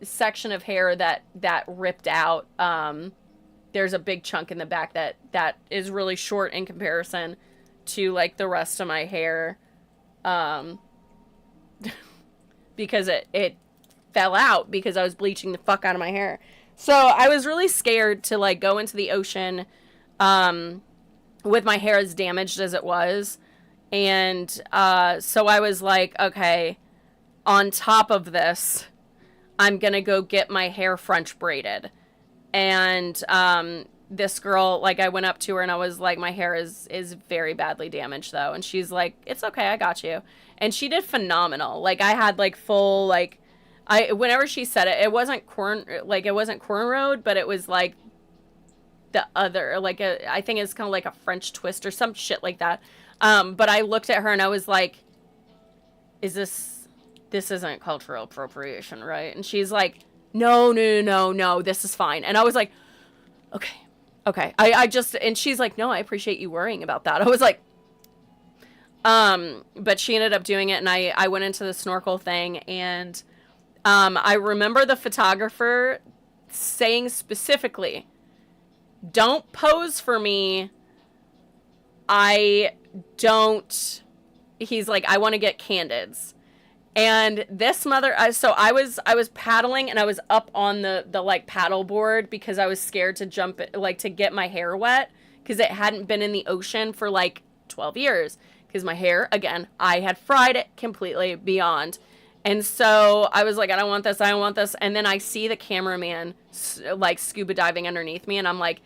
section of hair that ripped out. There's a big chunk in the back that is really short in comparison to, like, the rest of my hair, because it fell out because I was bleaching the fuck out of my hair. So I was really scared to, like, go into the ocean with my hair as damaged as it was. And so I was like, okay, on top of this, I'm gonna go get my hair French braided. And this girl, like, I went up to her and I was like, my hair is very badly damaged though. And she's like, it's okay, I got you. And she did phenomenal. Like, I had, like, full, like, whenever she said it, it wasn't cornrowed, but it was like the other, like, I think it's kind of like a French twist or some shit like that. But I looked at her and I was like, this isn't cultural appropriation, right? And she's like, no, this is fine. And I was like, okay. And she's like, no, I appreciate you worrying about that. I was like, but she ended up doing it, and I went into the snorkel thing, and I remember the photographer saying specifically, don't pose for me. He's like, I want to get candids. And this mother, so I was paddling, and I was up on the like paddle board because I was scared to jump, like to get my hair wet, because it hadn't been in the ocean for like 12 years. Because my hair, again, I had fried it completely beyond. And so I was like, I don't want this. And then I see the cameraman like scuba diving underneath me, and I'm like,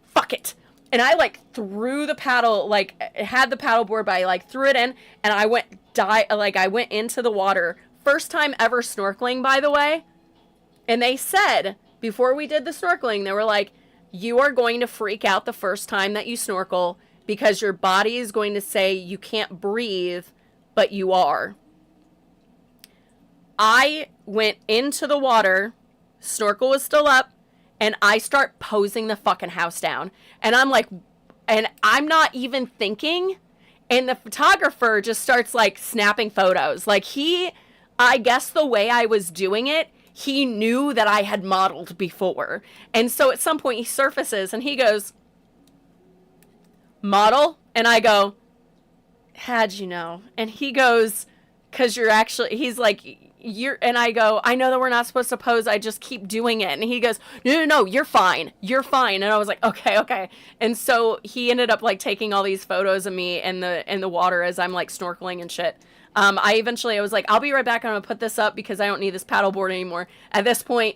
fuck it. And I like threw the paddle, like had the paddle board, but I like threw it in, and I went into the water. First time ever snorkeling, by the way. And they said, before we did the snorkeling, they were like, you are going to freak out the first time that you snorkel, because your body is going to say you can't breathe, but you are. I went into the water, snorkel was still up, and I start posing the fucking house down. And I'm like, and I'm not even thinking, and the photographer just starts like snapping photos. Like I guess the way I was doing it, he knew that I had modeled before. And so at some point he surfaces and he goes, model? And I go, how'd you know? And he goes, because he's like, and I go, I know that we're not supposed to pose, I just keep doing it. And he goes, no, you're fine. And I was like, okay. And so he ended up like taking all these photos of me in the water as I'm like snorkeling and shit. I was like, I'll be right back. I'm gonna put this up because I don't need this paddleboard anymore. At this point,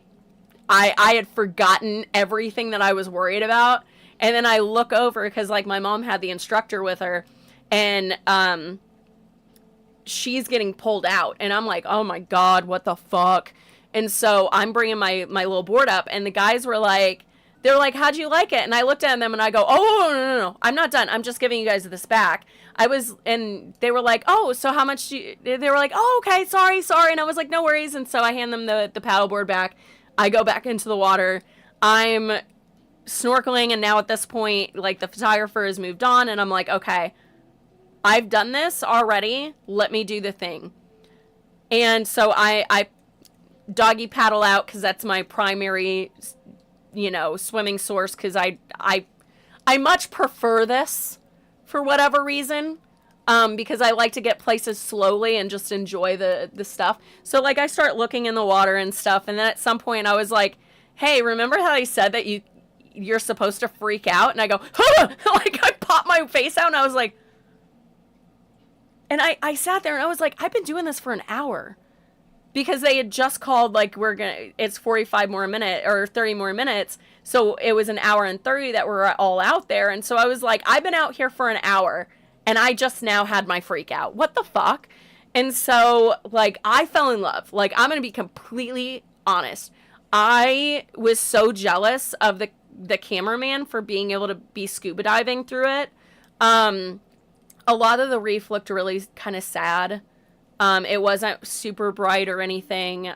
I had forgotten everything that I was worried about. And then I look over, because like my mom had the instructor with her, and she's getting pulled out, and I'm like, oh my God, what the fuck? And so I'm bringing my little board up, and the guys were like, they're like, how'd you like it? And I looked at them and I go, oh, no, I'm not done. I'm just giving you guys this back. And they were like, oh, so how much they were like, oh, okay, sorry. And I was like, no worries. And so I hand them the paddleboard back. I go back into the water. I'm snorkeling, and now at this point, like, the photographer has moved on, and I'm like, okay, I've done this already. Let me do the thing. And so I doggy paddle out, because that's my primary, swimming source, because I much prefer this for whatever reason, because I like to get places slowly and just enjoy the stuff. So, like, I start looking in the water and stuff, and then at some point I was like, hey, remember how I said that you're supposed to freak out? And I go, huh! Like, I popped my face out, and I was like, and I sat there, and I was like, I've been doing this for an hour. Because they had just called, like, it's 45 more minutes, or 30 more minutes. So it was an hour and 30 that we're all out there. And so I was like, I've been out here for an hour, and I just now had my freak out. What the fuck? And so, like, I fell in love. Like, I'm going to be completely honest. I was so jealous of the cameraman for being able to be scuba diving through it. A lot of the reef looked really kind of sad. It wasn't super bright or anything.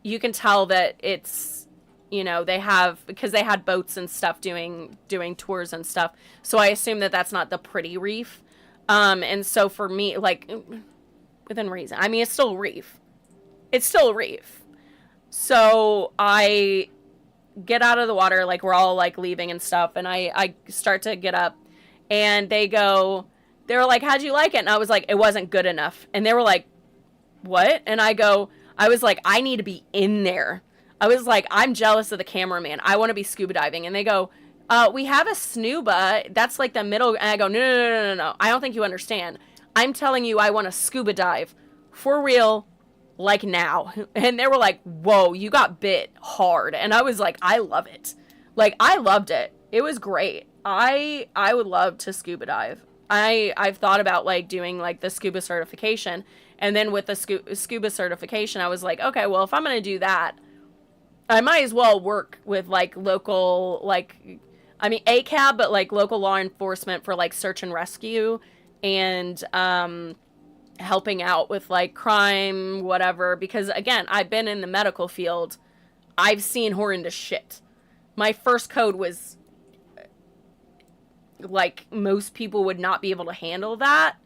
You can tell that it's, because they had boats and stuff doing tours and stuff. So I assume that that's not the pretty reef. And so for me, like, within reason, I mean, it's still a reef. So I get out of the water, like, we're all like leaving and stuff. And I start to get up, and they were like, how'd you like it? And I was like, it wasn't good enough. And they were like, what? And I was like, I need to be in there. I was like, I'm jealous of the cameraman. I want to be scuba diving. And they go, we have a snuba. That's like the middle. And I go, no. I don't think you understand. I'm telling you, I want to scuba dive for real, like now. And they were like, whoa, you got bit hard. And I was like, I love it. Like, I loved it. It was great. I would love to scuba dive. I've thought about, like, doing, like, the scuba certification, and then with the scuba certification, I was like, okay, well, if I'm going to do that, I might as well work with, like, local, like, I mean, ACAB, but, like, local law enforcement for, like, search and rescue, and helping out with, like, crime, whatever, because, again, I've been in the medical field. I've seen horrendous shit. My first code was, like, most people would not be able to handle that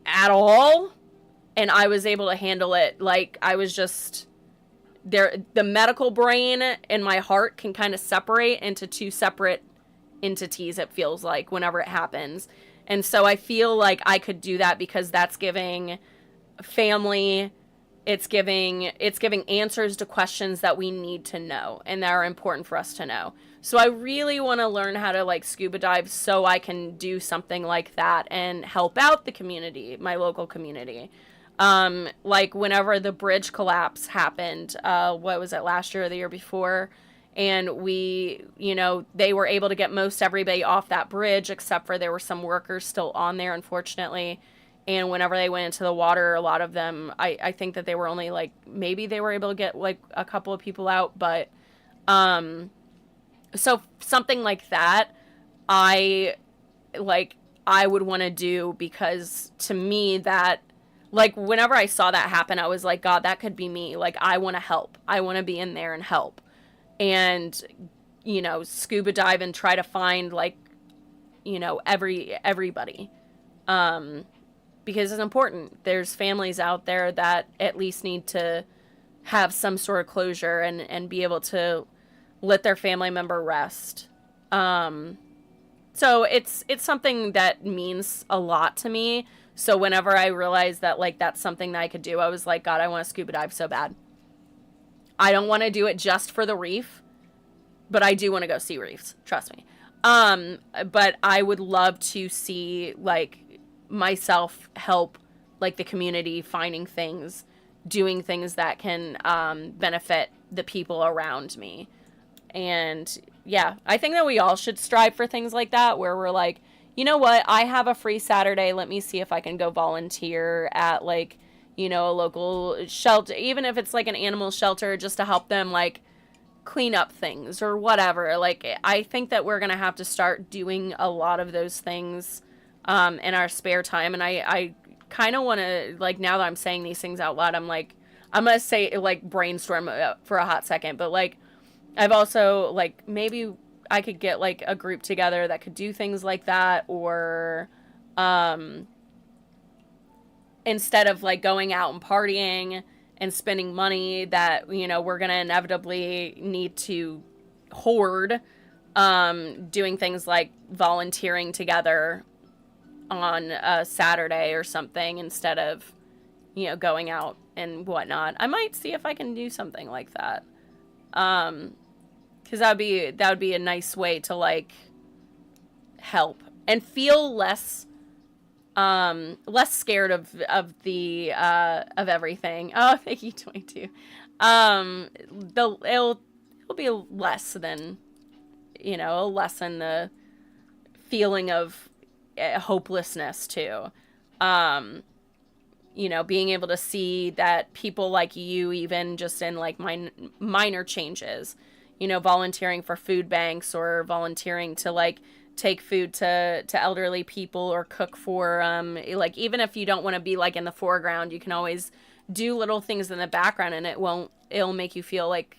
at all, and I was able to handle it. Like, I was just the medical brain and my heart can kind of separate into two separate entities, it feels like, whenever it happens. And so I feel like I could do that because that's giving family, it's giving answers to questions that we need to know and that are important for us to know. So I really want to learn how to like scuba dive so I can do something like that and help out the community, my local community. Like whenever the bridge collapse happened, what was it, last year or the year before? And we, they were able to get most everybody off that bridge, except for there were some workers still on there, unfortunately. And whenever they went into the water, a lot of them, I think that they were only like, maybe they were able to get like a couple of people out. But, so something like that, I would want to do, because to me that, like, whenever I saw that happen, I was like, God, that could be me. Like, I want to help. I want to be in there and help. And, scuba dive and try to find, like, everybody. Because it's important. There's families out there that at least need to have some sort of closure and be able to let their family member rest. So it's something that means a lot to me. So whenever I realized that, like, that's something that I could do, I was like, God, I want to scuba dive so bad. I don't want to do it just for the reef, but I do want to go see reefs. Trust me. But I would love to see, like, myself help, like, the community finding things, doing things that can benefit the people around me. And yeah, I think that we all should strive for things like that, where we're like, you know what, I have a free Saturday, let me see if I can go volunteer at, like, a local shelter, even if it's like an animal shelter, just to help them, like, clean up things or whatever. Like, I think that we're gonna have to start doing a lot of those things in our spare time. And I kind of want to, like, now that I'm saying these things out loud, I'm like, I'm gonna say, like, brainstorm for a hot second, but, like, I've also, like, maybe I could get, like, a group together that could do things like that, or instead of, like, going out and partying and spending money that, we're going to inevitably need to hoard, doing things like volunteering together on a Saturday or something instead of, going out and whatnot. I might see if I can do something like that. Because that would be a nice way to, like, help and feel less scared of everything. Oh, thank you, 22. It'll be less than, it'll lessen the feeling of hopelessness too. Being able to see that people like you, even just in, like, minor changes, volunteering for food banks or volunteering to, like, take food to elderly people or cook for, like, even if you don't want to be, like, in the foreground, you can always do little things in the background, and it'll make you feel like,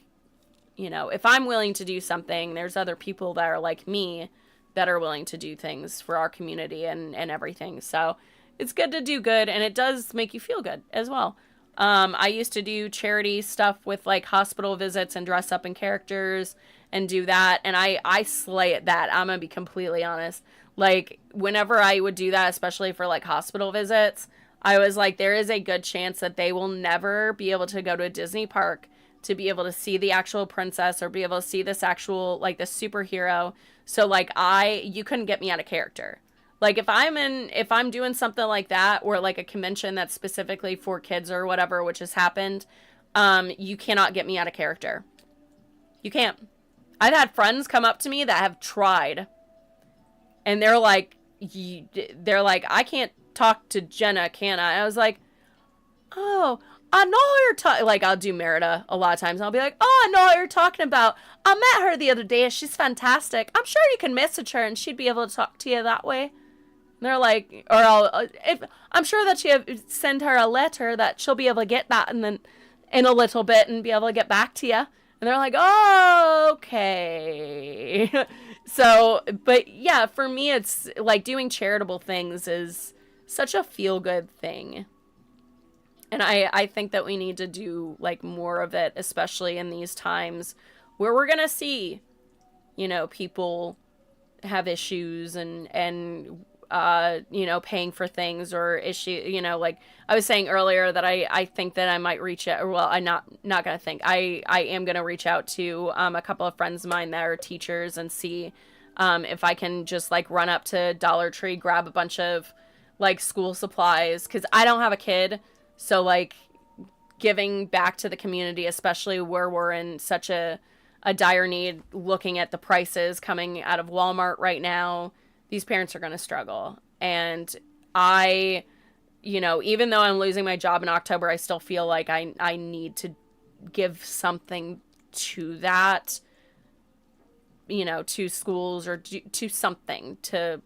if I'm willing to do something, there's other people that are like me that are willing to do things for our community and everything. So it's good to do good, and it does make you feel good as well. I used to do charity stuff with, like, hospital visits and dress up in characters and do that, and I slay at that. I'm gonna be completely honest. Like, whenever I would do that, especially for, like, hospital visits, I was like, there is a good chance that they will never be able to go to a Disney park to be able to see the actual princess or be able to see this actual, like, this superhero. So, like, you couldn't get me out of character. Like, if I'm doing something like that, or, like, a convention that's specifically for kids or whatever, which has happened, you cannot get me out of character. You can't. I've had friends come up to me that have tried, and they're like, I can't talk to Jenna, can I? I was like, oh, I know you're talking, like, I'll do Merida a lot of times. I'll be like, oh, I know what you're talking about. I met her the other day. She's fantastic. I'm sure you can message her and she'd be able to talk to you that way. And they're like, or I'm sure that send her a letter that she'll be able to get that and then in a little bit and be able to get back to you. And they're like, oh, okay. So, but yeah, for me, it's like doing charitable things is such a feel-good thing. And I think that we need to do, like, more of it, especially in these times where we're going to see, you know, people have issues and you know, paying for things or issue, you know, like I was saying earlier that I think that I might reach out, well, I'm not going to think, I am going to reach out to a couple of friends of mine that are teachers and see if I can just, like, run up to Dollar Tree, grab a bunch of, like, school supplies, because I don't have a kid. So, like, giving back to the community, especially where we're in such a dire need, looking at the prices coming out of Walmart right now, these parents are going to struggle. And I, you know, even though I'm losing my job in October, I still feel like I need to give something to that, you know, to schools or to something to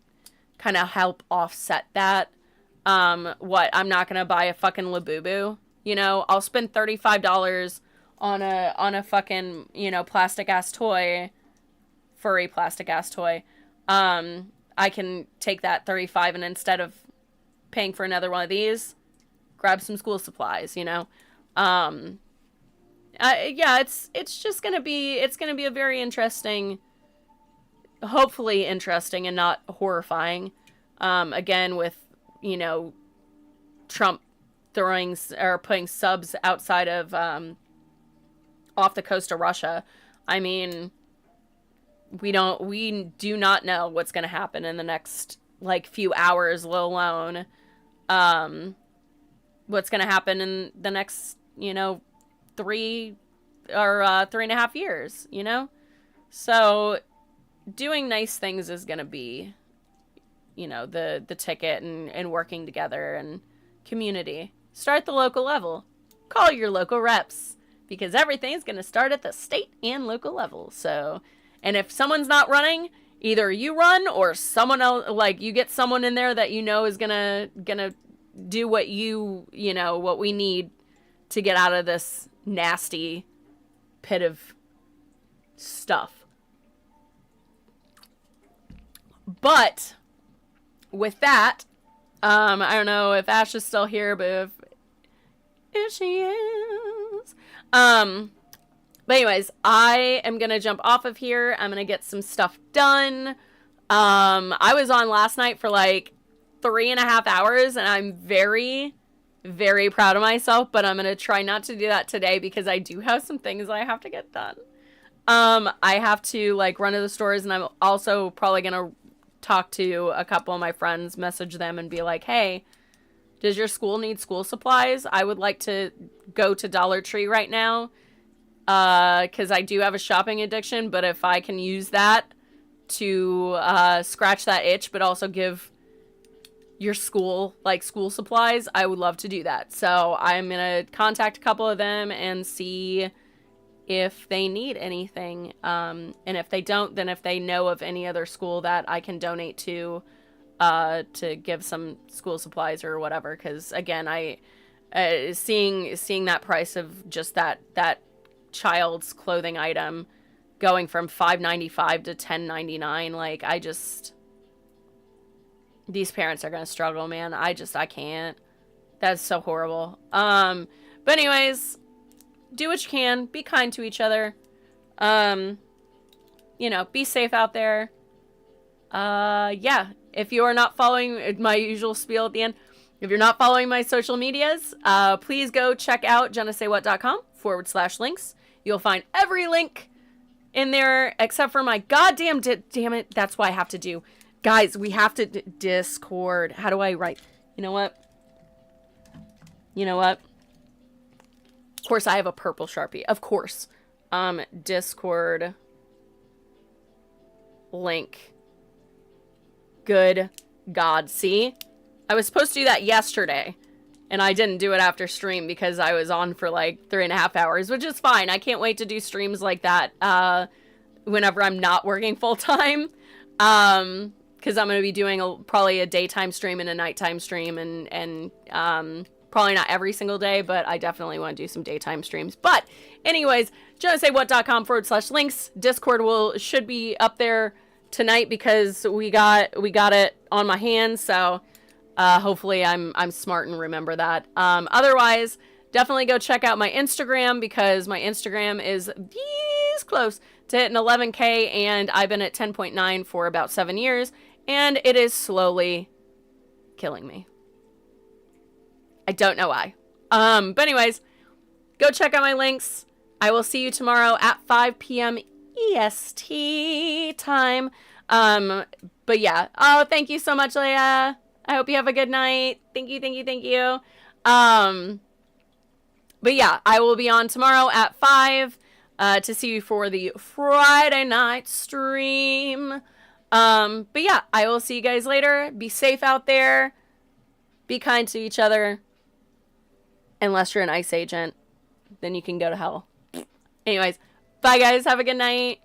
kind of help offset that. What, I'm not gonna buy a fucking Labubu, you know, I'll spend $35 on a fucking, you know, plastic ass toy, furry plastic ass toy. I can take that 35 and instead of paying for another one of these, grab some school supplies, you know. Yeah, it's just gonna be, it's gonna be a very interesting, hopefully interesting and not horrifying, again, with, you know, Trump throwing or putting subs outside of off the coast of Russia. I mean, we do not know what's going to happen in the next, like, few hours, let alone what's going to happen in the next, you know, 3.5 years, you know? So doing nice things is going to be, you know, the ticket, and working together and community. Start at the local level. Call your local reps, because everything's going to start at the state and local level. So, and if someone's not running, either you run or someone else, like, you get someone in there that you know is gonna do what you know, what we need to get out of this nasty pit of stuff. But with that, I don't know if Ash is still here, but if she is, but anyways, I am gonna jump off of here. I'm gonna get some stuff done. I was on last night for like 3.5 hours, and I'm very, very proud of myself, but I'm gonna try not to do that today because I do have some things I have to get done. I have to, like, run to the stores, and I'm also probably gonna talk to a couple of my friends, message them and be like, hey, does your school need school supplies? I would like to go to Dollar Tree right now, because I do have a shopping addiction, but if I can use that to scratch that itch, but also give your school, like, school supplies, I would love to do that. So I'm gonna contact a couple of them and see if they need anything, and if they don't, then if they know of any other school that I can donate to give some school supplies or whatever, because again, I seeing that price of just that child's clothing item going from $5.95 to $10.99, like, I just, these parents are gonna struggle, man. I can't. That's so horrible. But anyways, do what you can. Be kind to each other. You know, be safe out there. Yeah. If you are not following my usual spiel at the end, if you're not following my social medias, please go check out jennasaywhat.com/links. You'll find every link in there except for my goddamn damn it. That's why I have to do. Guys, we have to Discord. How do I write? You know what? Of course, I have a purple Sharpie. Of course. Discord link. Good God. See? I was supposed to do that yesterday, and I didn't do it after stream because I was on for like 3.5 hours, which is fine. I can't wait to do streams like that whenever I'm not working full-time. Because I'm going to be doing probably a daytime stream and a nighttime stream, and probably not every single day, but I definitely want to do some daytime streams. But anyways, jennasaywhat.com/links. Discord should be up there tonight because we got it on my hands. So Hopefully I'm smart and remember that. Otherwise, definitely go check out my Instagram, because my Instagram is this close to hitting 11K, and I've been at 10.9 for about 7 years, and it is slowly killing me. I don't know why. But anyways, go check out my links. I will see you tomorrow at 5 p.m. EST time. But yeah. Oh, thank you so much, Leia. I hope you have a good night. Thank you, thank you, thank you. But yeah, I will be on tomorrow at 5 to see you for the Friday night stream. But yeah, I will see you guys later. Be safe out there. Be kind to each other. Unless you're an ICE agent, then you can go to hell. Anyways, bye guys. Have a good night.